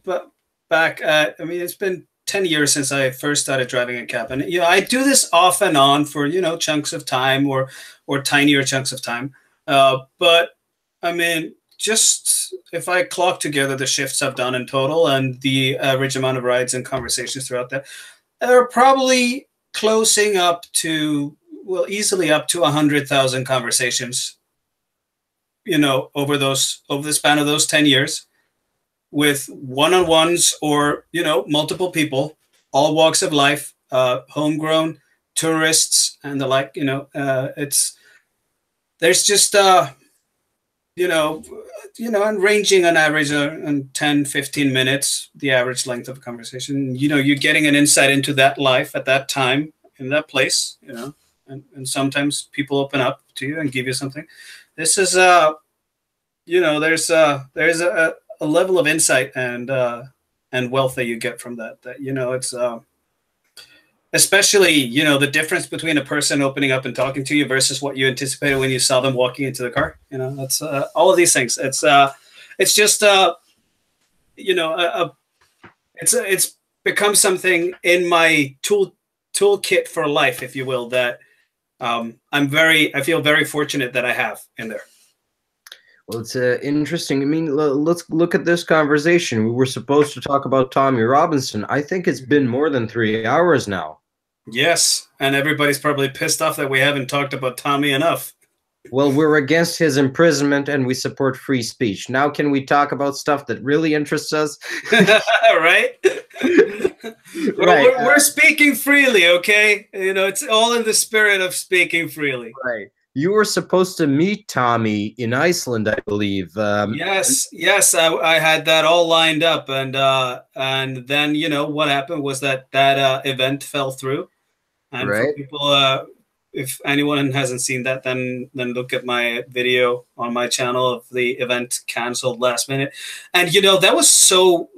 back at, I mean, it's been 10 years since I first started driving a cab, and I do this off and on for chunks of time or tinier chunks of time. But I mean, just if I clock together the shifts I've done in total and the average amount of rides and conversations throughout that, they're probably closing up to, well, easily up to 100,000 conversations, over the span of those 10 years, with one-on-ones or multiple people, all walks of life, homegrown, tourists, and the like. There's just and ranging on average in 10, 15 minutes, the average length of a conversation. You're getting an insight into that life at that time in that place. And sometimes people open up to you and give you something. This is there's a level of insight and wealth that you get from that it's especially the difference between a person opening up and talking to you versus what you anticipated when you saw them walking into the car. That's all of these things. It's just it's become something in my toolkit for life, if you will, that I feel very fortunate that I have in there. Well, it's interesting. I mean, let's look at this conversation. We were supposed to talk about Tommy Robinson. I think it's been more than 3 hours now. Yes, and everybody's probably pissed off that we haven't talked about Tommy enough. Well, we're against his imprisonment and we support free speech. Now can we talk about stuff that really interests us? Right? We're speaking freely, okay? It's all in the spirit of speaking freely. Right. You were supposed to meet Tommy in Iceland, I believe. Yes, I had that all lined up, and then what happened was that event fell through. And right. For people, if anyone hasn't seen that, then look at my video on my channel of the event canceled last minute. And that was so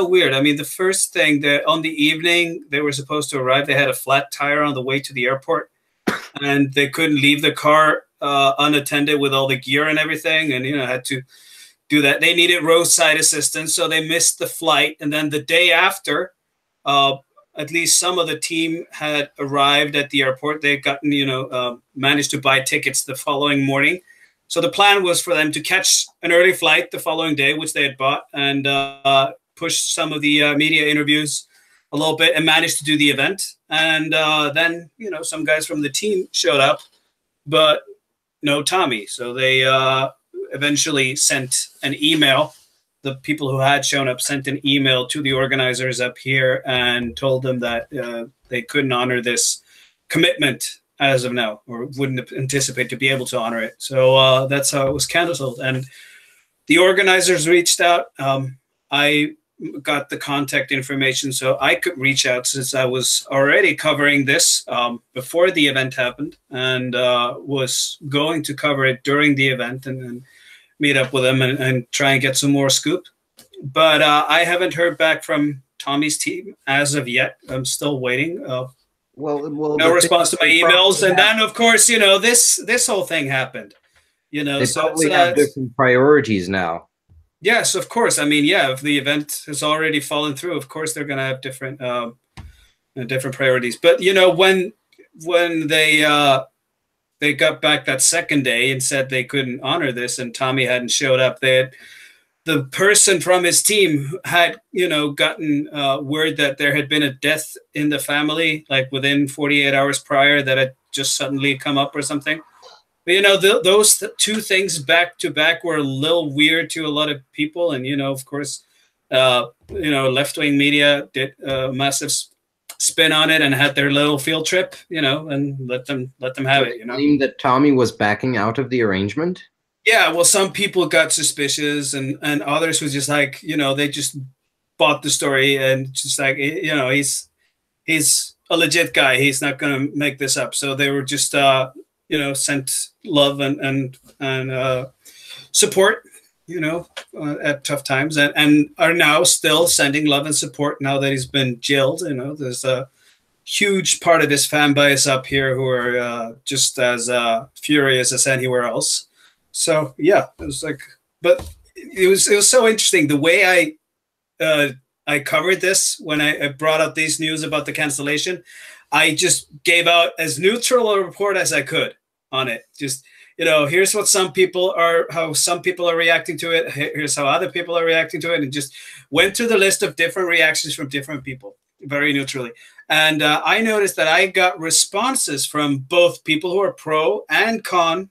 weird. I mean, the first thing that on the evening they were supposed to arrive, they had a flat tire on the way to the airport. And they couldn't leave the car unattended with all the gear and everything, and had to do that. They needed roadside assistance, so they missed the flight. And then the day after, at least some of the team had arrived at the airport. They'd gotten, managed to buy tickets the following morning. So the plan was for them to catch an early flight the following day, which they had bought, and push some of the media interviews a little bit and managed to do the event. And then, some guys from the team showed up, but no Tommy. So they eventually sent an email. The people who had shown up sent an email to the organizers up here and told them that they couldn't honor this commitment as of now, or wouldn't anticipate to be able to honor it. So that's how it was canceled. And the organizers reached out. I got the contact information so I could reach out, since I was already covering this before the event happened, and was going to cover it during the event and meet up with them and try and get some more scoop. But I haven't heard back from Tommy's team as of yet. I'm still waiting. No response to my emails. And then, of course, this whole thing happened. They probably have different priorities now. Yes, of course. I mean, yeah, if the event has already fallen through, of course they're going to have different priorities. But when they got back that second day and said they couldn't honor this, and Tommy hadn't showed up, the person from his team had gotten word that there had been a death in the family, like within 48 hours prior, that had just suddenly come up or something. But, those two things back to back were a little weird to a lot of people. And, of course, left-wing media did a massive spin on it and had their little field trip, and let them have it, Claim that Tommy was backing out of the arrangement? Yeah, well, some people got suspicious, and others was just like, they just bought the story and just like, he's a legit guy. He's not going to make this up. So they were just, sent love and support at tough times, and are now still sending love and support now that he's been jailed. There's a huge part of his fan base up here who are just as furious as anywhere else. So yeah, it was like, but it was so interesting the way I covered this when I brought up these news about the cancellation. I just gave out as neutral a report as I could on it. Just, here's what how some people are reacting to it. Here's how other people are reacting to it. And just went through the list of different reactions from different people very neutrally. And I noticed that I got responses from both people who are pro and con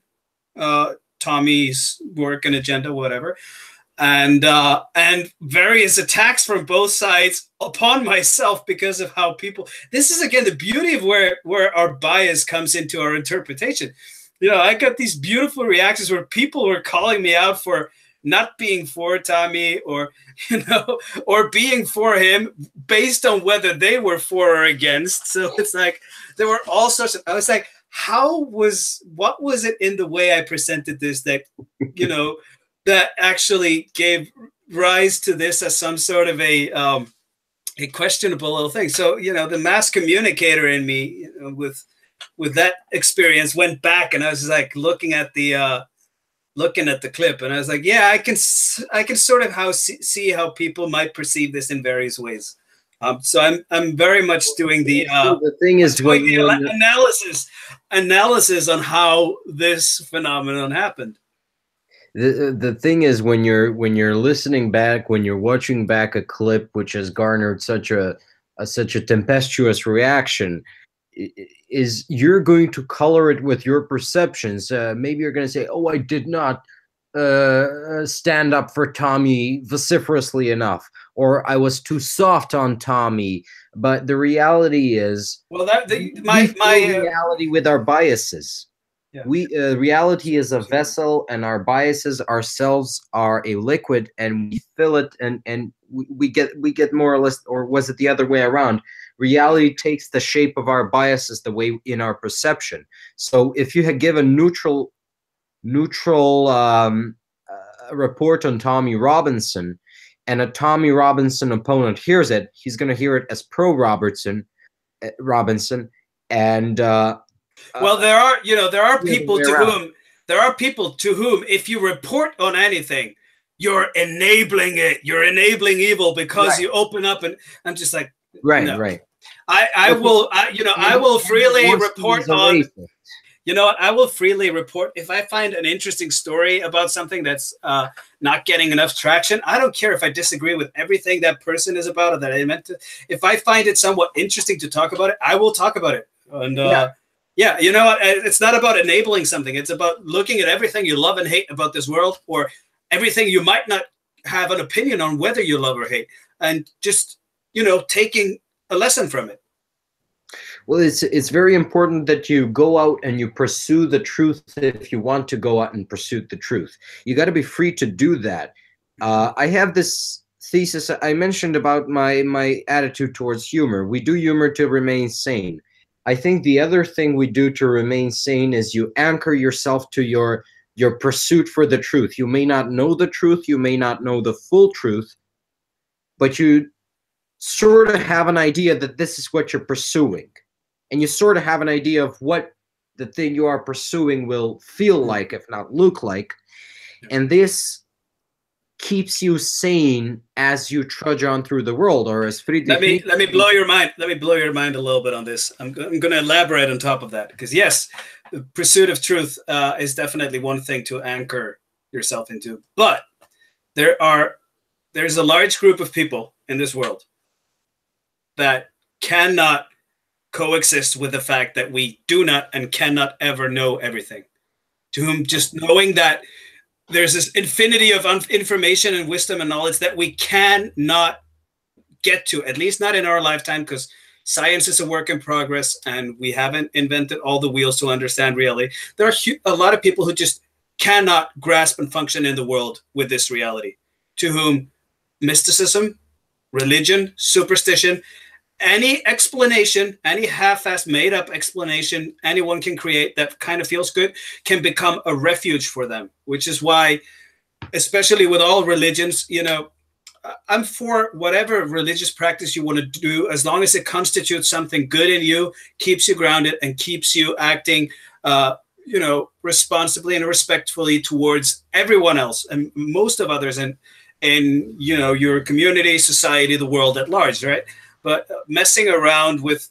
Tommy's work and agenda, whatever. And various attacks from both sides upon myself because of how people. This is again the beauty of where our bias comes into our interpretation. I got these beautiful reactions where people were calling me out for not being for Tommy or or being for him based on whether they were for or against. So it's like there were all sorts of. I was like, what was it in the way I presented this that that actually gave rise to this as some sort of a questionable little thing. So, the mass communicator in me, with that experience went back, and I was like looking at the clip, and I was like, yeah, I can sort of see how people might perceive this in various ways. So I'm very much doing the thing is doing the analysis on how this phenomenon happened. The thing is, when you're listening back, when you're watching back a clip which has garnered such a tempestuous reaction, is you're going to color it with your perceptions. Maybe you're going to say, "Oh, I did not stand up for Tommy vociferously enough," or "I was too soft on Tommy." But the reality is, my reality with our biases. Yeah. Reality is a vessel, and our biases ourselves are a liquid, and we fill it, and we get more or less, or was it the other way around? Reality takes the shape of our biases the way in our perception. So if you had given neutral report on Tommy Robinson, and a Tommy Robinson opponent hears it, he's going to hear it as pro Robinson, and well, there are people to whom if you report on anything, you're enabling it. You're enabling evil because you open up, and I'm just like, right. I will freely report on. I will freely report if I find an interesting story about something that's not getting enough traction. I don't care if I disagree with everything that person is about or that I meant to. If I find it somewhat interesting to talk about it, I will talk about it. And it's not about enabling something. It's about looking at everything you love and hate about this world, or everything you might not have an opinion on whether you love or hate, and just taking a lesson from it. Well, it's very important that you go out and you pursue the truth if you want to go out and pursue the truth. You got to be free to do that. I have this thesis I mentioned about my attitude towards humor. We do humor to remain sane. I think the other thing we do to remain sane is you anchor yourself to your pursuit for the truth. You may not know the truth, you may not know the full truth, but you sort of have an idea that this is what you're pursuing. And you sort of have an idea of what the thing you are pursuing will feel like, if not look like. And this keeps you sane as you trudge on through the world. Or as Friedrich, let me blow your mind. Let me blow your mind a little bit on this. I'm going to elaborate on top of that, because yes, the pursuit of truth is definitely one thing to anchor yourself into. But there's a large group of people in this world that cannot coexist with the fact that we do not and cannot ever know everything. To whom just knowing that there's this infinity of information and wisdom and knowledge that we cannot get to, at least not in our lifetime, because science is a work in progress and we haven't invented all the wheels to understand reality. There are a lot of people who just cannot grasp and function in the world with this reality, to whom mysticism, religion, superstition, any explanation, any half-assed made-up explanation anyone can create that kind of feels good can become a refuge for them, which is why especially with all religions, you know, I'm for whatever religious practice you want to do, as long as it constitutes something good in you, keeps you grounded, and keeps you acting, you know, responsibly and respectfully towards everyone else and most of others, and in you know your community, society, the world at large, right? But messing around with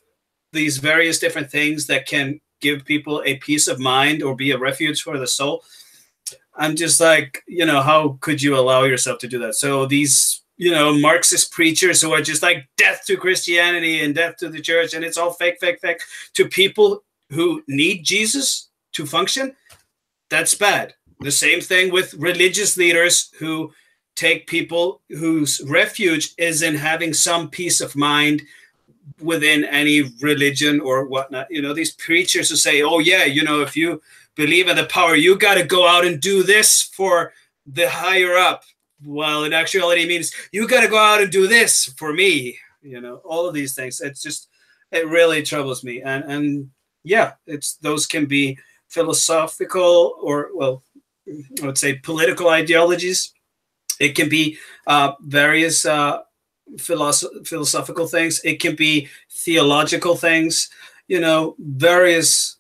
these various different things that can give people a peace of mind or be a refuge for the soul, I'm just like, you know, how could you allow yourself to do that? So these, you know, Marxist preachers who are just like death to Christianity and death to the church, and it's all fake, fake, fake, to people who need Jesus to function, that's bad. The same thing with religious leaders who take people whose refuge is in having some peace of mind within any religion or whatnot. You know, these preachers who say, oh, yeah, you know, if you believe in the power, you got to go out and do this for the higher up. Well, in actuality, it means you got to go out and do this for me. You know, all of these things. It's just, it really troubles me. And yeah, those can be philosophical or, well, I would say political ideologies. It can be various philosophical things. It can be theological things, you know, various.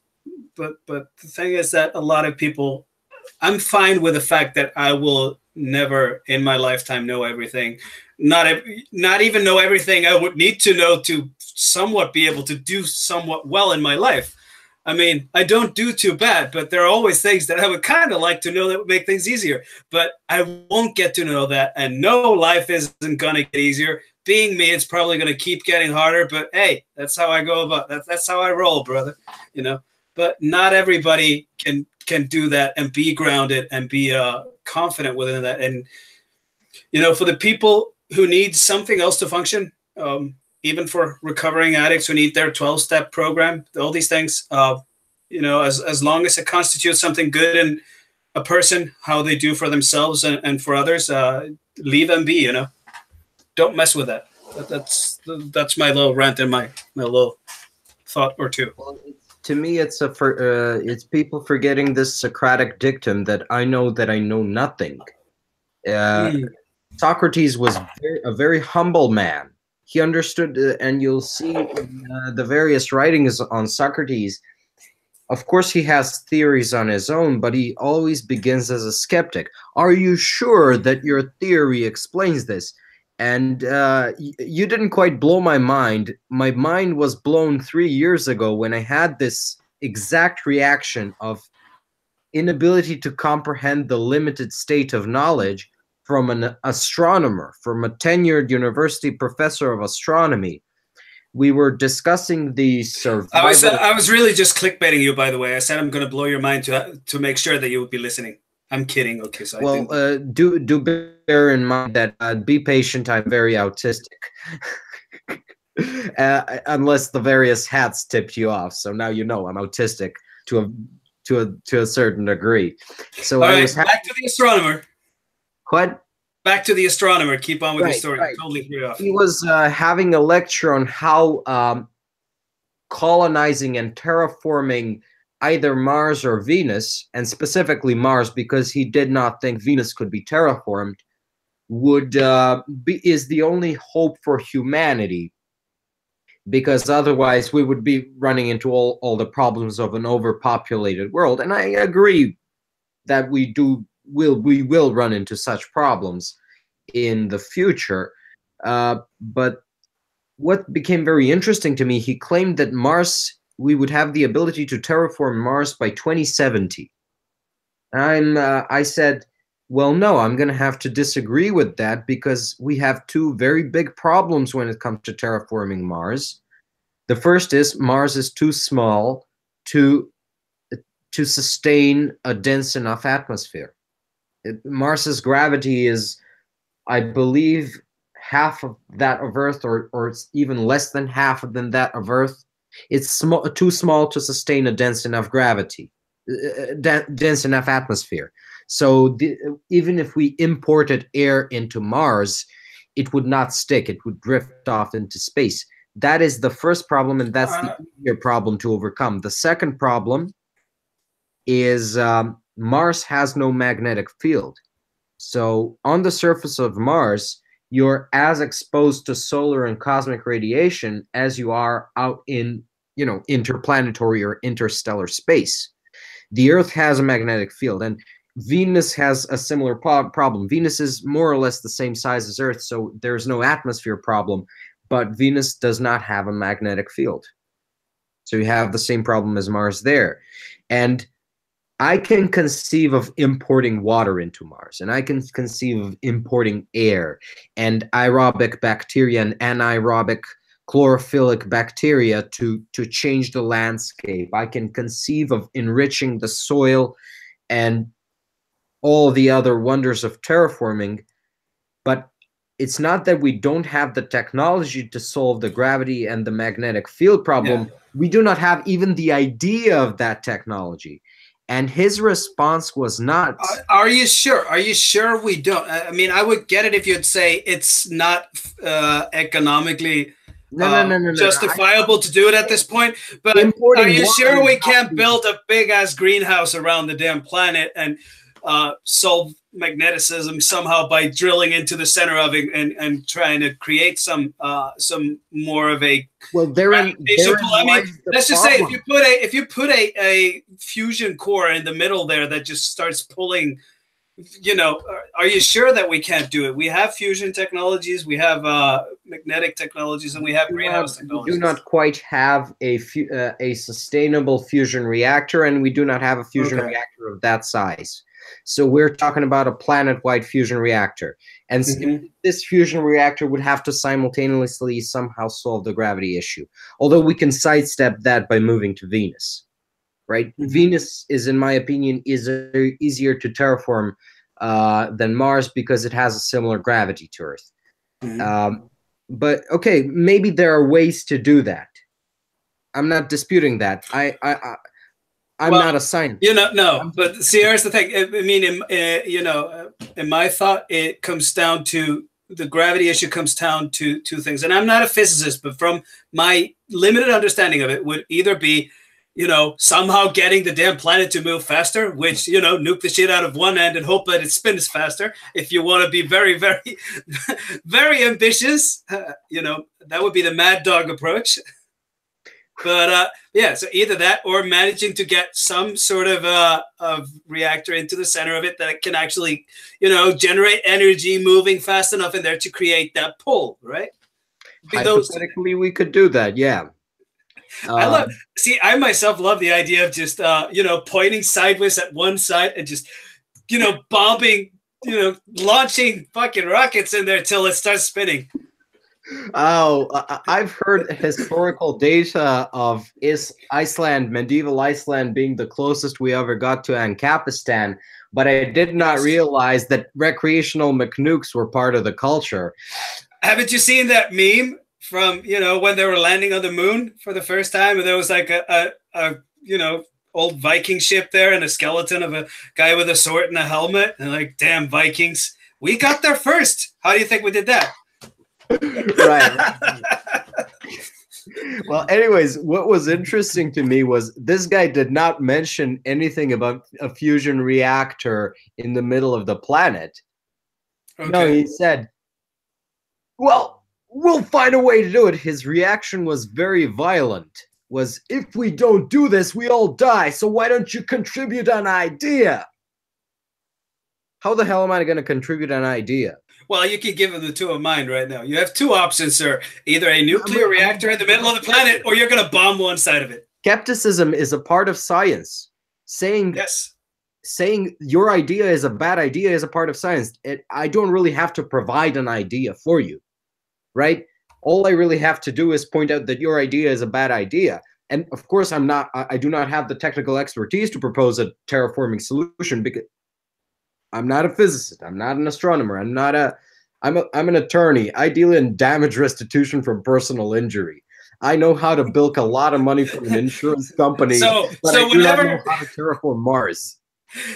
But the thing is that a lot of people, I'm fine with the fact that I will never in my lifetime know everything. Not even know everything I would need to know to somewhat be able to do somewhat well in my life. I mean, I don't do too bad, but there are always things that I would kind of like to know that would make things easier. But I won't get to know that. And no, life isn't going to get easier. Being me, it's probably going to keep getting harder. But hey, that's how I go about that. That's how I roll, brother. You know, but not everybody can do that and be grounded and be confident within that. And, you know, for the people who need something else to function, even for recovering addicts who need their 12-step program, all these things, you know, as long as it constitutes something good in a person, how they do for themselves and for others, leave them be, you know. Don't mess with that. That's my little rant and my little thought or two. Well, to me, it's people forgetting this Socratic dictum that I know nothing. Socrates was a very humble man. He understood, and you'll see in the various writings on Socrates, of course, he has theories on his own, but he always begins as a skeptic. Are you sure that your theory explains this? And you didn't quite blow my mind. My mind was blown 3 years ago when I had this exact reaction of inability to comprehend the limited state of knowledge from an astronomer, from a tenured university professor of astronomy. We were discussing the survival. I was really just clickbaiting you, by the way. I said I'm going to blow your mind to make sure that you would be listening. I'm kidding. Okay, so well, do bear in mind that be patient. I'm very autistic, unless the various hats tipped you off. So now you know I'm autistic to a certain degree. So all right, back to the astronomer. What? Back to the astronomer. Keep on with your story. Right. Totally threw you off. He was having a lecture on how colonizing and terraforming either Mars or Venus, and specifically Mars, because he did not think Venus could be terraformed, is the only hope for humanity, because otherwise we would be running into all the problems of an overpopulated world. And I agree that we will run into such problems in the future. But what became very interesting to me, he claimed that we would have the ability to terraform Mars by 2070. I said, well, no, I'm going to have to disagree with that, because we have two very big problems when it comes to terraforming Mars. The first is Mars is too small to sustain a dense enough atmosphere. Mars's gravity is, I believe, half of that of Earth, or it's even less than half than that of Earth. It's too small to sustain a dense enough gravity, dense enough atmosphere. So even if we imported air into Mars, it would not stick. It would drift off into space. That is the first problem, and that's the easier problem to overcome. The second problem is Mars has no magnetic field. So on the surface of Mars, you're as exposed to solar and cosmic radiation as you are out in, interplanetary or interstellar space. The Earth has a magnetic field, and Venus has a similar problem. Venus is more or less the same size as Earth, so there's no atmosphere problem, but Venus does not have a magnetic field. So you have the same problem as Mars there. And I can conceive of importing water into Mars, and I can conceive of importing air and aerobic bacteria and anaerobic chlorophyllc bacteria to change the landscape. I can conceive of enriching the soil and all the other wonders of terraforming, but it's not that we don't have the technology to solve the gravity and the magnetic field problem. Yeah. We do not have even the idea of that technology. And his response was not. Are you sure? Are you sure we don't? I mean, I would get it if you'd say it's not economically justifiable to do it at this point. But are you sure we can't build a big ass greenhouse around the damn planet and solve magneticism somehow by drilling into the center of it and trying to create some more of a I mean, let's just say if you put a fusion core in the middle there that just starts pulling, are you sure that we can't do it? We have fusion technologies, we have magnetic technologies, and we have greenhouse technologies. We do not quite have a sustainable fusion reactor, and we do not have a fusion reactor of that size. So we're talking about a planet-wide fusion reactor. And this fusion reactor would have to simultaneously somehow solve the gravity issue. Although we can sidestep that by moving to Venus, right? Venus is, in my opinion, easier to terraform than Mars because it has a similar gravity to Earth. But, okay, maybe there are ways to do that. I'm not disputing that. I'm not a scientist. No. But see, here's the thing. I mean, in my thought, it comes down to the gravity issue comes down to two things. And I'm not a physicist, but from my limited understanding of it, would either be, somehow getting the damn planet to move faster, which, nuke the shit out of one end and hope that it spins faster. If you want to be very, very, very ambitious, that would be the mad dog approach. But yeah, so either that or managing to get some sort of reactor into the center of it that can actually, generate energy moving fast enough in there to create that pull, right? Hypothetically, we could do that, yeah. I myself love the idea of just, pointing sideways at one side and just, bombing, launching fucking rockets in there till it starts spinning. Oh, I've heard historical data of medieval Iceland being the closest we ever got to Ancapistan, but I did not realize that recreational McNukes were part of the culture. Haven't you seen that meme from, when they were landing on the moon for the first time, and there was like a old Viking ship there and a skeleton of a guy with a sword and a helmet, and like, damn Vikings, we got there first. How do you think we did that? Right. Well, anyways, what was interesting to me was this guy did not mention anything about a fusion reactor in the middle of the planet. Okay. No, he said, well, we'll find a way to do it. His reaction was very violent. If we don't do this, we all die. So why don't you contribute an idea? How the hell am I going to contribute an idea? Well, you can give him the two of mine right now. You have two options, sir. Either a nuclear reactor in the middle of the planet, or you're going to bomb one side of it. Skepticism is a part of science. Saying your idea is a bad idea is a part of science. I don't really have to provide an idea for you, right? All I really have to do is point out that your idea is a bad idea. And of course, I do not have the technical expertise to propose a terraforming solution because I'm not a physicist. I'm not an astronomer. I'm an attorney. I deal in damage restitution from personal injury. I know how to bilk a lot of money from an insurance company, but I do not know how to terraform Mars.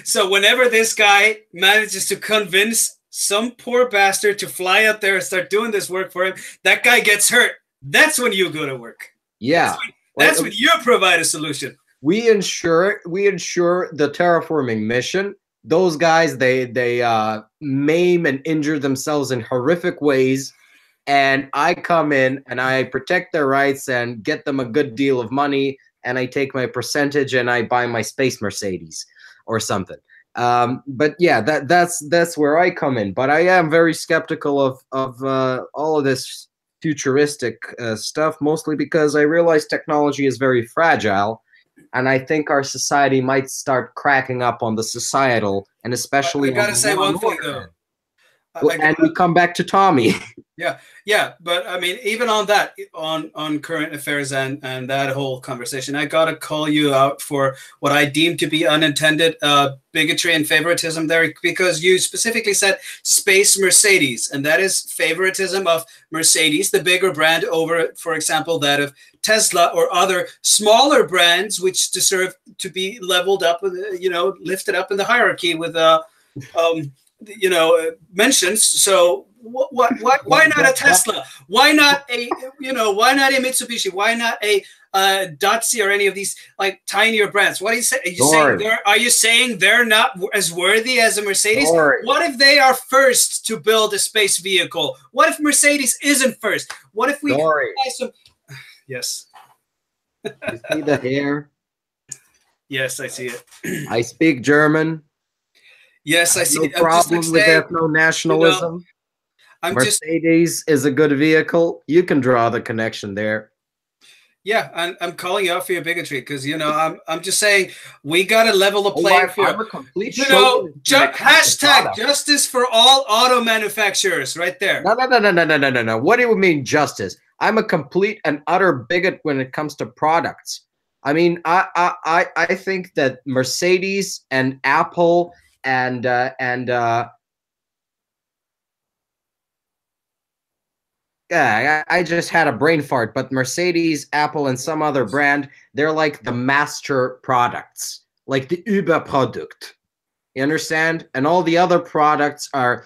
So whenever this guy manages to convince some poor bastard to fly up there and start doing this work for him, that guy gets hurt. That's when you go to work. Yeah. That's when you provide a solution. We ensure the terraforming mission. those guys, they maim and injure themselves in horrific ways, and I come in and I protect their rights and get them a good deal of money, and I take my percentage and I buy my space Mercedes or something. But yeah, that's where I come in. But I am very skeptical of all of this futuristic stuff, mostly because I realize technology is very fragile, and I think our society might start cracking up on the societal and I especially on gotta the say law one and thing order though. end. And we come back to Tommy. Yeah, but I mean, even on that, on current affairs and that whole conversation, I gotta call you out for what I deem to be unintended bigotry and favoritism there, because you specifically said space Mercedes, and that is favoritism of Mercedes, the bigger brand, over, for example, that of Tesla or other smaller brands which deserve to be leveled up, lifted up in the hierarchy with mentions. So why not a Tesla? Why not why not a Mitsubishi? Why not a Dacia or any of these like tinier brands? What are you saying? Are you saying they're not as worthy as a Mercedes? Dori. What if they are first to build a space vehicle? What if Mercedes isn't first? What if we buy some? Yes. You see the hair? Yes, I see it. I speak German. Yes, I see no it. problem with ethno-nationalism. Mercedes is a good vehicle. You can draw the connection there. Yeah, I'm calling you out for your bigotry because I'm just saying we gotta level the playing field. I'm a complete hashtag justice for all auto manufacturers, right there. No. What do you mean justice? I'm a complete and utter bigot when it comes to products. I mean, I think that Mercedes and Apple and yeah, I just had a brain fart, but Mercedes, Apple, and some other brand, they're like the master products, like the Überprodukt. You understand? And all the other products are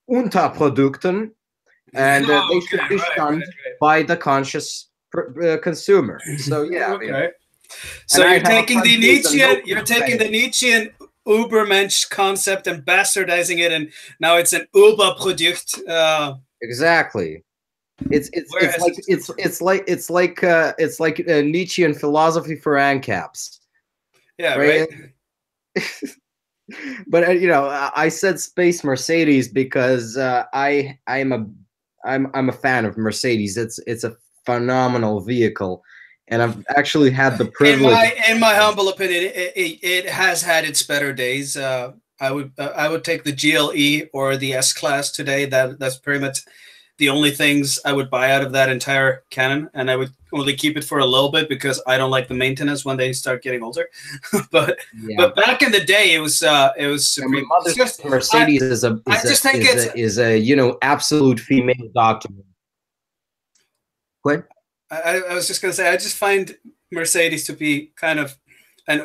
Unterprodukten, and they should be shunned by the conscious consumer. So yeah. Okay. So you're taking the Nietzschean Ubermensch concept and bastardizing it, and now it's an Überprodukt. Exactly. It's like Nietzschean philosophy for ANCAPs. Yeah, right. But I said space Mercedes because I'm a fan of Mercedes. It's a phenomenal vehicle, and I've actually had the privilege. In my humble opinion, it has had its better days. I would take the GLE or the S-Class today. That's pretty much the only things I would buy out of that entire canon, and I would only keep it for a little bit because I don't like the maintenance when they start getting older. but back in the day, it was supreme. Mercedes is a absolute female document. What? I was just gonna say I just find Mercedes to be kind of an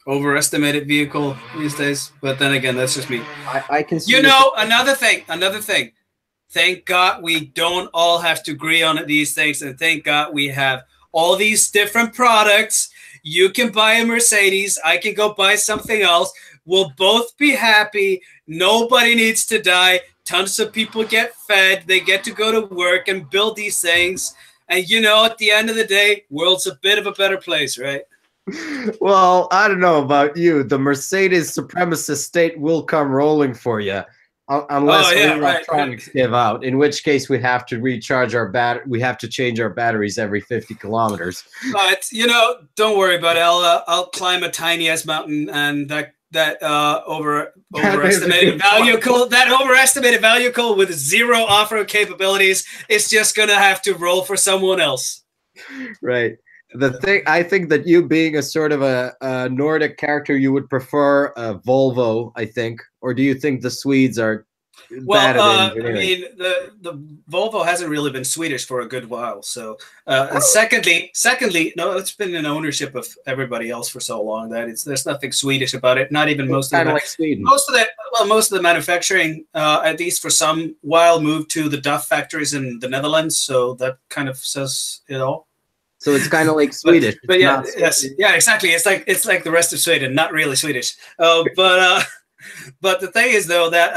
overestimated vehicle these days. But then again, that's just me. I can see. Another thing. Thank God we don't all have to agree on these things, and thank God we have all these different products. You can buy a Mercedes. I can go buy something else. We'll both be happy. Nobody needs to die. Tons of people get fed. They get to go to work and build these things. And at the end of the day, world's a bit of a better place, right? Well, I don't know about you. The Mercedes supremacist state will come rolling for you, unless electronics give out. In which case, we have to recharge our we have to change our batteries every 50 kilometers. But don't worry about it. I'll climb a tiny ass mountain, and that overestimated vehicle with zero off-road capabilities is just gonna have to roll for someone else. Right. I think that you being a sort of a Nordic character, you would prefer a Volvo, I think, or do you think the Swedes are bad at engineering? I mean, the Volvo hasn't really been Swedish for a good while. So, secondly, no, it's been in ownership of everybody else for so long that there's nothing Swedish about it. Not even most of the manufacturing, at least for some while, moved to the Duff factories in the Netherlands. So that kind of says it all. So it's kind of like Swedish. But It's yeah, not yes, Swedish. yeah, exactly. It's like the rest of Sweden, not really Swedish. But the thing is though that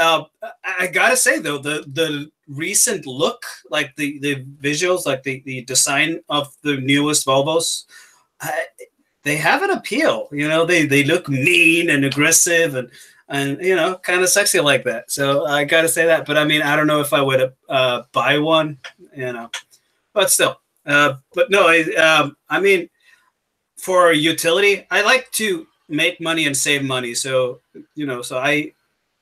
I gotta say though the recent look, like the visuals, like the design of the newest Volvos, they have an appeal. You know, they look mean and aggressive and you know, kind of sexy like that. So I gotta say that. But I mean, I don't know if I would buy one. You know, but still. But no, I mean, for utility, I like to make money and save money. So you know, so I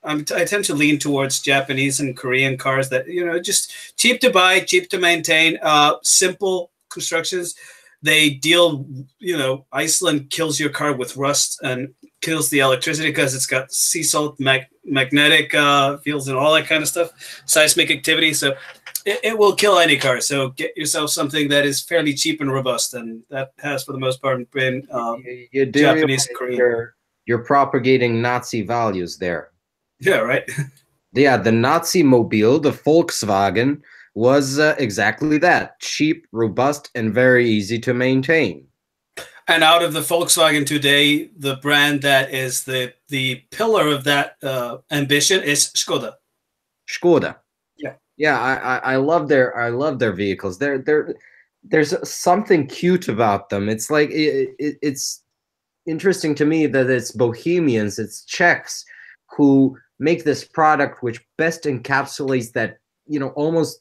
tend to lean towards Japanese and Korean cars that, you know, just cheap to buy, cheap to maintain, simple constructions. They deal, you know, Iceland kills your car with rust and kills the electricity because it's got sea salt, magnetic fields, and all that kind of stuff, seismic activity. So it will kill any car. So get yourself something that is fairly cheap and robust, and that has, for the most part, been Japanese, Korean. You're propagating Nazi values there. Yeah, right. Yeah, the Nazi mobile, the Volkswagen, was exactly that: cheap, robust, and very easy to maintain. And out of the Volkswagen today, the brand that is the pillar of that ambition is Skoda. Skoda. Yeah, yeah, I love their vehicles. There's something cute about them. It's like it's interesting to me that it's Bohemians, it's Czechs who make this product which best encapsulates that, you know, almost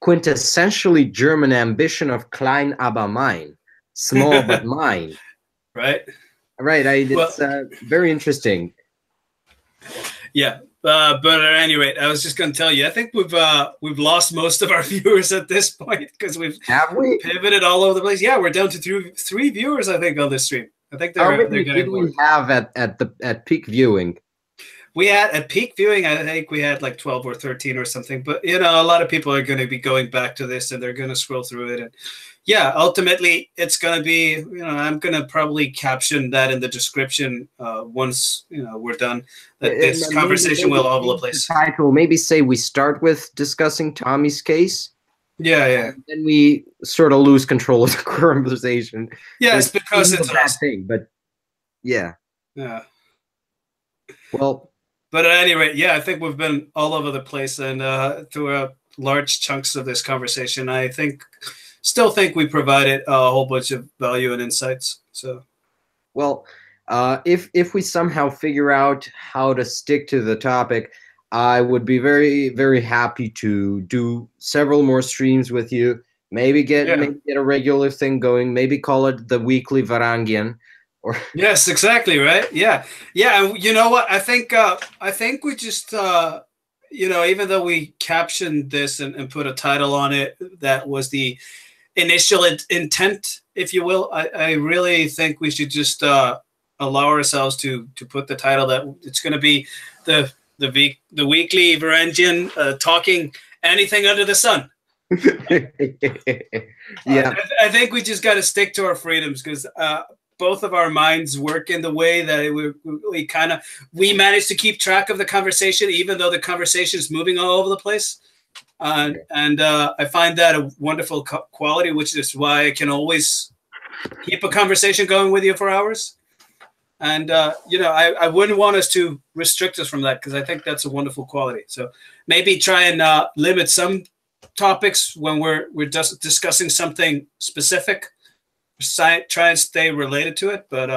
quintessentially German ambition of klein aber mein, small but mine. Right. It's very interesting. Yeah. But at any rate, I was just going to tell you, I think we've lost most of our viewers at this point because we've pivoted all over the place. Yeah, we're down to three viewers, I think, on this stream. I think they're getting bored. We have at peak viewing? We had at peak viewing, I think we had like 12 or 13 or something. But you know, a lot of people are going to be going back to this and they're going to scroll through it. And yeah, ultimately, it's going to be, you know, I'm going to probably caption that in the description once, you know, we're done. That this conversation will all over the place. Title, maybe say we start with discussing Tommy's case. Yeah, yeah. And then we sort of lose control of the conversation. Yes, because it's a bad thing, but yeah. Yeah. Well, but at any rate, yeah, I think we've been all over the place, and throughout large chunks of this conversation, I still think we provided a whole bunch of value and insights. So, well, if we somehow figure out how to stick to the topic, I would be very, very happy to do several more streams with you. Maybe get a regular thing going. Maybe call it the weekly Varangian. Yes, exactly, right. Yeah. And you know what? I think we just you know, even though we captioned this and put a title on it, that was the initial intent, if you will. I really think we should just allow ourselves to put the title that it's going to be the weekly Varangian talking anything under the sun. Yeah, I think we just got to stick to our freedoms because both of our minds work in the way that we manage to keep track of the conversation, even though the conversation is moving all over the place. And I find that a wonderful quality, which is why I can always keep a conversation going with you for hours. And, you know, I wouldn't want us to restrict us from that because I think that's a wonderful quality. So maybe try and limit some topics when we're just discussing something specific. Try and stay related to it, but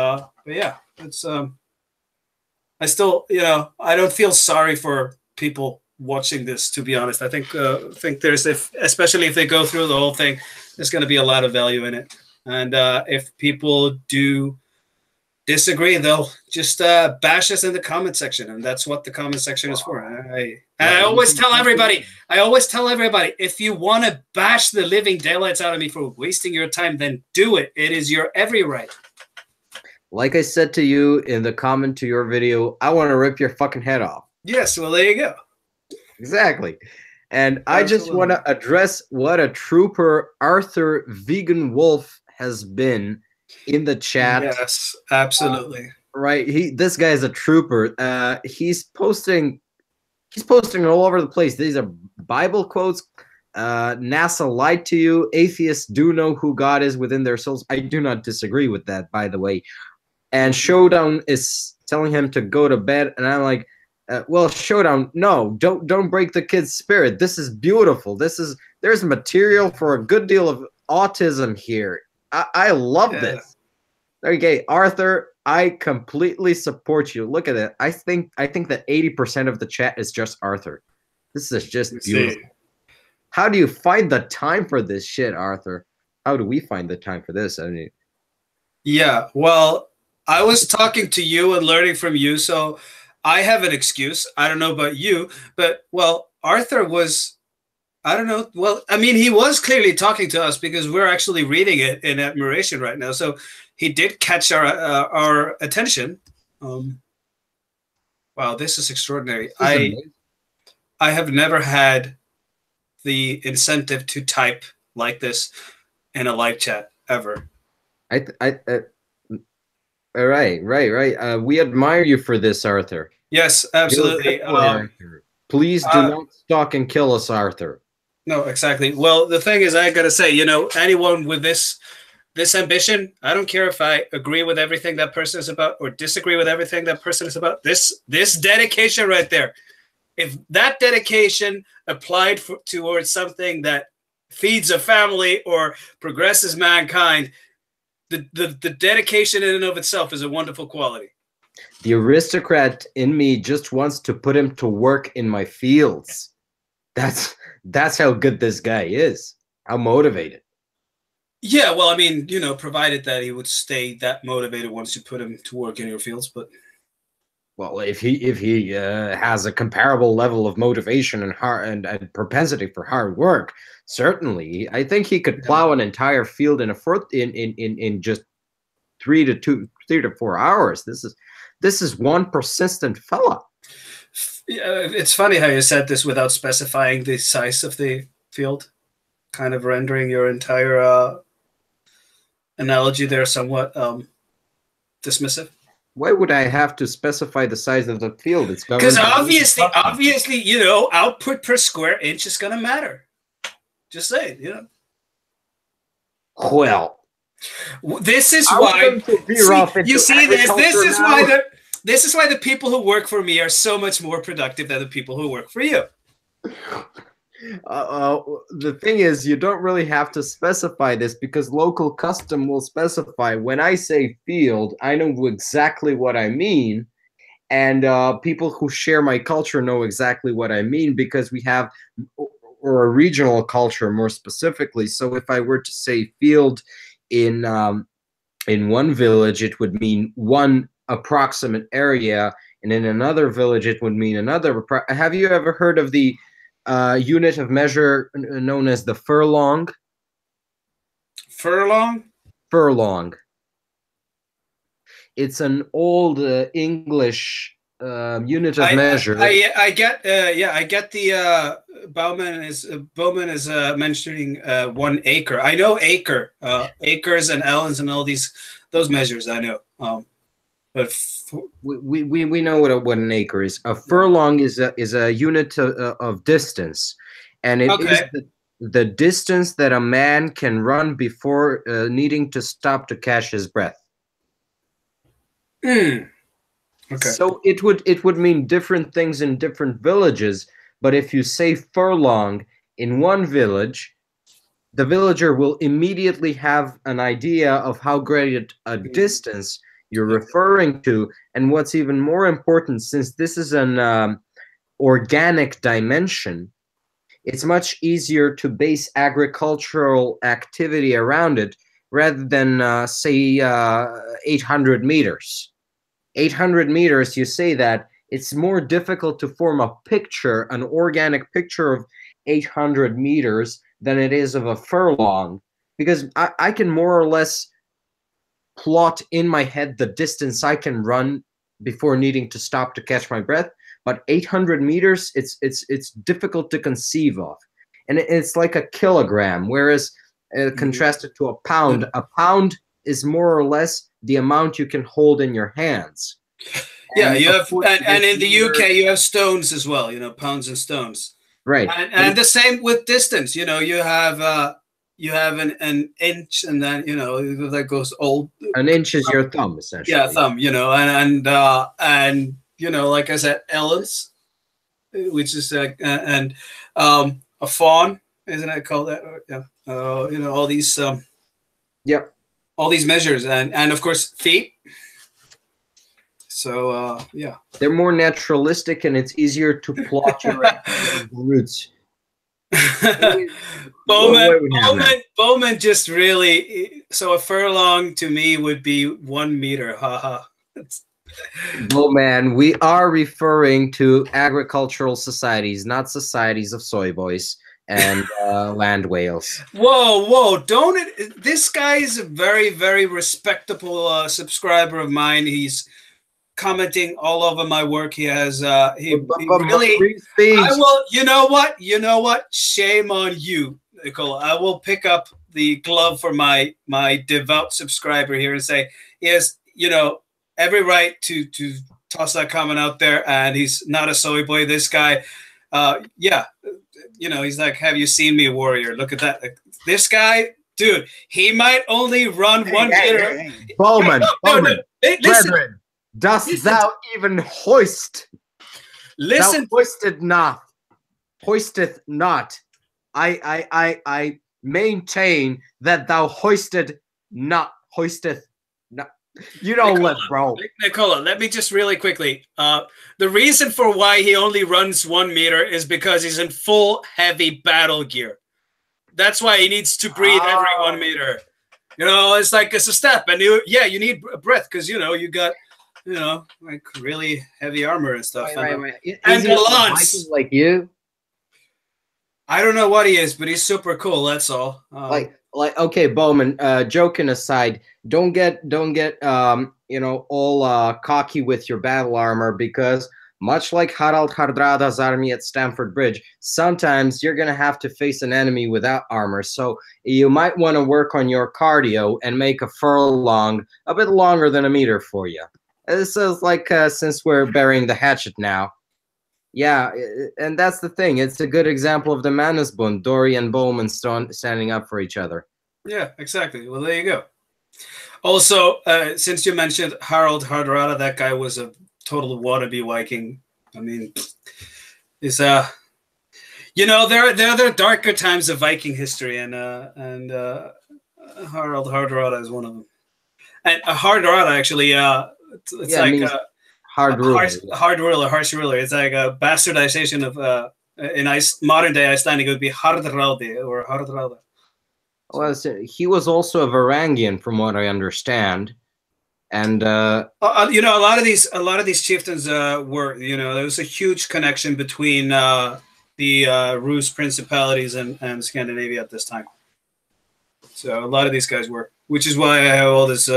yeah, it's I still, you know, I don't feel sorry for people watching this, to be honest. I think there's, especially if they go through the whole thing, there's going to be a lot of value in it. And if people do disagree, they'll just bash us in the comment section, and that's what the comment section is for. I always tell everybody, if you want to bash the living daylights out of me for wasting your time, then do it. It is your every right. Like I said to you in the comment to your video, I want to rip your fucking head off. Yes, well, there you go. Exactly. And I just want to address what a trooper Arthur Vegan Wolf has been in the chat. Yes, absolutely. Right. This guy is a trooper. He's posting all over the place. These are Bible quotes, NASA lied to you. Atheists do know who God is within their souls. I do not disagree with that, by the way. And Showdown is telling him to go to bed, and I'm like, well, Showdown, no, don't break the kid's spirit. This is beautiful. There's material for a good deal of autism here. I love this. Okay, Arthur, I completely support you. Look at it. I think that 80% of the chat is just Arthur. This is just beautiful. How do you find the time for this shit, Arthur? How do we find the time for this? I mean, yeah, well, I was talking to you and learning from you, so I have an excuse. I don't know about you, but, well, Arthur was, I don't know. Well, I mean, he was clearly talking to us because we're actually reading it in admiration right now. So he did catch our attention. Wow, this is extraordinary. I have never had the incentive to type like this in a live chat ever. All right. We admire you for this, Arthur. Yes, absolutely. Please do not stalk and kill us, Arthur. No, exactly. Well, the thing is, I gotta say, you know, anyone with this ambition, I don't care if I agree with everything that person is about or disagree with everything that person is about. This dedication right there, if that dedication applied towards something that feeds a family or progresses mankind, the dedication in and of itself is a wonderful quality. The aristocrat in me just wants to put him to work in my fields. That's how good this guy is. How motivated. Yeah, well, I mean, you know, provided that he would stay that motivated once you put him to work in your fields, but well, if he has a comparable level of motivation and propensity for hard work, certainly, I think he could plow an entire field in just 3 to 4 hours. This is one persistent fella. It's funny how you said this without specifying the size of the field, kind of rendering your entire analogy there somewhat dismissive. Why would I have to specify the size of the field? It's because obviously, you know, output per square inch is going to matter. Just saying, you know. Well, this is why. You see this. This is why the people who work for me are so much more productive than the people who work for you. The thing is, you don't really have to specify this because local custom will specify. When I say field, I know exactly what I mean. And people who share my culture know exactly what I mean because we have, or a regional culture more specifically. So if I were to say field in one village, it would mean one approximate area, and in another village, it would mean another. Have you ever heard of the unit of measure known as the furlong? Furlong? Furlong. It's an old English unit of measure. I get the Bowman is mentioning 1 acre. I know acre, acres and ellens and all those measures. I know, but we know what an acre is. A furlong is a unit of distance, and it is the distance that a man can run before needing to stop to catch his breath. Okay. So it would mean different things in different villages, but if you say furlong in one village, the villager will immediately have an idea of how great a distance you're referring to. And what's even more important, since this is an organic dimension, it's much easier to base agricultural activity around it rather than, say, 800 meters. 800 meters, you say that, it's more difficult to form a picture, an organic picture of 800 meters than it is of a furlong, because I can more or less plot in my head the distance I can run before needing to stop to catch my breath. But 800 meters, it's difficult to conceive of. And it's like a kilogram, whereas contrasted to a pound is more or less the amount you can hold in your hands. Yeah, you have, and in the UK, you have stones as well, you know, pounds and stones. Right. And the same with distance. You know, you have an inch, and then that goes old. An inch is your thumb, essentially. Yeah, thumb. You know, and like I said, Ellis, which is and a fawn, isn't it called that? Yeah. All these Yep. all these measures, and of course feet. So yeah, they're more naturalistic, and it's easier to plot your roots. Bowman just really. So a furlong to me would be 1 meter. Haha. Bowman, we are referring to agricultural societies, not societies of soy boys and land whales. Whoa! Don't it? This guy is a very, very respectable subscriber of mine. He's commenting all over my work. He has he really. I will. You know what? Shame on you, Nicola. I will pick up the glove for my devout subscriber here and say he has every right to toss that comment out there, and he's not a soy boy. This guy, yeah. He's like, have you seen me, warrior? Look at that. This guy, dude, he might only run 1 meter. Bowman, Listen, brethren, dost thou even hoist? Listen. Thou hoisteth not. I maintain that thou hoisteth not. You don't let, bro. Nicola, let me just really quickly. The reason for why he only runs 1 meter is because he's in full heavy battle gear. That's why he needs to breathe every 1 meter. It's like it's a step, and you need breath because you got like really heavy armor and stuff. Right. And the lance, like you. I don't know what he is, but he's super cool. That's all. Okay, Bowman. Joking aside, don't get all cocky with your battle armor, because much like Harald Hardrada's army at Stamford Bridge, sometimes you're gonna have to face an enemy without armor. So you might want to work on your cardio and make a furlong a bit longer than 1 meter for you. This is like since we're burying the hatchet now. Yeah, and that's the thing. It's a good example of the Mannesbund, Dori and Bowman standing up for each other. Yeah, exactly. Well, there you go. Also, since you mentioned Harald Hardrada, that guy was a total wannabe Viking. I mean, it's there are darker times of Viking history, and Harald Hardrada is one of them. And Hardrada actually, it's like harsh ruler. It's like a bastardization of in modern day Icelandic it would be Hardrade or Hardrada. Well, he was also a Varangian, from what I understand, and a lot of these chieftains were there was a huge connection between the Rus principalities and Scandinavia at this time. So a lot of these guys were, which is why I have all this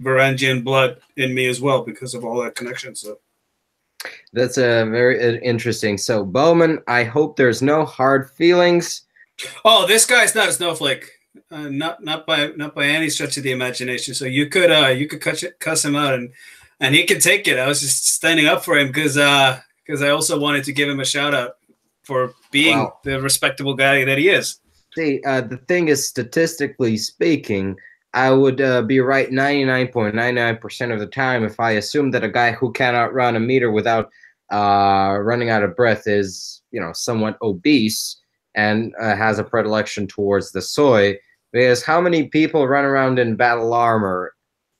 Varangian blood in me as well, because of all that connection. So that's very interesting. So Bowman, I hope there's no hard feelings. Oh, this guy's not a snowflake, not by any stretch of the imagination. So you could cuss him out, and he could take it. I was just standing up for him because I also wanted to give him a shout out for being the respectable guy that he is. See, the thing is, statistically speaking, I would be right 99.99% of the time if I assume that a guy who cannot run 1 meter without running out of breath is, somewhat obese and has a predilection towards the soy. Because how many people run around in battle armor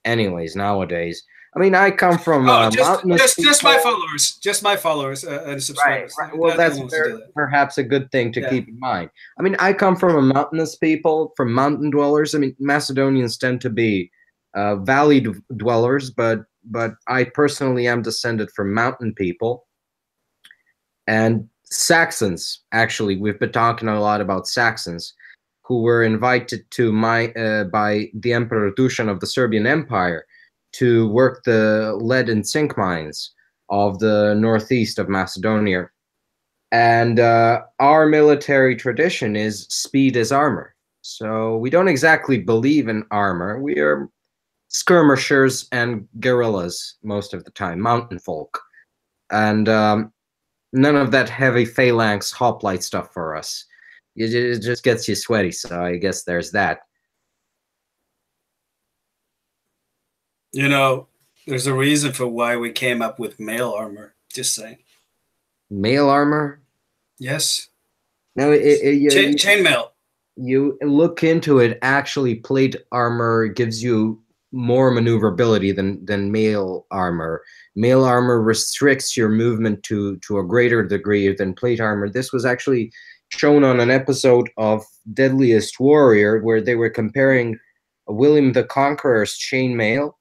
anyways nowadays? I mean, I come from just my followers and subscribers. Right. Well, that's perhaps a good thing to keep in mind. I mean, I come from a mountainous people, from mountain dwellers. I mean, Macedonians tend to be valley dwellers, but I personally am descended from mountain people. And Saxons, actually, we've been talking a lot about Saxons, who were invited to by the Emperor Dusan of the Serbian Empire to work the lead and zinc mines of the northeast of Macedonia. And our military tradition is speed as armor. So we don't exactly believe in armor. We are skirmishers and guerrillas most of the time, mountain folk. And None of that heavy phalanx hoplite stuff for us. It just gets you sweaty, so I guess there's that. You know, there's a reason for why we came up with male armor. Just saying. Mail armor? Yes. No, Chainmail. you look into it. Actually, plate armor gives you more maneuverability than mail armor. Mail armor restricts your movement to a greater degree than plate armor. This was actually shown on an episode of Deadliest Warrior, where they were comparing William the Conqueror's chainmail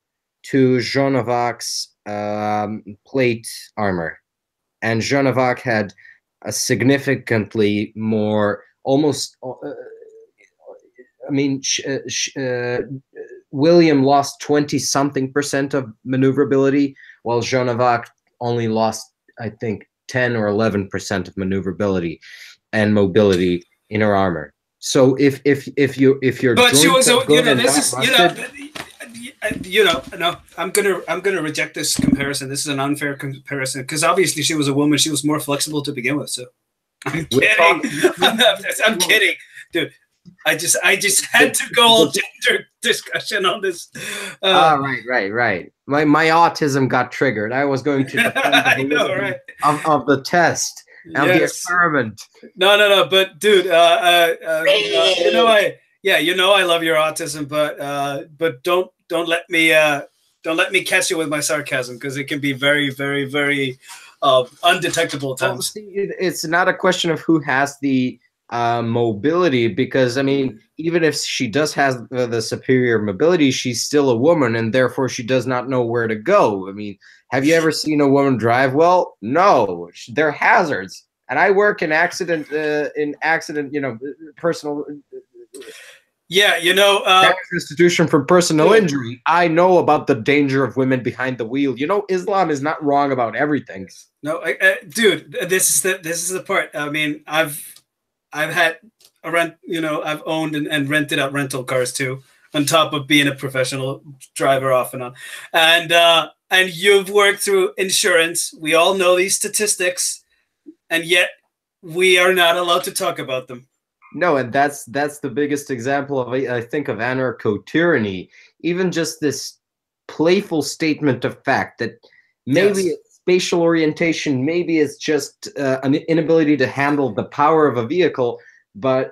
to Jean of Arc's plate armor, and Jean of Arc had a significantly more, almost. I mean, William lost 20 something percent of maneuverability, while Jean of Arc only lost, I think, 10 or 11% of maneuverability and mobility in her armor. So if you're but she was, you know, this is, rusted, no, I'm gonna reject this comparison. This is an unfair comparison because obviously she was a woman. She was more flexible to begin with. So I'm kidding. I'm kidding, dude. I just had to go all gender discussion on this. Right. My autism got triggered. I was going to defend the I know, right? of the test and the experiment. No. But dude, you know I love your autism, but don't let me catch you with my sarcasm because it can be very, very, very undetectable at times. See, it's not a question of who has the mobility, because I mean, even if she does have the superior mobility, she's still a woman, and therefore she does not know where to go. I mean, have you ever seen a woman drive well? No, they're hazards. And I work in accident, personal. Yeah, institution for personal injury. I know about the danger of women behind the wheel. You know, Islam is not wrong about everything. No, dude, this is the part. I mean, I've had a rent, I've owned and rented out rental cars too, on top of being a professional driver off and on. And you've worked through insurance. We all know these statistics, and yet we are not allowed to talk about them. No, and that's the biggest example of, I think, of anarcho-tyranny. Even just this playful statement of fact that maybe it's spatial orientation, maybe it's just an inability to handle the power of a vehicle, but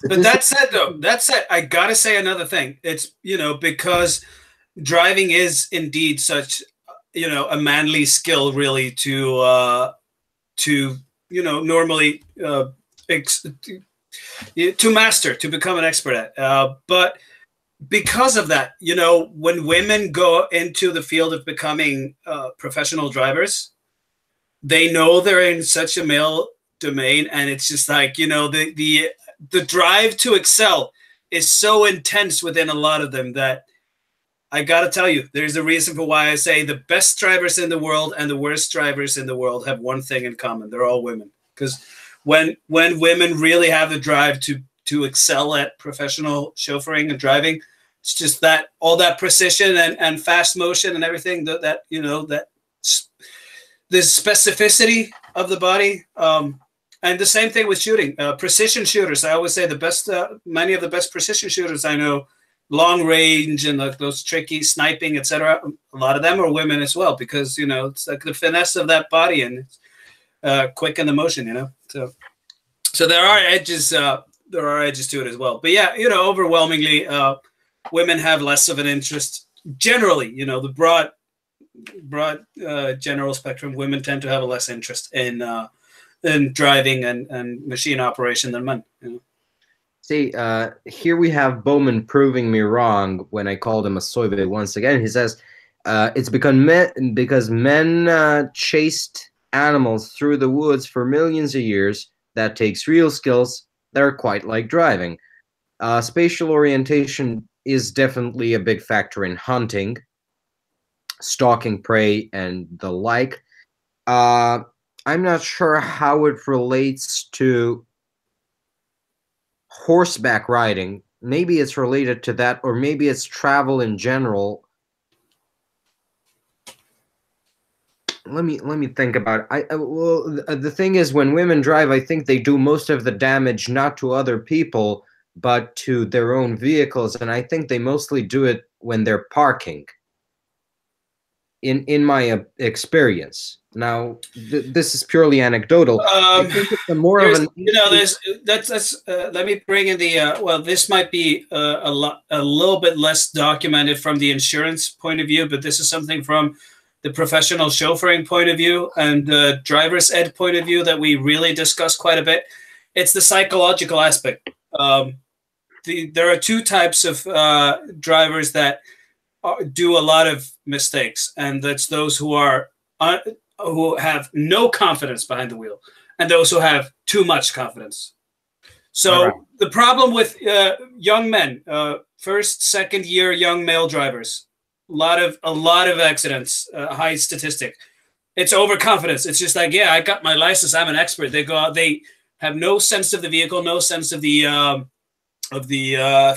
that said, I gotta say another thing. It's, because driving is indeed such, a manly skill, really, to normally to master, to become an expert at. But because of that, when women go into the field of becoming professional drivers, they know they're in such a male domain, and it's just like, the drive to excel is so intense within a lot of them that I gotta tell you, there's a reason for why I say the best drivers in the world and the worst drivers in the world have one thing in common: they're all women. Because when women really have the drive to excel at professional chauffeuring and driving, it's just that all that precision and fast motion and everything, that the specificity of the body. And the same thing with shooting. Precision shooters, I always say many of the best precision shooters I know, long range and those tricky sniping, etc. A lot of them are women as well, because it's like the finesse of that body, and it's quick in the motion. So there are edges. There are edges to it as well. But yeah, overwhelmingly, women have less of an interest. Generally, the broad general spectrum, women tend to have a less interest in driving and machine operation than men. See, here we have Bowman proving me wrong when I called him a soyboy once again. He says it's because men chased animals through the woods for millions of years. That takes real skills that are quite like driving. Spatial orientation is definitely a big factor in hunting, stalking prey, and the like. I'm not sure how it relates to horseback riding. Maybe it's related to that, or maybe it's travel in general. let me think about it. Well, the thing is, when women drive, I think they do most of the damage not to other people, but to their own vehicles, and I think they mostly do it when they're parking. In my experience. Now, this is purely anecdotal. I Um, think it's a more of there's, an you know, issue. there's that's. Let me bring in the. Well, this might be a little bit less documented from the insurance point of view, but this is something from the professional chauffeuring point of view and the driver's ed point of view that we really discuss quite a bit. It's the psychological aspect. There are two types of drivers that do a lot of mistakes, and that's those who have no confidence behind the wheel, and those who have too much confidence. All right. So the problem with young men, first, second year young male drivers, a lot of accidents, high statistic. It's overconfidence. It's just like, yeah, I got my license. I'm an expert. They go out. They have no sense of the vehicle, no sense of the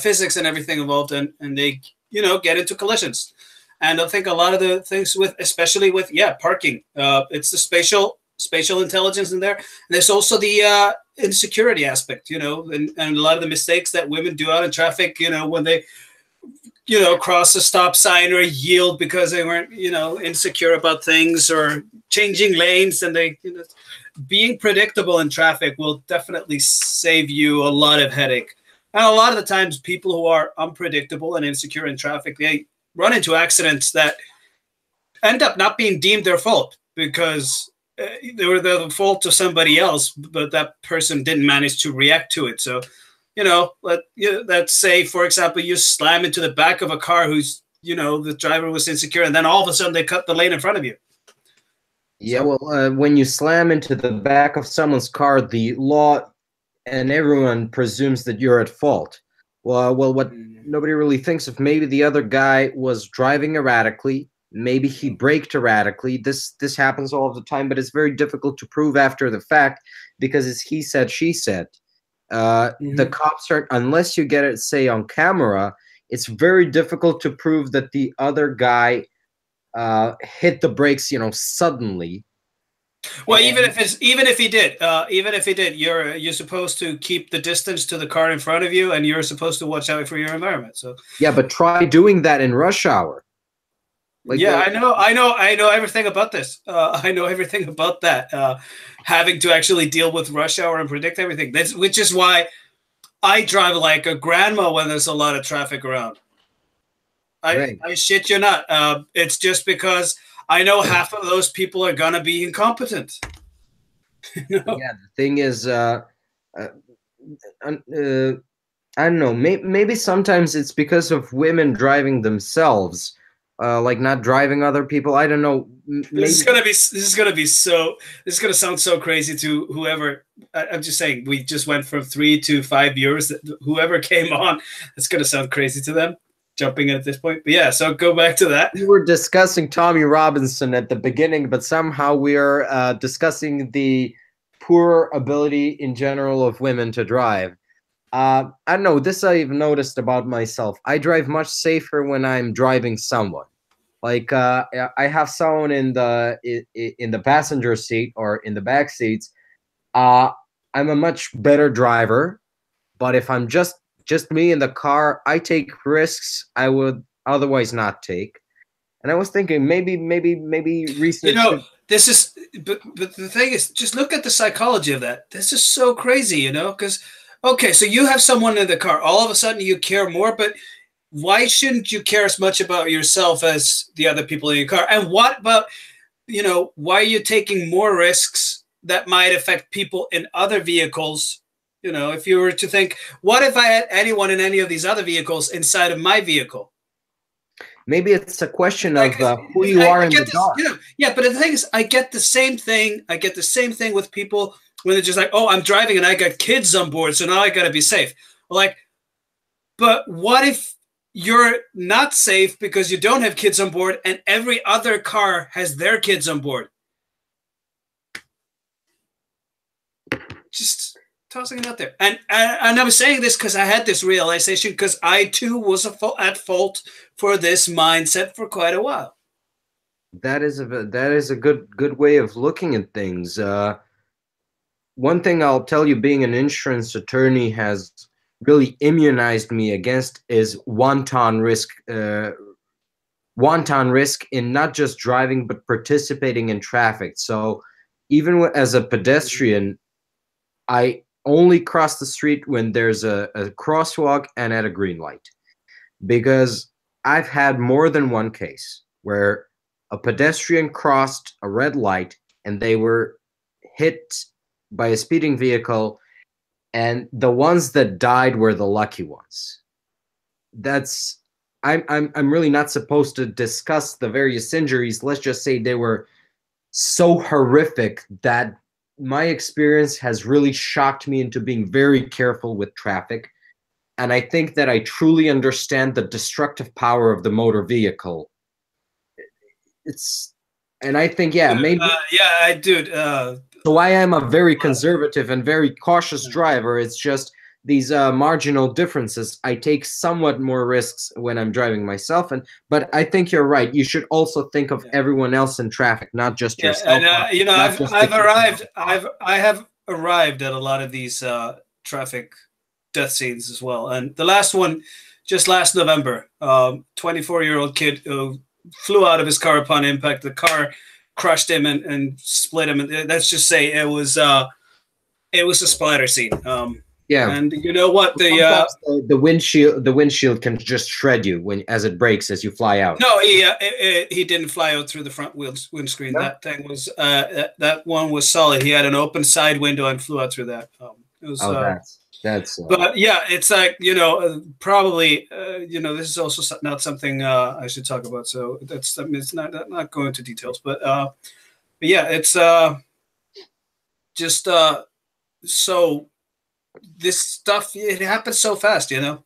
physics and everything involved, and they get into collisions. And I think a lot of the things with, especially with parking, it's the spatial intelligence in there. And there's also the insecurity aspect, and a lot of the mistakes that women do out in traffic, when they cross a stop sign or yield because they weren't insecure about things, or changing lanes, and they being predictable in traffic will definitely save you a lot of headache. And a lot of the times, people who are unpredictable and insecure in traffic, they run into accidents that end up not being deemed their fault, because they were the fault of somebody else, but that person didn't manage to react to it. So, let's say, for example, you slam into the back of a car who's, the driver was insecure, and then all of a sudden they cut the lane in front of you. Yeah, well, when you slam into the back of someone's car, the law and everyone presumes that you're at fault. Well, what nobody really thinks of, maybe the other guy was driving erratically, maybe he braked erratically. This happens all the time, but it's very difficult to prove after the fact, because it's he said, she said. The cops are, unless you get it, say, on camera, it's very difficult to prove that the other guy hit the brakes, suddenly. Well, even if he did, you're supposed to keep the distance to the car in front of you, and you're supposed to watch out for your environment. So yeah, but try doing that in rush hour. Like, yeah, I know everything about this. I know everything about that. Having to actually deal with rush hour and predict everything. Which is why I drive like a grandma when there's a lot of traffic around. I shit you not. It's just because I know half of those people are gonna be incompetent. Yeah, the thing is, I don't know. Maybe sometimes it's because of women driving themselves, like not driving other people. I don't know. This is gonna sound so crazy to whoever. I'm just saying, we just went from 3 to 5 years. Whoever came on, it's gonna sound crazy to them, jumping in at this point. But yeah, so go back to that. We were discussing Tommy Robinson at the beginning, but somehow we are discussing the poor ability in general of women to drive. I don't know. This I've noticed about myself. I drive much safer when I'm driving someone. Like I have someone in the passenger seat or in the back seats. I'm a much better driver. But if I'm just me in the car, I take risks I would otherwise not take. And I was thinking maybe research. This is, but the thing is, just look at the psychology of that. This is so crazy, because, okay, so you have someone in the car. All of a sudden you care more, but why shouldn't you care as much about yourself as the other people in your car? And what about, why are you taking more risks that might affect people in other vehicles? If you were to think, what if I had anyone in any of these other vehicles inside of my vehicle? Maybe it's a question of who you are in the dark. Yeah, but the thing is, I get the same thing. I get the same thing with people when they're just like, oh, I'm driving and I got kids on board, so now I got to be safe. Like, but what if you're not safe because you don't have kids on board and every other car has their kids on board? Just tossing it out there. And I was saying this because I had this realization, because I too was at fault for this mindset for quite a while. That is a good way of looking at things. One thing I'll tell you, being an insurance attorney has really immunized me against is wanton risk in not just driving but participating in traffic. So even as a pedestrian, I only cross the street when there's a crosswalk and at a green light, because I've had more than one case where a pedestrian crossed a red light and they were hit by a speeding vehicle, and the ones that died were the lucky ones. That's I'm really not supposed to discuss the various injuries. Let's just say they were so horrific that my experience has really shocked me into being very careful with traffic. And I think that I truly understand the destructive power of the motor vehicle. And I think, yeah, maybe. Yeah, I do. So I am a very conservative and very cautious driver. It's just these marginal differences. I take somewhat more risks when I'm driving myself, but I think you're right. You should also think of everyone else in traffic, not just yourself. And you know, I have arrived at a lot of these traffic death scenes as well. And the last one, just last November, 24-year-old kid who flew out of his car upon impact. The car crushed him and split him. And let's just say it was a splatter scene. Yeah, and you know what, the windshield can just shred you as it breaks as you fly out. No, he didn't fly out through the front windscreen. No? That thing was that one was solid. He had an open side window and flew out through that. It was. That's. But yeah, it's like, you know, probably you know, this is also not something I should talk about. So that's, I mean, it's not going into details, but yeah, it's just so. This stuff, it happens so fast, you know.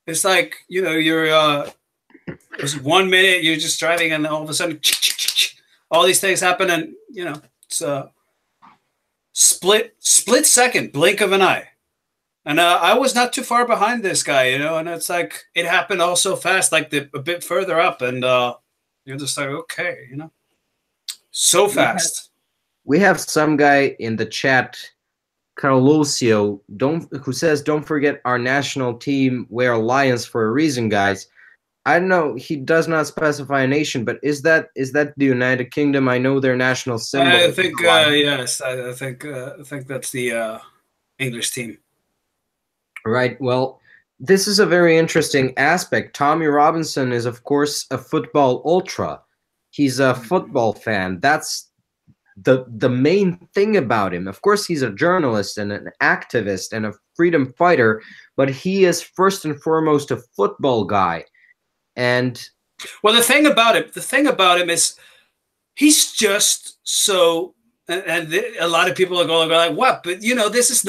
It's like, you know, you're there's 1 minute you're just driving and all of a sudden all these things happen, and you know, it's a split second, blink of an eye. And I was not too far behind this guy, you know, and it's like it happened all so fast, like a bit further up, and you're just like, okay, you know, so fast. We have some guy in the chat, Carlosio, who says, "Don't forget our national team wear lions for a reason, guys." I don't know. He does not specify a nation, but is that the United Kingdom? I know their national symbol. I think yes. I think that's the English team. Right. Well, this is a very interesting aspect. Tommy Robinson is, of course, a football ultra. He's a football fan. That's the main thing about him. Of course, he's a journalist and an activist and a freedom fighter, but he is first and foremost a football guy. And well, the thing about him is he's just so. And a lot of people are going like, "What?" But you know, this is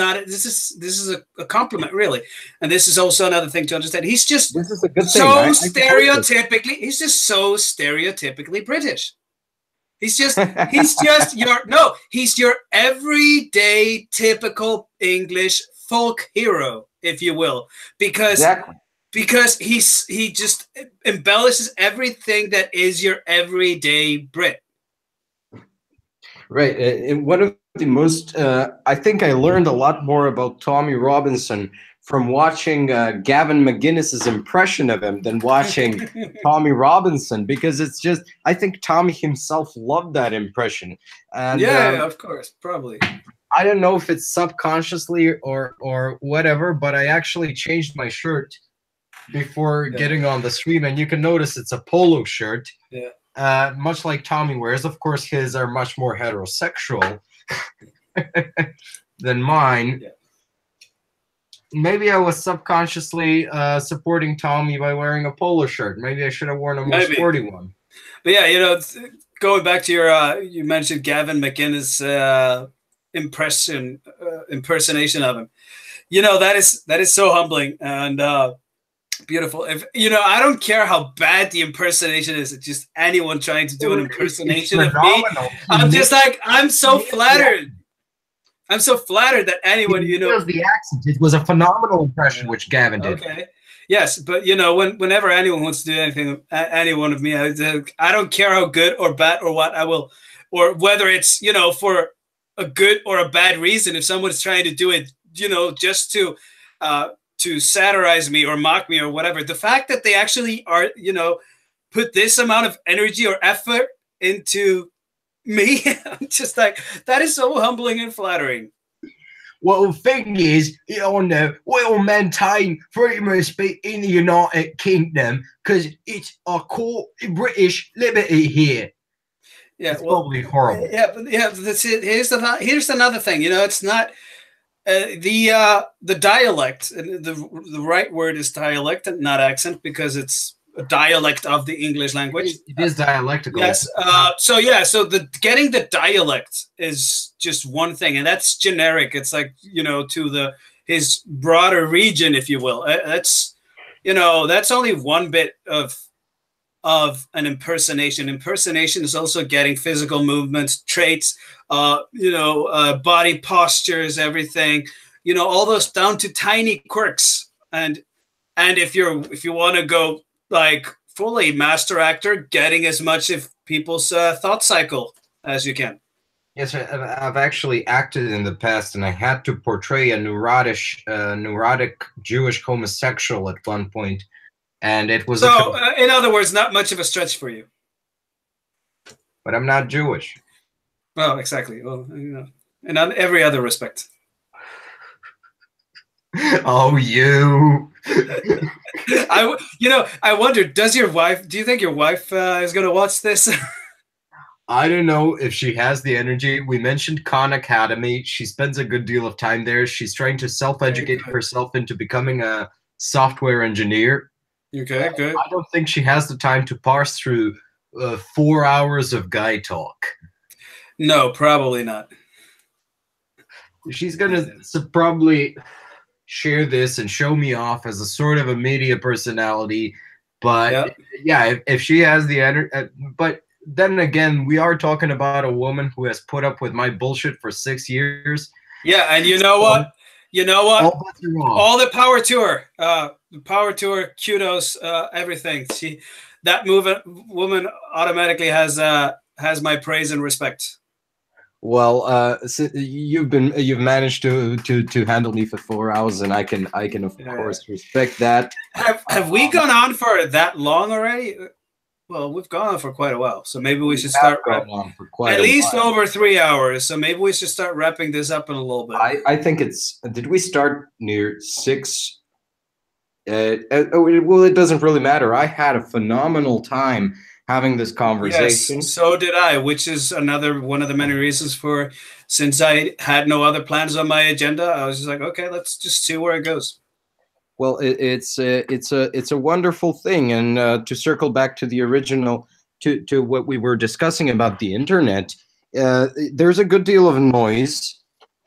a compliment, really. And this is also another thing to understand. He's just this is a good so stereotypically. He's just so stereotypically British. He's just he's your everyday typical English folk hero, if you will, because he just embellishes everything that is your everyday Brit. Right. And one of the most, I think I learned a lot more about Tommy Robinson from watching Gavin McGuinness's impression of him than watching Tommy Robinson, because it's just, I think Tommy himself loved that impression. And, yeah, of course, probably. I don't know if it's subconsciously or whatever, but I actually changed my shirt before getting on the stream, and you can notice it's a polo shirt. Yeah. Much like Tommy wears. Of course, his are much more heterosexual than mine. Yeah. Maybe I was subconsciously supporting Tommy by wearing a polo shirt. Maybe I should have worn a more sporty one. But yeah, you know, going back to your, you mentioned Gavin McInnes' impersonation of him. You know, that is so humbling and beautiful. If you know, I don't care how bad the impersonation is. It's just anyone trying to do an impersonation of me. I'm just like, I'm so flattered. I'm so flattered that anyone, you know, the accent. It was a phenomenal impression which Gavin did. Okay. Yes, but you know, whenever anyone wants to do anything, anyone of me, I don't care how good or bad or what I will, or whether it's, you know, for a good or a bad reason. If someone's trying to do it, you know, just to satirize me or mock me or whatever, the fact that they actually are, you know, put this amount of energy or effort into me, I'm just like, that is so humbling and flattering. Well, the thing is, you know, we'll maintain freedom of speech in the United Kingdom because it's a core British liberty here. Yeah, it's well, probably horrible. Yeah. That's it. Here's another thing. You know, it's not the dialect. The right word is dialect and not accent, because it's a dialect of the English language. It is dialectical. Yes. So yeah. So the getting the dialect is just one thing, and that's generic. It's like, you know, to his broader region, if you will. That's, you know, that's only one bit of an impersonation. Impersonation is also getting physical movements, traits, you know, body postures, everything, you know, all those down to tiny quirks. And if you want to go like fully master actor, getting as much of people's thought cycle as you can. Yes, I've actually acted in the past, and I had to portray a neurotic Jewish homosexual at one point. And it was so, in other words, not much of a stretch for you. But I'm not Jewish. Well, exactly. Well, you know, in every other respect. Oh, you. I wonder, do you think your wife is going to watch this? I don't know if she has the energy. We mentioned Khan Academy. She spends a good deal of time there. She's trying to self-educate herself into becoming a software engineer. Okay, good. I don't think she has the time to parse through 4 hours of guy talk. No, probably not. She's gonna probably share this and show me off as a sort of a media personality, but yeah, if she has the energy. But then again, we are talking about a woman who has put up with my bullshit for 6 years. Yeah, and you know what? All the power to her. Power to her. Kudos. Everything. That woman automatically has my praise and respect. Well, you've managed to handle me for 4 hours, and I can of course respect that. Have we gone on for that long already? Well, we've gone on for quite a while, so maybe we should start on for quite at least over 3 hours. So maybe we should start wrapping this up in a little bit. I think it's. Did we start near 6? Well, it doesn't really matter. I had a phenomenal time having this conversation. Yes, so did I, which is another one of the many reasons for, since I had no other plans on my agenda, I was just like, okay, let's just see where it goes. Well, it's a wonderful thing, and to circle back to the original, to what we were discussing about the internet, there's a good deal of noise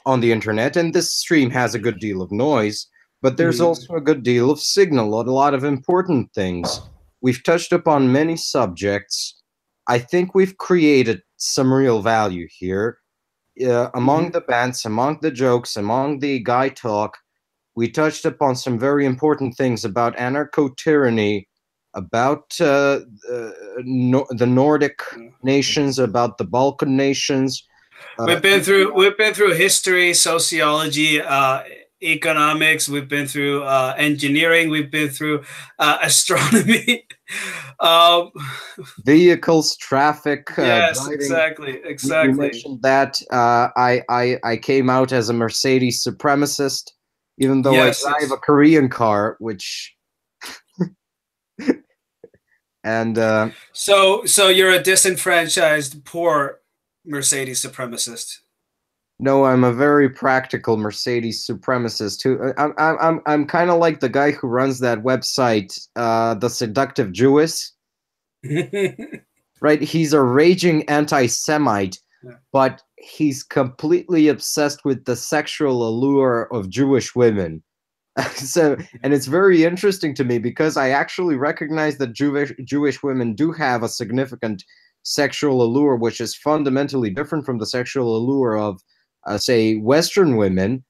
on the internet, and this stream has a good deal of noise, but there's also a good deal of signal, a lot of important things. We've touched upon many subjects. I think we've created some real value here. Among the bands, among the jokes, among the guy talk, we touched upon some very important things about anarcho-tyranny, about the Nordic nations, about the Balkan nations. We've been through history, sociology, economics. We've been through engineering. We've been through astronomy, vehicles, traffic. Yes, driving. exactly. You mentioned that. I came out as a Mercedes supremacist, even though I drive a Korean car, which. And so you're a disenfranchised, poor Mercedes supremacist. No, I'm a very practical Mercedes supremacist who I'm kind of like the guy who runs that website, The Seductive Jewess. Right? He's a raging anti-Semite, but he's completely obsessed with the sexual allure of Jewish women. And it's very interesting to me because I actually recognize that Jewish women do have a significant sexual allure, which is fundamentally different from the sexual allure of say Western women,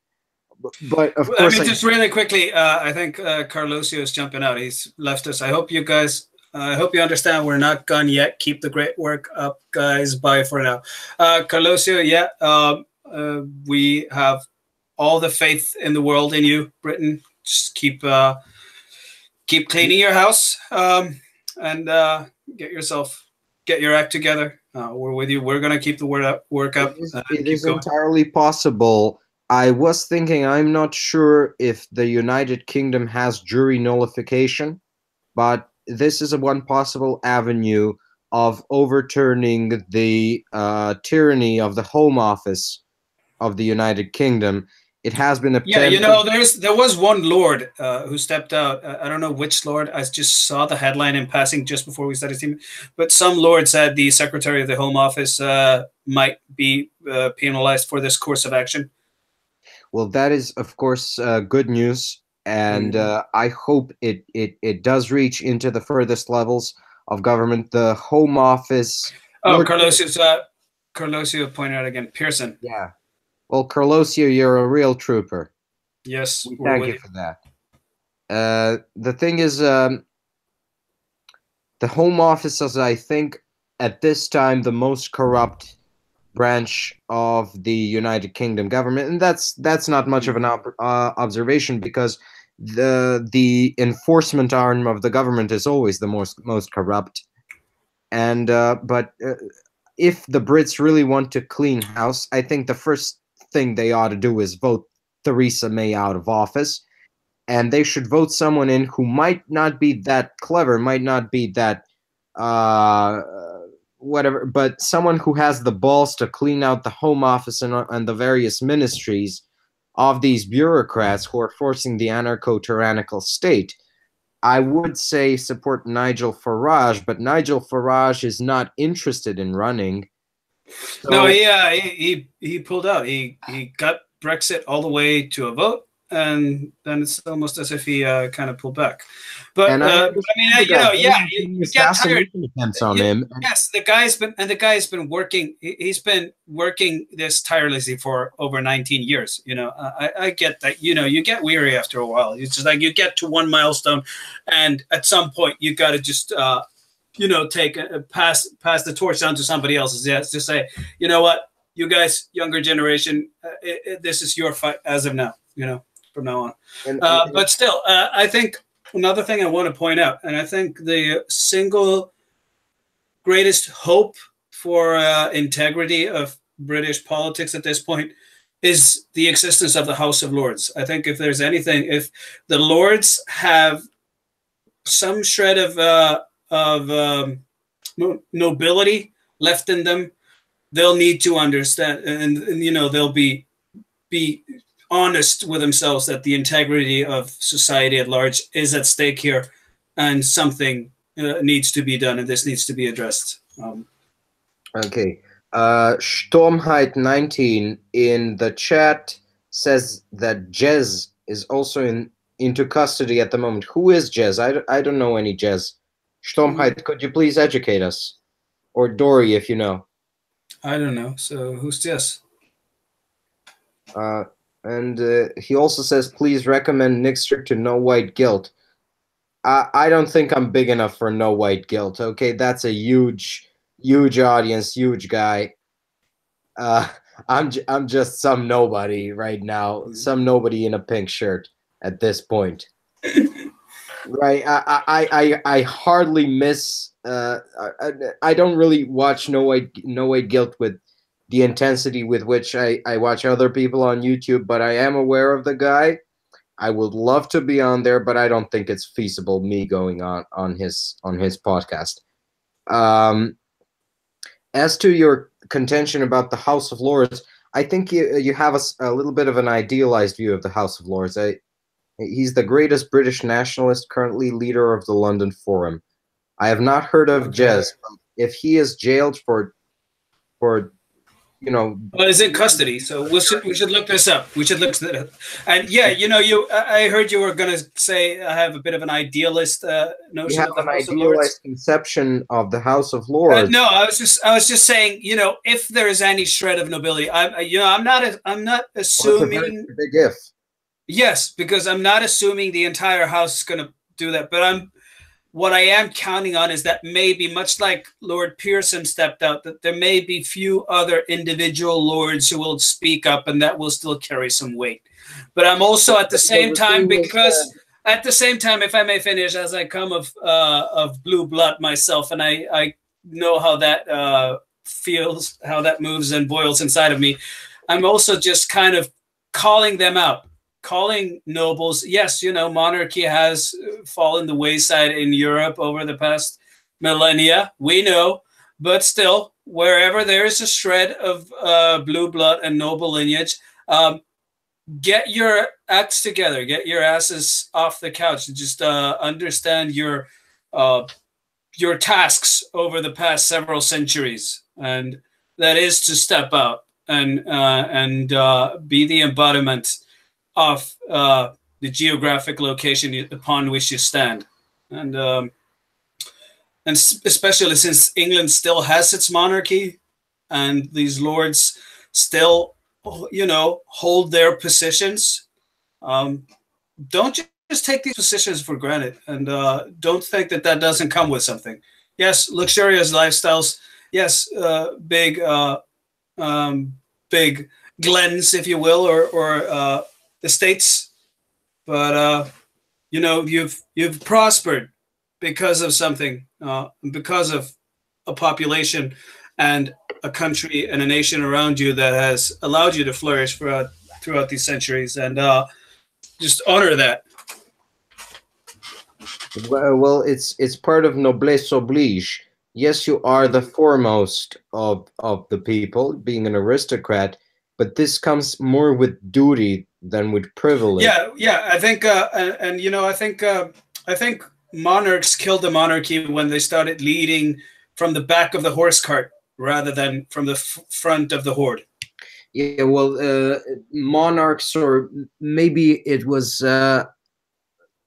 But of I course, mean, just really quickly, I think Carlosio is jumping out. He's left us. I hope you guys, I hope you understand we're not done yet. Keep the great work up, guys. Bye for now. Carlosio, yeah, we have all the faith in the world in you, Britain. Just keep cleaning your house and get your act together. We're with you. We're gonna keep the work up. It is entirely possible. I was thinking, I'm not sure if the United Kingdom has jury nullification, but this is one possible avenue of overturning the tyranny of the Home Office of the United Kingdom. It has been attempted. Yeah, you know, there was one lord who stepped out. I don't know which lord. I just saw the headline in passing just before we started teaming. But some lord said the Secretary of the Home Office might be penalized for this course of action. Well, that is, of course, good news, and I hope it does reach into the furthest levels of government. The Home Office. Oh, Carlosio pointed out again. Pearson. Yeah. Well, Carlosio, you're a real trooper. Yes. Thank you for that. The thing is, the Home Office is, I think, at this time, the most corrupt branch of the United Kingdom government, and that's not much of an observation, because the enforcement arm of the government is always the most corrupt. And but if the Brits really want to clean house, I think the first thing they ought to do is vote Theresa May out of office, and they should vote someone in who might not be that clever, might not be that whatever, but someone who has the balls to clean out the Home Office and the various ministries of these bureaucrats who are forcing the anarcho-tyrannical state. I would say support Nigel Farage, but Nigel Farage is not interested in running. So, no, he pulled out. He got Brexit all the way to a vote, and then it's almost as if he kind of pulled back. But I mean, you know, you get tired. On him. Yes, the guy's been working. He's been working this tirelessly for over 19 years. You know, I get that. You know, you get weary after a while. It's just like you get to one milestone, and at some point you got to just you know, pass the torch down to somebody else's. Yeah, to say, you know what, you guys, younger generation, this is your fight as of now. You know, from now on. But still, I think another thing I want to point out, and I think the single greatest hope for integrity of British politics at this point is the existence of the House of Lords. I think if there's anything, if the Lords have some shred of nobility left in them, they'll need to understand, and you know, they'll be honest with themselves that the integrity of society at large is at stake here, and something needs to be done, and this needs to be addressed. Okay. Stormheit19 in the chat says that Jez is also into custody at the moment. Who is Jez? I don't know any Jez. Stormheit, could you please educate us? Or Dori, if you know. I don't know. So who's Jez? And he also says, please recommend Nixter to No White Guilt. I don't think I'm big enough for No White Guilt. Okay, that's a huge audience, huge guy. I'm just some nobody right now, some nobody in a pink shirt at this point. Right, I hardly miss. I don't really watch No White Guilt with the intensity with which I watch other people on YouTube, but I am aware of the guy. I would love to be on there, but I don't think it's feasible me going on his podcast. As to your contention about the House of Lords, I think you have a little bit of an idealized view of the House of Lords. He's the greatest British nationalist, currently leader of the London Forum. I have not heard of Jez, but if he is jailed for you know, well, he's in custody, so we should look this up. We should look that up. And yeah, you know, I heard you were gonna say I have a bit of an idealist notion. You have an idealized conception of the House of Lords. No, I was just saying, you know, if there is any shred of nobility, I'm not assuming. Well, that's a very big if. Yes, because I'm not assuming the entire house is going to do that, but what I am counting on is that maybe, much like Lord Pearson stepped out, that there may be few other individual lords who will speak up, and that will still carry some weight. But I'm also at the same time, because at the same time, if I may finish, as I come of blue blood myself, and I know how that feels, how that moves and boils inside of me, I'm also just kind of calling them out, calling nobles. Yes, you know, monarchy has fallen the wayside in Europe over the past millennia. We know, but still, wherever there is a shred of blue blood and noble lineage, get your acts together, get your asses off the couch, and just understand your tasks over the past several centuries, and that is to step out and be the embodiment of the geographic location upon which you stand, and especially since England still has its monarchy, and these lords still, you know, hold their positions. Don't just take these positions for granted, and don't think that that doesn't come with something. Yes, luxurious lifestyles. Yes, big glens, if you will, or estates. But you know, you've prospered because of something, because of a population and a country and a nation around you that has allowed you to flourish throughout these centuries, and just honor that. Well, it's part of noblesse oblige. Yes, you are the foremost of the people, being an aristocrat, but this comes more with duty than with privilege. Yeah. I think, and you know, I think monarchs killed the monarchy when they started leading from the back of the horse cart rather than from the front of the horde. Yeah, well, monarchs, or maybe it was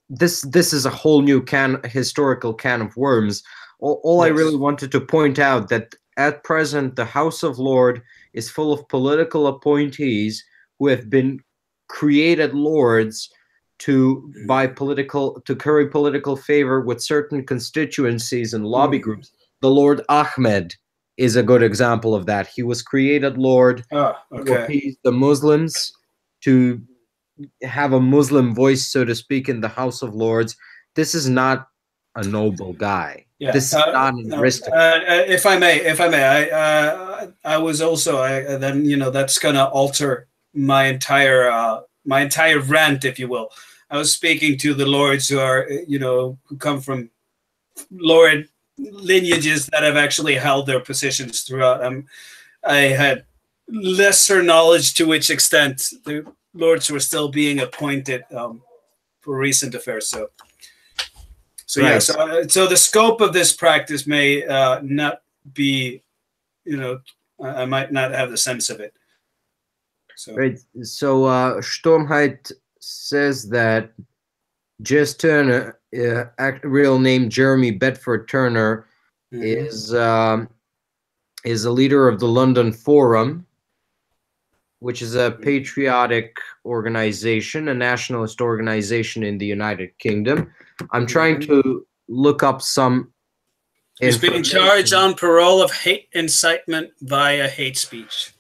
this is a whole new historical can of worms. All yes. I really wanted to point out that at present the House of Lord is full of political appointees who have been created lords to curry political favor with certain constituencies and lobby groups. The Lord Ahmed is a good example of that. He was created lord to appease the Muslims, to have a Muslim voice, so to speak, in the House of Lords. This is not a noble guy. Yeah. This is not an aristocrat. If I may, I was also, then, you know, that's going to alter my entire rant, if you will. I was speaking to the lords who are, you know, who come from lord lineages that have actually held their positions throughout. I had lesser knowledge to which extent the lords were still being appointed for recent affairs. So right. Yeah. So the scope of this practice may not be, you know, I might not have the sense of it. So. Right. So Stormheit says that Jess Turner, real name Jeremy Bedford Turner, is a leader of the London Forum, which is a patriotic organization, a nationalist organization in the United Kingdom. I'm trying to look up some. He's being charged on parole of hate incitement via hate speech.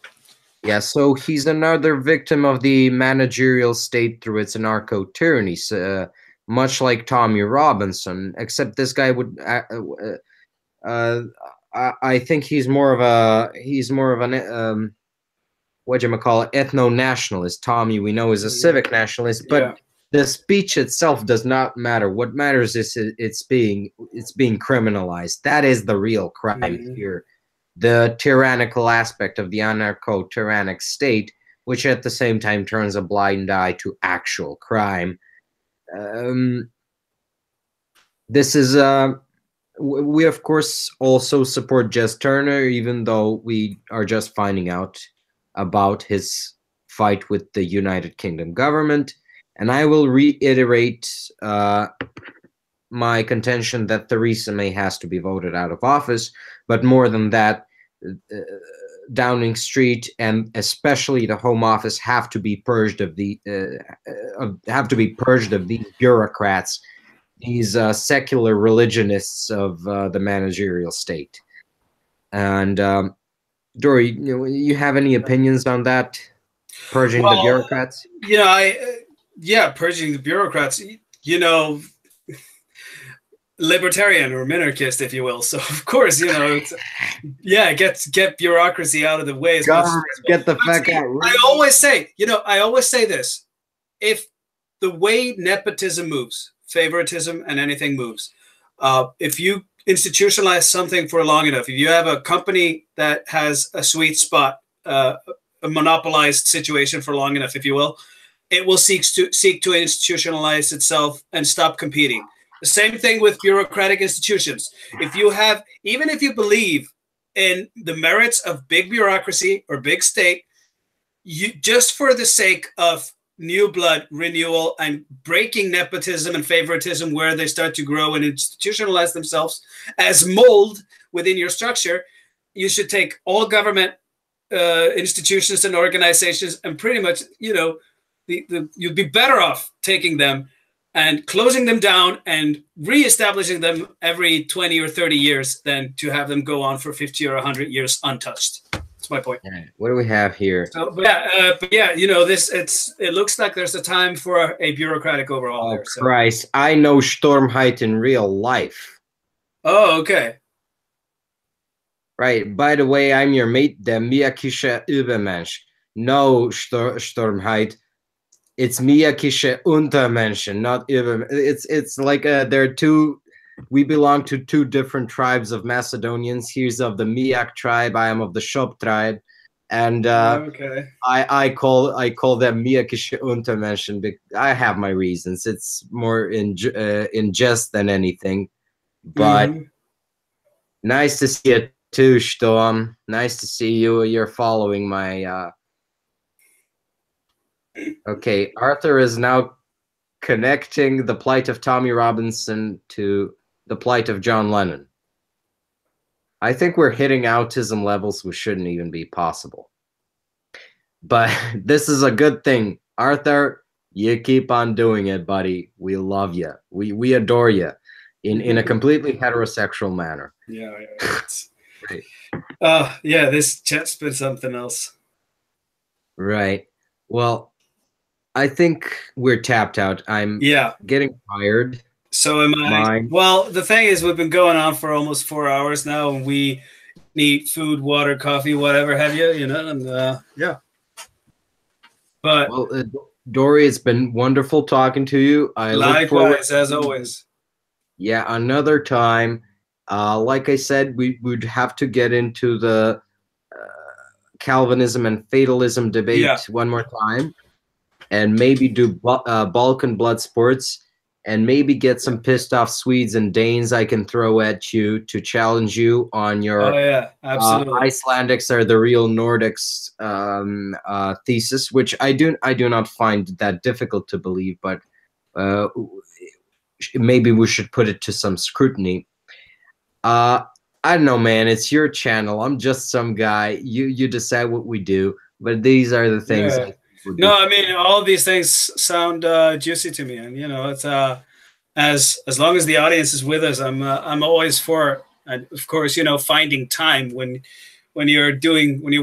Yeah, so he's another victim of the managerial state through its anarcho-tyranny, much like Tommy Robinson, except this guy would. I think he's more of an whatchamacallit, ethno-nationalist. Tommy, we know, is a civic nationalist, but the speech itself does not matter. What matters is it's being criminalized. That is the real crime here. The tyrannical aspect of the anarcho-tyrannic state, which at the same time turns a blind eye to actual crime. This is we of course also support Jess Turner, even though we are just finding out about his fight with the United Kingdom government. And I will reiterate my contention that Theresa May has to be voted out of office. But more than that, Downing Street and especially the Home Office have to be purged of these bureaucrats, these secular religionists of the managerial state. And Dori, you have any opinions on that? Purging the bureaucrats? Yeah, purging the bureaucrats. Libertarian or minarchist, if you will. So of course, it's get bureaucracy out of the way. Get the fuck out. I always say this: if the way nepotism moves, favoritism and anything moves, if you institutionalize something for long enough, if you have a company that has a sweet spot, a monopolized situation for long enough, if you will, it will seek to institutionalize itself and stop competing. The same thing with bureaucratic institutions. Even if you believe in the merits of big bureaucracy or big state, you just for the sake of new blood renewal and breaking nepotism and favoritism where they start to grow and institutionalize themselves as mold within your structure, you should take all government institutions and organizations and pretty much, you'd be better off taking them and closing them down and reestablishing them every 20 or 30 years than to have them go on for 50 or 100 years untouched. That's my point. Right. What do we have here? So, it looks like there's a time for a bureaucratic overhaul. Oh, so. Christ. I know Stormheit in real life. Oh, okay. Right. By the way, I'm your mate, the Miyakische Übermensch. No, Stormheit. It's Miyakische Untermenschen, not Über. It's like we belong to two different tribes of Macedonians. He's of the Miyak tribe. I am of the Shop tribe, and okay. I call them Miyakische Untermenschen. I have my reasons. It's more in jest than anything, but nice to see you too, Storm. Nice to see you. You're following my. Okay, Arthur is now connecting the plight of Tommy Robinson to the plight of John Lennon. I think we're hitting autism levels which shouldn't even be possible. But this is a good thing. Arthur, you keep on doing it, buddy. We love you. We adore you in a completely heterosexual manner. Yeah. Right. This chat's been something else. Right. Well, I think we're tapped out. I'm getting tired. So am I. Well, the thing is, we've been going on for almost 4 hours now, and we need food, water, coffee, whatever have you, and yeah. But Dori, it's been wonderful talking to you. Likewise, as always. Yeah, another time. Like I said, we would have to get into the Calvinism and fatalism debate one more time. And maybe do Balkan blood sports, and maybe get some pissed off Swedes and Danes I can throw at you to challenge you on your Icelandics are the real Nordics thesis, which I do not find that difficult to believe, but maybe we should put it to some scrutiny. I don't know, man. It's your channel. I'm just some guy. You decide what we do, but these are the things. Yeah. No, I mean, all of these things sound juicy to me, and it's as long as the audience is with us, I'm always for, and of course, finding time when you're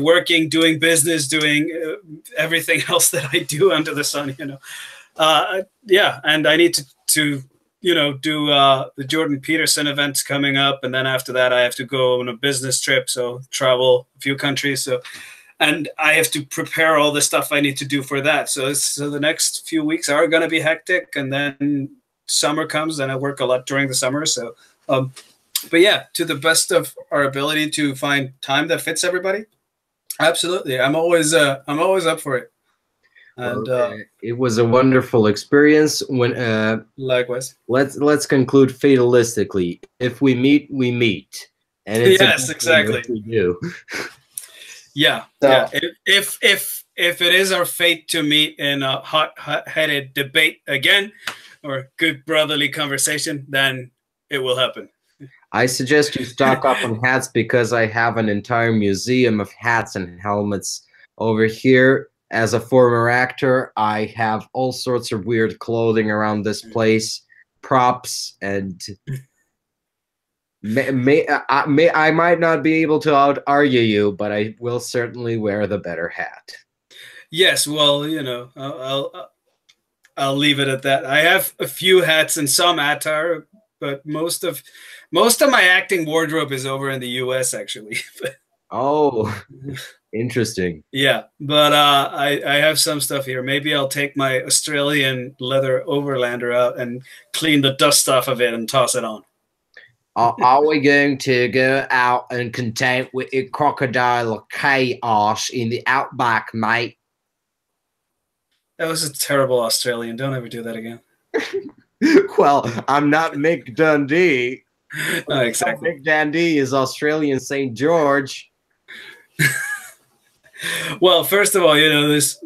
working, doing business, doing everything else that I do under the sun, and I need to do the Jordan Peterson events coming up, and then after that, I have to go on a business trip, so travel a few countries, and I have to prepare all the stuff I need to do for that. So the next few weeks are going to be hectic, and then summer comes, and I work a lot during the summer. So, but yeah, to the best of our ability to find time that fits everybody. Absolutely, I'm always up for it. And it was a wonderful experience. When likewise, let's conclude fatalistically. If we meet, we meet. And it's yes, exactly. We do. Yeah, yeah. If it is our fate to meet in a hot-headed debate again, or good brotherly conversation, then it will happen. I suggest you stock up on hats because I have an entire museum of hats and helmets over here. As a former actor, I have all sorts of weird clothing around this place, props, and I might not be able to out-argue you, but I will certainly wear the better hat. Yes, well, you know, I'll leave it at that. I have a few hats and some attire, but most of my acting wardrobe is over in the US, actually. Oh, interesting. Yeah, but I have some stuff here. Maybe I'll take my Australian leather overlander out and clean the dust off of it and toss it on. Are we going to go out and contend with a crocodile chaos in the outback, mate? That was a terrible Australian. Don't ever do that again. Well, I'm not Mick Dundee. No, exactly. Mick Dundee is Australian St. George. Well, first of all, you know this.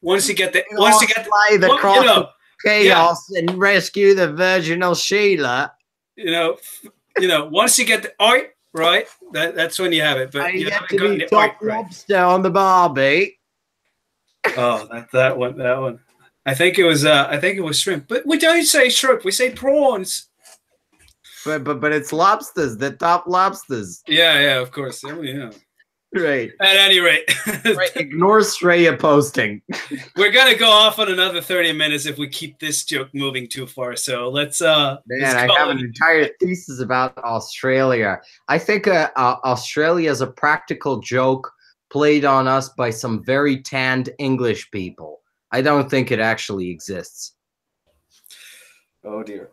Once you get the chaos and rescue the virginal Sheila. You know, once you get the oi right, that's when you have it. But you have to be top lobster on the barbie. Oh, that one. I think it was shrimp. But we don't say shrimp. We say prawns. But it's lobsters. The top lobsters. Yeah, of course. Yeah. Right. At any rate. Right. Ignore Straya posting. We're gonna go off on another 30 minutes if we keep this joke moving too far. So let's I have an entire thesis about Australia. I think Australia is a practical joke played on us by some very tanned English people. I don't think it actually exists. Oh dear.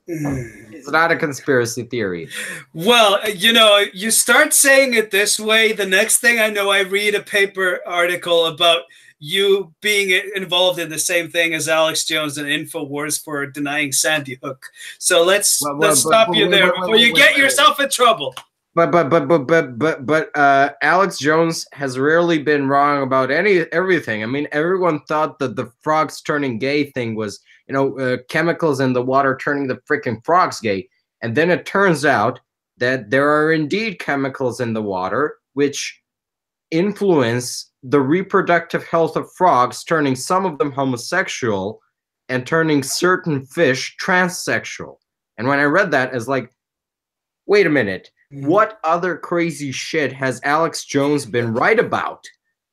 It's not a conspiracy theory. Well, you know, you start saying it this way, the next thing I know, I read a paper article about you being involved in the same thing as Alex Jones and InfoWars for denying Sandy Hook. So let's stop you there before you get yourself in trouble. But Alex Jones has rarely been wrong about everything. I mean, everyone thought that the frogs turning gay thing was, you know, chemicals in the water turning the freaking frogs gay. And then it turns out that there are indeed chemicals in the water which influence the reproductive health of frogs, turning some of them homosexual and turning certain fish transsexual. And when I read that, I was like, wait a minute. What other crazy shit has Alex Jones been right about?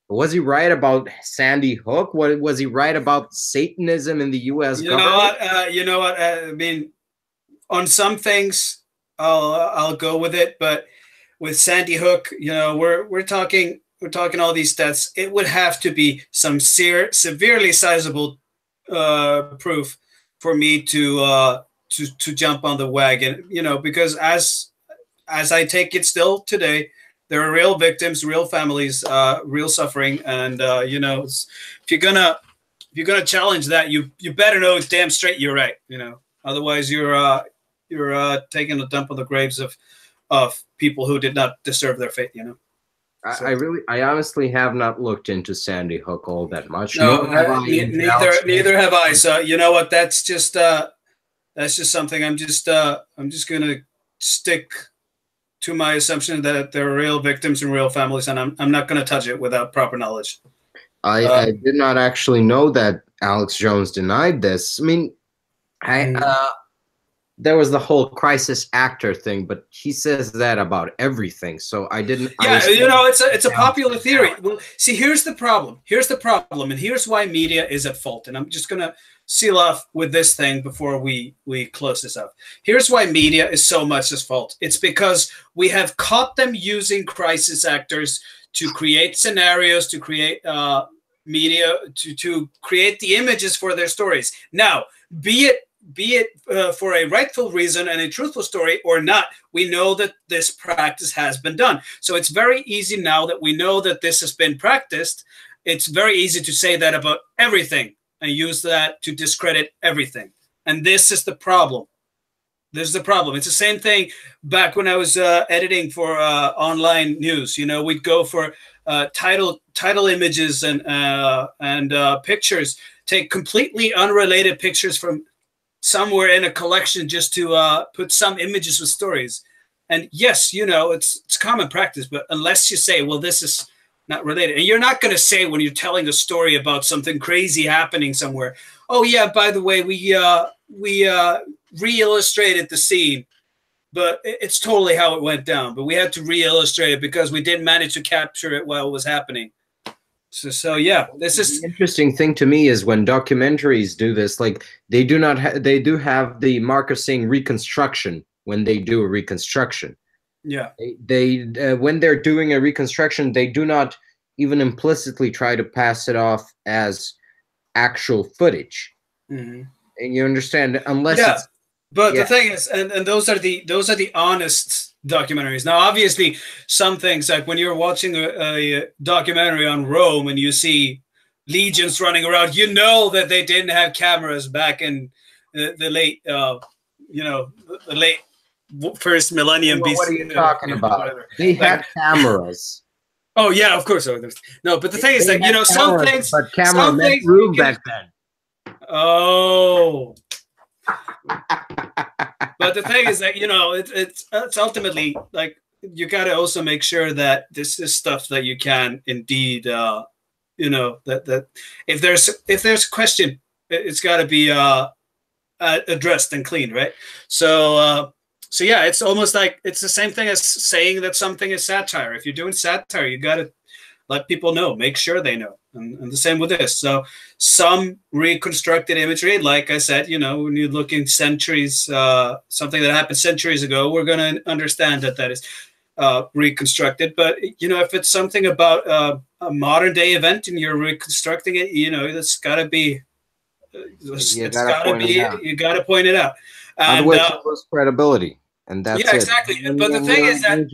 Was he right about Sandy Hook? What was he right about Satanism in the U.S. government? You know what? I mean, on some things, I'll go with it, but with Sandy Hook, you know, we're talking all these stats. It would have to be some severely sizable proof for me to jump on the wagon. You know, because as I take it still today, there are real victims, real families, real suffering, and you know, if you're gonna challenge that, you better know it's damn straight you're right. You know, otherwise you're taking a dump on the graves of people who did not deserve their fate. You know. So, I honestly have not looked into Sandy Hook all that much. No, neither have I. So you know what? That's just something. I'm just gonna stick to my assumption that there are real victims and real families, and I'm not going to touch it without proper knowledge. I did not actually know that Alex Jones denied this. I mean, there was the whole crisis actor thing, but he says that about everything. So I didn't. Yeah, you know, it's a popular theory. Well, see, here's the problem. And here's why media is at fault. And I'm just going to seal off with this thing before we close this up. Here's why media is so much at fault. It's because we have caught them using crisis actors to create scenarios, to create media, to create the images for their stories. Now, be it for a rightful reason and a truthful story or not, we know that this practice has been done. So it's very easy now that we know that this has been practiced. It's very easy to say that about everything and use that to discredit everything. And this is the problem. This is the problem. It's the same thing back when I was editing for online news. You know, we'd go for title images and pictures, take completely unrelated pictures from somewhere in a collection just to put some images with stories. And yes, you know, it's common practice, but unless you say, well, this is not related, and you're not going to say when you're telling a story about something crazy happening somewhere, oh yeah, by the way, we re-illustrated the scene, but it's totally how it went down. But we had to re-illustrate it because we didn't manage to capture it while it was happening. So yeah, this is the interesting thing to me is when documentaries do this, like they do have the marker saying reconstruction when they do a reconstruction. Yeah. They when they're doing a reconstruction, they do not even implicitly try to pass it off as actual footage. Mm-hmm. And you understand, unless it's, but the thing is, and those are the honest documentaries. Now, obviously, some things, like when you're watching a documentary on Rome and you see legions running around, you know that they didn't have cameras back in the late, the late first millennium BC. What are you talking about? They had cameras. Oh yeah, of course. No, but the thing is that, you know, some things, but camera meant room back then. Oh. But the thing is that, you know, it's ultimately, like, you got to also make sure that this is stuff that you can indeed, you know, that if there's a question, it's got to be addressed and cleaned, right? So yeah, it's almost like it's the same thing as saying that something is satire. If you're doing satire, you got to let people know, make sure they know. And the same with this. So some reconstructed imagery, like I said, you know, when you're looking centuries, something that happened centuries ago, we're going to understand that is reconstructed. But, you know, if it's something about a modern day event and you're reconstructing it, you know, that's got to be, you got to point it out. Otherwise, you lose credibility. And that's yeah, exactly. But the thing is that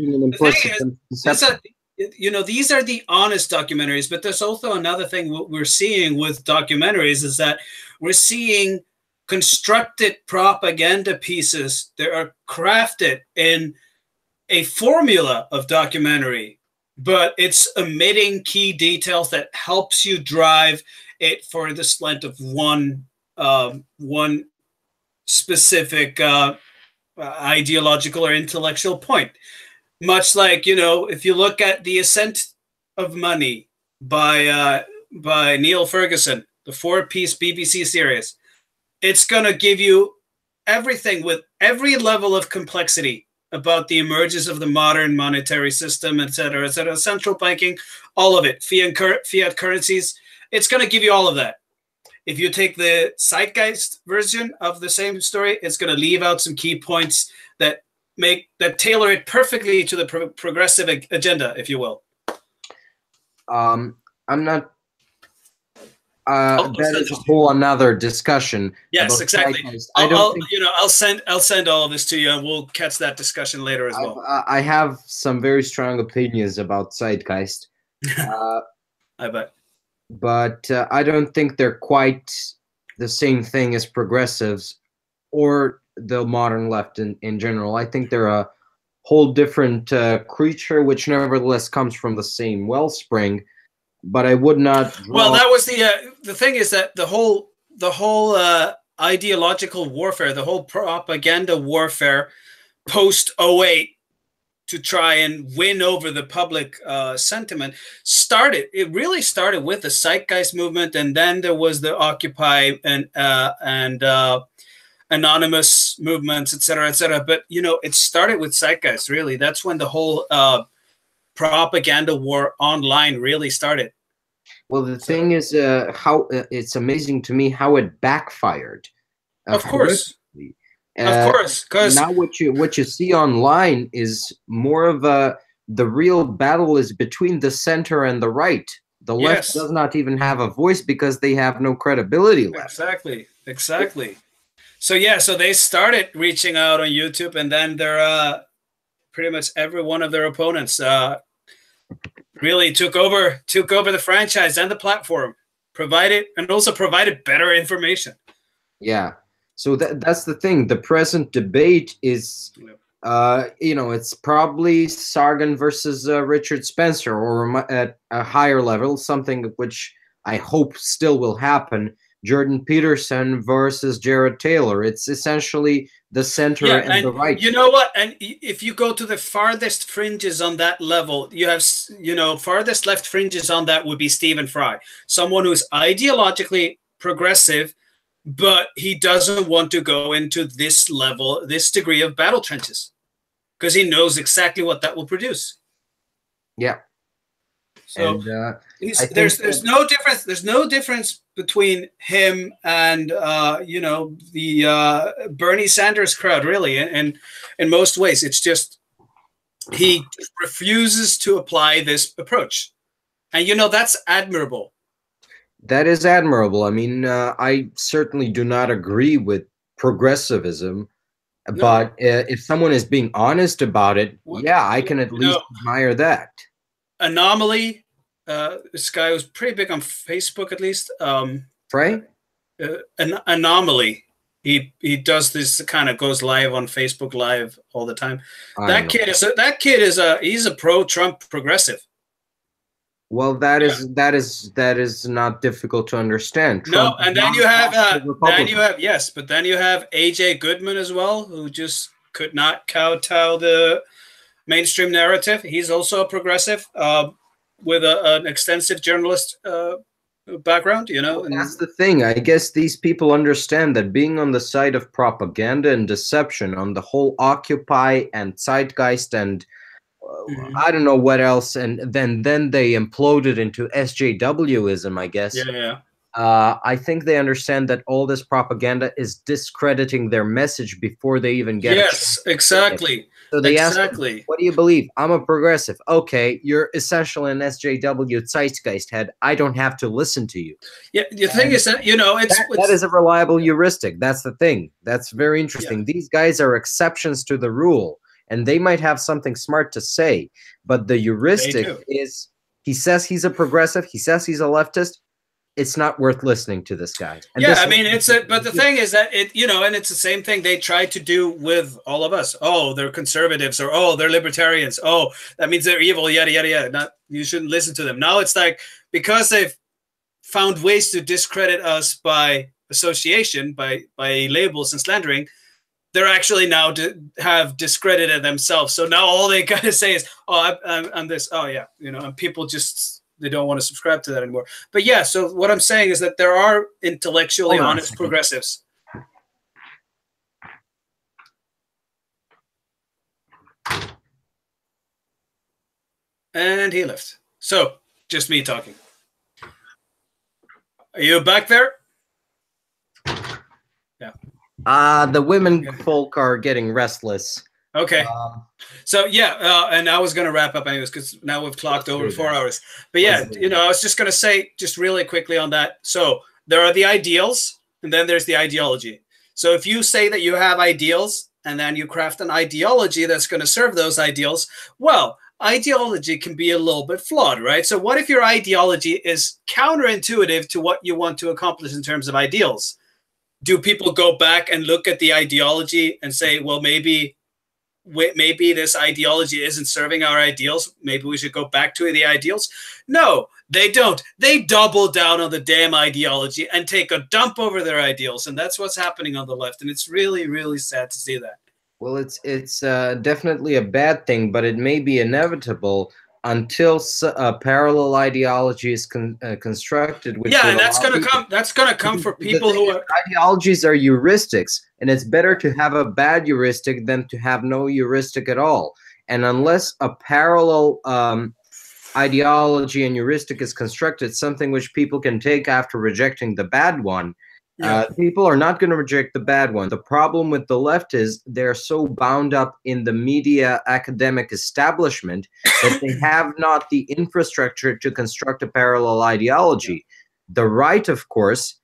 you know, these are the honest documentaries, but there's also another thing what we're seeing with documentaries is that we're seeing constructed propaganda pieces that are crafted in a formula of documentary, but it's omitting key details that helps you drive it for the slant of one specific ideological or intellectual point. Much like, you know, if you look at The Ascent of Money by Neil Ferguson, the 4-piece BBC series, it's going to give you everything with every level of complexity about the emergence of the modern monetary system, et cetera, central banking, all of it, fiat currencies. It's going to give you all of that. If you take the zeitgeist version of the same story, it's going to leave out some key points that tailor it perfectly to the progressive agenda, if you will. I'm not. That is a whole another discussion. Yes, exactly. I'll send all of this to you, and we'll catch that discussion later as well. I have some very strong opinions about zeitgeist. I bet. But I don't think they're quite the same thing as progressives or the modern left in general. I think they're a whole different creature, which nevertheless comes from the same wellspring. But I would not. Well, that was the thing is that the whole ideological warfare, the whole propaganda warfare post 2008 to try and win over the public sentiment it really started with the zeitgeist movement, and then there was the Occupy and anonymous movements, et cetera, but you know, it started with zeitgeist. Really, that's when the whole propaganda war online really started. Well, the thing is, how it's amazing to me how it backfired. Of course. Of course, because now what you see online is more of the real battle is between the center and the right. The left does not even have a voice because they have no credibility left. Exactly. So yeah, so they started reaching out on YouTube, and then they're pretty much every one of their opponents really took over the franchise and the platform, provided better information. Yeah. So that's the thing. The present debate is, you know, it's probably Sargon versus Richard Spencer, or at a higher level, something which I hope still will happen, Jordan Peterson versus Jared Taylor. It's essentially the center and the right. You know what? And if you go to the farthest fringes on that level, you have, farthest left fringes on that would be Stephen Fry, someone who's ideologically progressive, but he doesn't want to go into this level, this degree of battle trenches, because he knows exactly what that will produce. Yeah. So there's no difference. There's no difference between him and the Bernie Sanders crowd, really. And in most ways, it's just he refuses to apply this approach, and that's admirable. That is admirable. I mean, I certainly do not agree with progressive-ism, but if someone is being honest about it, yeah, I can at least admire that. Anomaly, this guy was pretty big on Facebook, at least. Frey? Anomaly. He does this, kind of goes live on Facebook Live all the time. That kid he's a pro-Trump progressive. Well, that is not difficult to understand. No, and then you have AJ Goodman as well, who just could not kowtow the mainstream narrative. He's also a progressive with an extensive journalist background, And that's the thing. I guess these people understand that being on the side of propaganda and deception, on the whole Occupy and Zeitgeist and I don't know what else, and then they imploded into SJWism, I guess. Yeah. I think they understand that all this propaganda is discrediting their message before they even get it. Yes, exactly. So they ask, what do you believe? I'm a progressive. Okay, you're essential in SJW Zeitgeist head. I don't have to listen to you. Yeah, the thing is that, that is a reliable heuristic. That's the thing. That's very interesting. Yeah. These guys are exceptions to the rule, and they might have something smart to say, but the heuristic is, he says he's a progressive, he says he's a leftist, it's not worth listening to this guy. And yeah, I mean, but the thing is that and it's the same thing they try to do with all of us. Oh, they're conservatives, or oh, they're libertarians. Oh, that means they're evil, yada, yada, yada. You shouldn't listen to them. Now it's like, because they've found ways to discredit us by association, by labels and slandering, they're actually now have discredited themselves. So now all they got to say is, oh, I'm this. Oh, yeah. And people just, they don't want to subscribe to that anymore. But yeah, so what I'm saying is that there are intellectually honest progressives. And he left. So just me talking. Are you back there? Yeah. The women folk are getting restless. Okay. So yeah, and I was going to wrap up anyways, because now we've clocked over 4 hours. But yeah, I was just going to say just really quickly on that. So there are the ideals, and then there's the ideology. So if you say that you have ideals, and then you craft an ideology that's going to serve those ideals, well, ideology can be a little bit flawed, right? So what if your ideology is counterintuitive to what you want to accomplish in terms of ideals? Do people go back and look at the ideology and say, well, maybe this ideology isn't serving our ideals. Maybe we should go back to the ideals. No, they don't. They double down on the damn ideology and take a dump over their ideals. And that's what's happening on the left. And it's really, really sad to see that. Well, it's definitely a bad thing, but it may be inevitable until a parallel ideology is constructed. Which and that's going to come. That's going to come for people who are ideologies are heuristics, and it's better to have a bad heuristic than to have no heuristic at all. And unless a parallel ideology and heuristic is constructed, something which people can take after rejecting the bad one. People are not going to reject the bad one. The problem with the left is they're so bound up in the media academic establishment that they have not the infrastructure to construct a parallel ideology. The right, of course,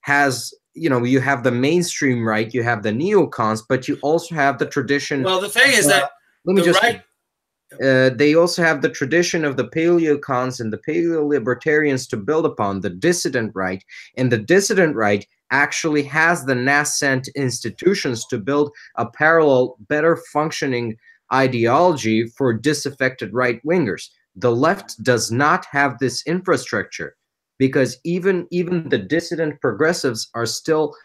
has, you have the mainstream right, you have the neocons, but you also have the tradition. Well, the thing is that they also have the tradition of the paleocons and the paleo-libertarians to build upon, the dissident right, and the dissident right actually has the nascent institutions to build a parallel, better functioning ideology for disaffected right-wingers. The left does not have this infrastructure because even the dissident progressives are still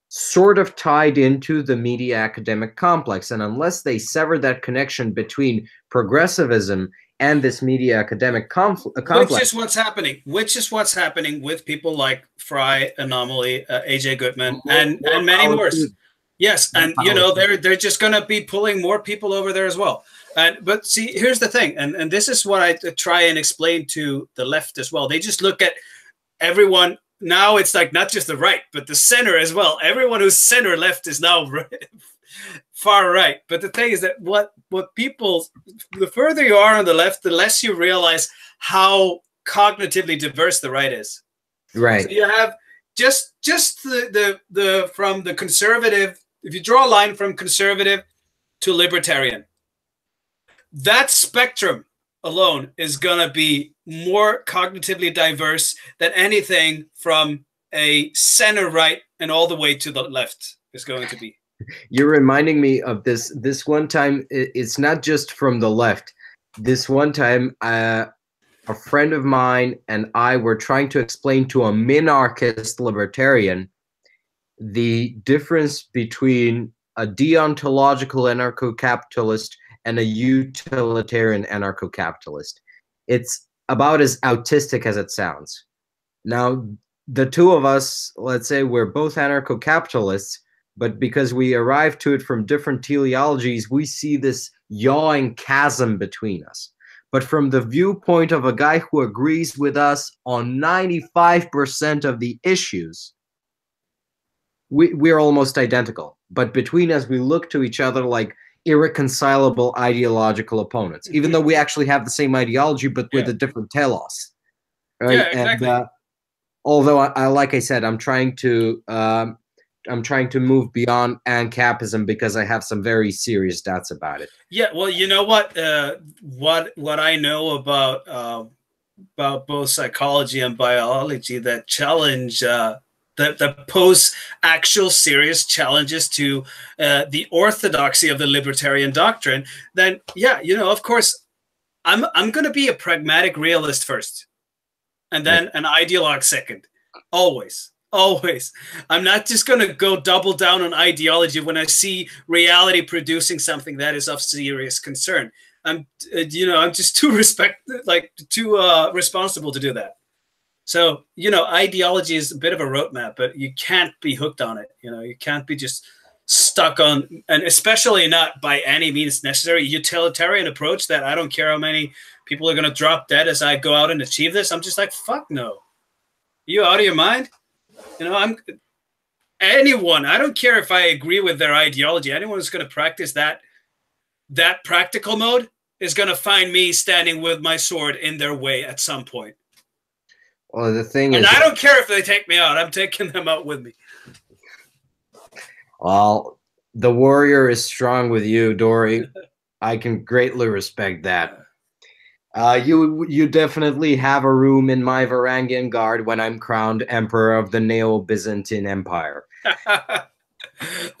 sort of tied into the media academic complex. And unless they sever that connection between progressivism and this media academic complex, which is what's happening. Which is what's happening with people like Fry, Anomaly, AJ Goodman, and many more. Yes, and you know they're just going to be pulling more people over there as well. But see, here's the thing, and this is what I try and explain to the left as well. They just look at everyone. Now it's like not just the right, but the center as well. Everyone who's center left is now far right. But the thing is that what people, the further you are on the left, the less you realize how cognitively diverse the right is. Right. So you have just the from the conservative. If you draw a line from conservative to libertarian, that spectrum alone is going to be more cognitively diverse than anything from a center right and all the way to the left is going to be. You're reminding me of this one time. It's not just from the left. This one time, a friend of mine and I were trying to explain to a minarchist libertarian the difference between a deontological anarcho-capitalist and a utilitarian anarcho-capitalist. It's about as autistic as it sounds. Now, the two of us, let's say we're both anarcho-capitalists, but because we arrived to it from different teleologies, we see this yawing chasm between us. But from the viewpoint of a guy who agrees with us on 95% of the issues, we're almost identical. But between us, we look to each other like irreconcilable ideological opponents, even though we actually have the same ideology, but with a different telos. Right? Yeah, exactly. And although I like I said, I'm trying to move beyond ANCAPism because I have some very serious doubts about it. Yeah, well, you know what I know about both psychology and biology that challenge that pose actual serious challenges to the orthodoxy of the libertarian doctrine, then yeah, you know, of course, I'm going to be a pragmatic realist first, and then an ideologue second, always. Always. I'm not just going to go double down on ideology when I see reality producing something that is of serious concern. I'm just too responsible to do that. So, you know, ideology is a bit of a roadmap, but you can't be hooked on it. You know, you can't be just stuck on, and especially not by any means necessary, utilitarian approach that I don't care how many people are going to drop dead as I go out and achieve this. I'm just like, fuck no. You out of your mind? You know, anyone, I don't care if I agree with their ideology. Anyone who's going to practice that practical mode is going to find me standing with my sword in their way at some point. Well, the thing is, and I don't care if they take me out. I'm taking them out with me. Well, the warrior is strong with you, Dori. I can greatly respect that. You definitely have a room in my Varangian guard when I'm crowned Emperor of the Neo-Byzantine Empire.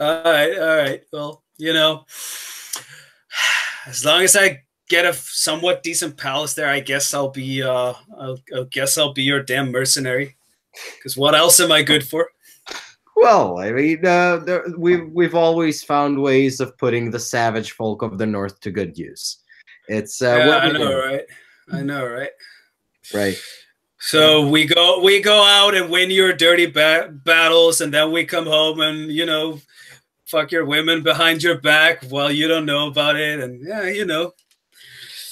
All right. Well, you know, as long as I get a somewhat decent palace there, I guess I'll be I'll be your damn mercenary. Because what else am I good for? Well, I mean, we've always found ways of putting the savage folk of the North to good use. It's I know, right? I know, right? Right. So we go out and win your dirty battles, and then we come home and, you know, fuck your women behind your back while you don't know about it, and yeah, you know.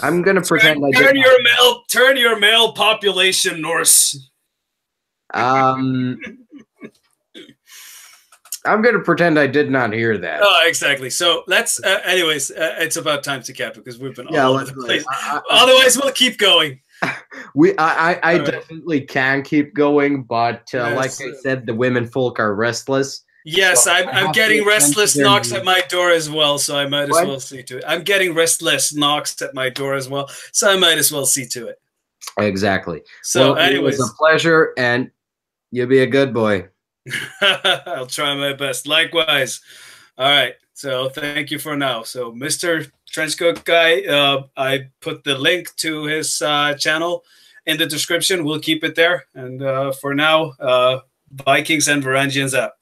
I'm gonna pretend turn your male population Norse. I'm going to pretend I did not hear that. Oh, exactly. So let's, anyways, it's about time to cap it because we've been all over the place. Otherwise, we'll keep going. I definitely can keep going, but like I said, the women folk are restless. Yes, so I'm getting restless knocks at my door as well, so I might as well see to it. I'm getting restless knocks at my door as well, so I might as well see to it. Exactly. So, well, anyways, it was a pleasure, and you be a good boy. I'll try my best. Likewise. All right. So thank you for now. So Mr. Trenchcoat Guy, I put the link to his channel in the description. We'll keep it there. And for now, Vikings and Varangians out.